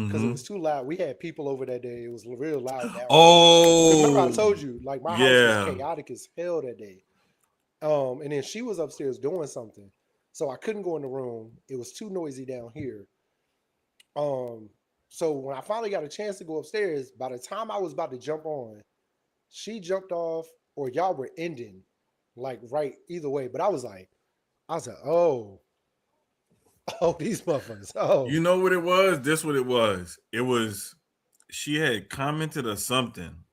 because it
Mm-hmm.
was too loud. We had people over that day. It was real loud downstairs. Because remember, I
Oh,
told you, like my house was
yeah.
chaotic as hell that day. And then she was upstairs doing something, so I couldn't go in the room. It was too noisy down here. Um, so when I finally got a chance to go upstairs, by the time I was about to jump on, she jumped off, or y'all were ending, like right either way. But I was like, oh, oh, these motherfuckers.
You
Oh,
know what it was? This what it was. It was she had commented or something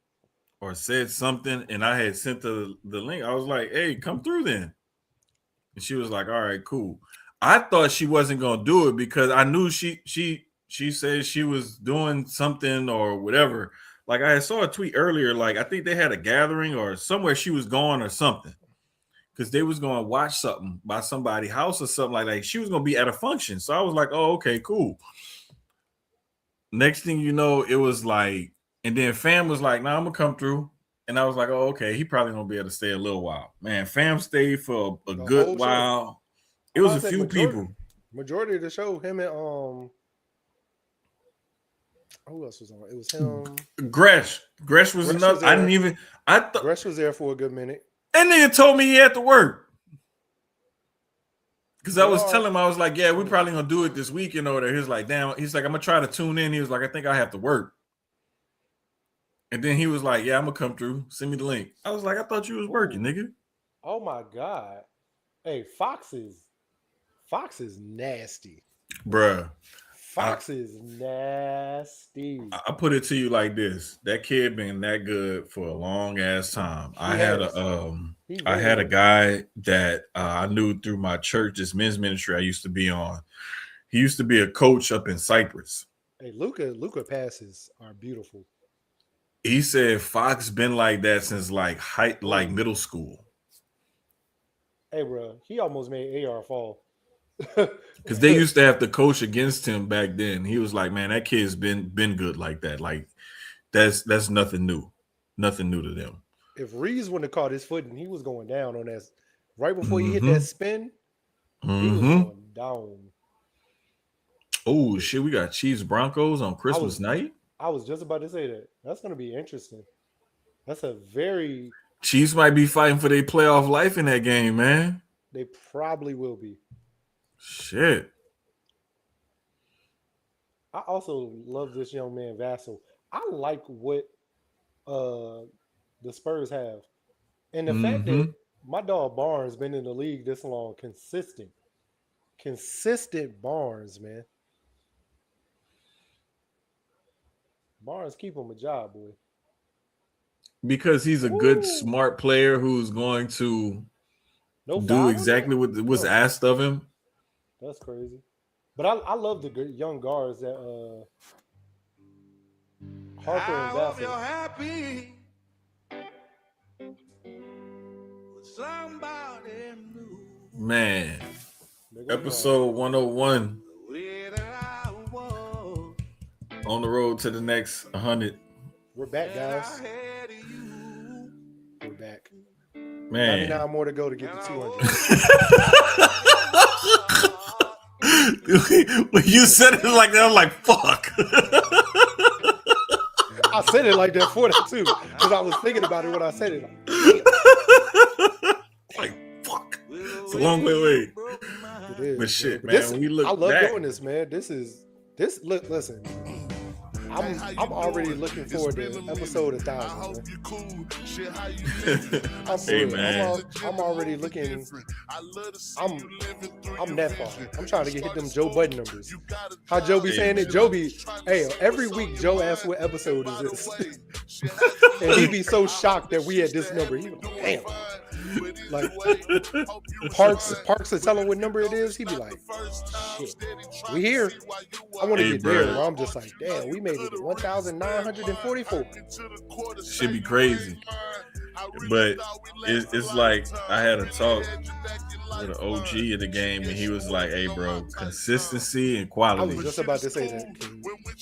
or said something, and I had sent the link. I was like, "Hey, come through then." And she was like, "All right, cool." I thought she wasn't gonna do it because I knew she said she was doing something or whatever. Like I saw a tweet earlier, like I think they had a gathering or somewhere she was going or something because they was going to watch something by somebody's house or something like that. She was going to be at a function, so I was like, "Oh, okay, cool." Next thing you know, it was like, and then Fam was like, "Nah, I'm gonna come through," and I was like, "Oh, okay, he probably gonna be able to stay a little while." Man, Fam stayed for a
the
good
whole show.
while. It
I'm
was
about
a
to say
few
majority,
people.
majority of the show. Him and who else was on? It was him.
Gresh was
Gresh was
enough. I didn't
there.
even. I thought.
Gresh was there for a good minute.
And nigga told me he had to work because I
They
was
are.
telling him I was like, "Yeah, we
Mm.
probably gonna do it this weekend or whatever." He's like, "Damn." He's like, "I'm gonna try to tune in." He was like, "I think I have to work." And then he was like, "Yeah, I'm gonna come through. Send me the link." I was like, "I thought you was working,
Ooh.
nigga."
Oh my god. Hey, Fox is nasty.
Bruh. I,
Fox is nasty.
I put it to you like this: that kid been that good for a long ass time.
He has. He
I
really
had a
has.
guy that I knew through my church, this men's ministry I used to be on. He used to be a coach up in Cyprus.
Hey, Luca passes are beautiful.
He said Fox been like that since like like
Ooh.
middle school
Hey, bro, he almost made AR fall.
because they used to have to coach against him back then. He was like, "Man, that kid's been good like that. Like that's nothing new, nothing new to them."
If Reeves wouldn't have caught his foot and he was going down on that, right before he hit that
Mm-hmm.
spin, he was
Mm-hmm.
going down.
Oh shit, we got Chiefs Broncos on
I
Christmas
was
night.
I was just about to say that. That's going to be interesting. That's a very
Chiefs might be fighting for their playoff life in that game, man.
they probably will be.
Shit.
I also love this young man Vassell. I like what uh the Spurs have. And the fact that
Mm-hmm.
my dog Barnes been in the league this long, consistent. Consistent Barnes, man. Barnes keep him a job, boy.
Because he's a good,
Woo!
smart player who's going to
No
do
foul on that?
exactly what was
Oh,
asked of him.
that's crazy. But I love the young guards that Harper and
I hope
Bassett.
you're happy with somebody new.
Man,
They go John.
episode 101
The way that I was,
on the road to the next 100.
We're back,
that I
guys.
had you.
We're back.
Man.
99 more to go to get to 200.
When you said it like that, I'm like, fuck.
I said it like that for that too, because I was thinking about it when I said it.
Like, fuck. It's a long way away.
It is.
But shit,
But
man,
this,
when we look
I love
back,
doing this, man. Look, listen. I'm already looking forward to episode 1,000. I'm for
Hey,
real.
man.
I'm already looking. I'm that far. I'm trying to hit them Joe Budden numbers. How Joe be saying it? Joe be, hey, every week Joe asks what episode is this, and he be so shocked that we at this number. He be like, damn. Like Parks will tell him what number it is. He be like, shit, we here. I want to get there. Where I'm just like, damn, we made it to 1,944.
should be crazy. But it's like I had a talk with an OG in the game, and he was like, "Hey, bro, consistency and
I
quality.
was just about to say that.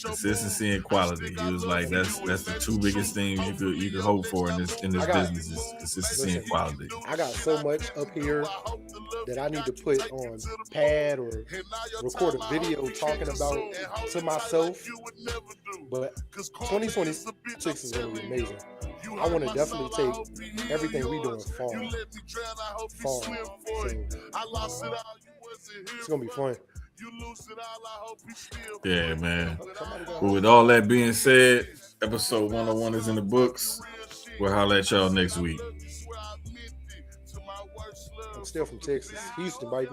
Consistency and quality." He was like, "That's the two biggest things you could hope for in this business is consistency and quality."
I got so much up here that I need to put on pad or record a video talking about to myself. But 2026 is going to be amazing. I want to definitely take everything we doing far. So it's going to be fun.
Yeah, man. But with all that being said, episode 101 is in the books. We'll holler at y'all next week.
I'm still from Texas, Houston, baby.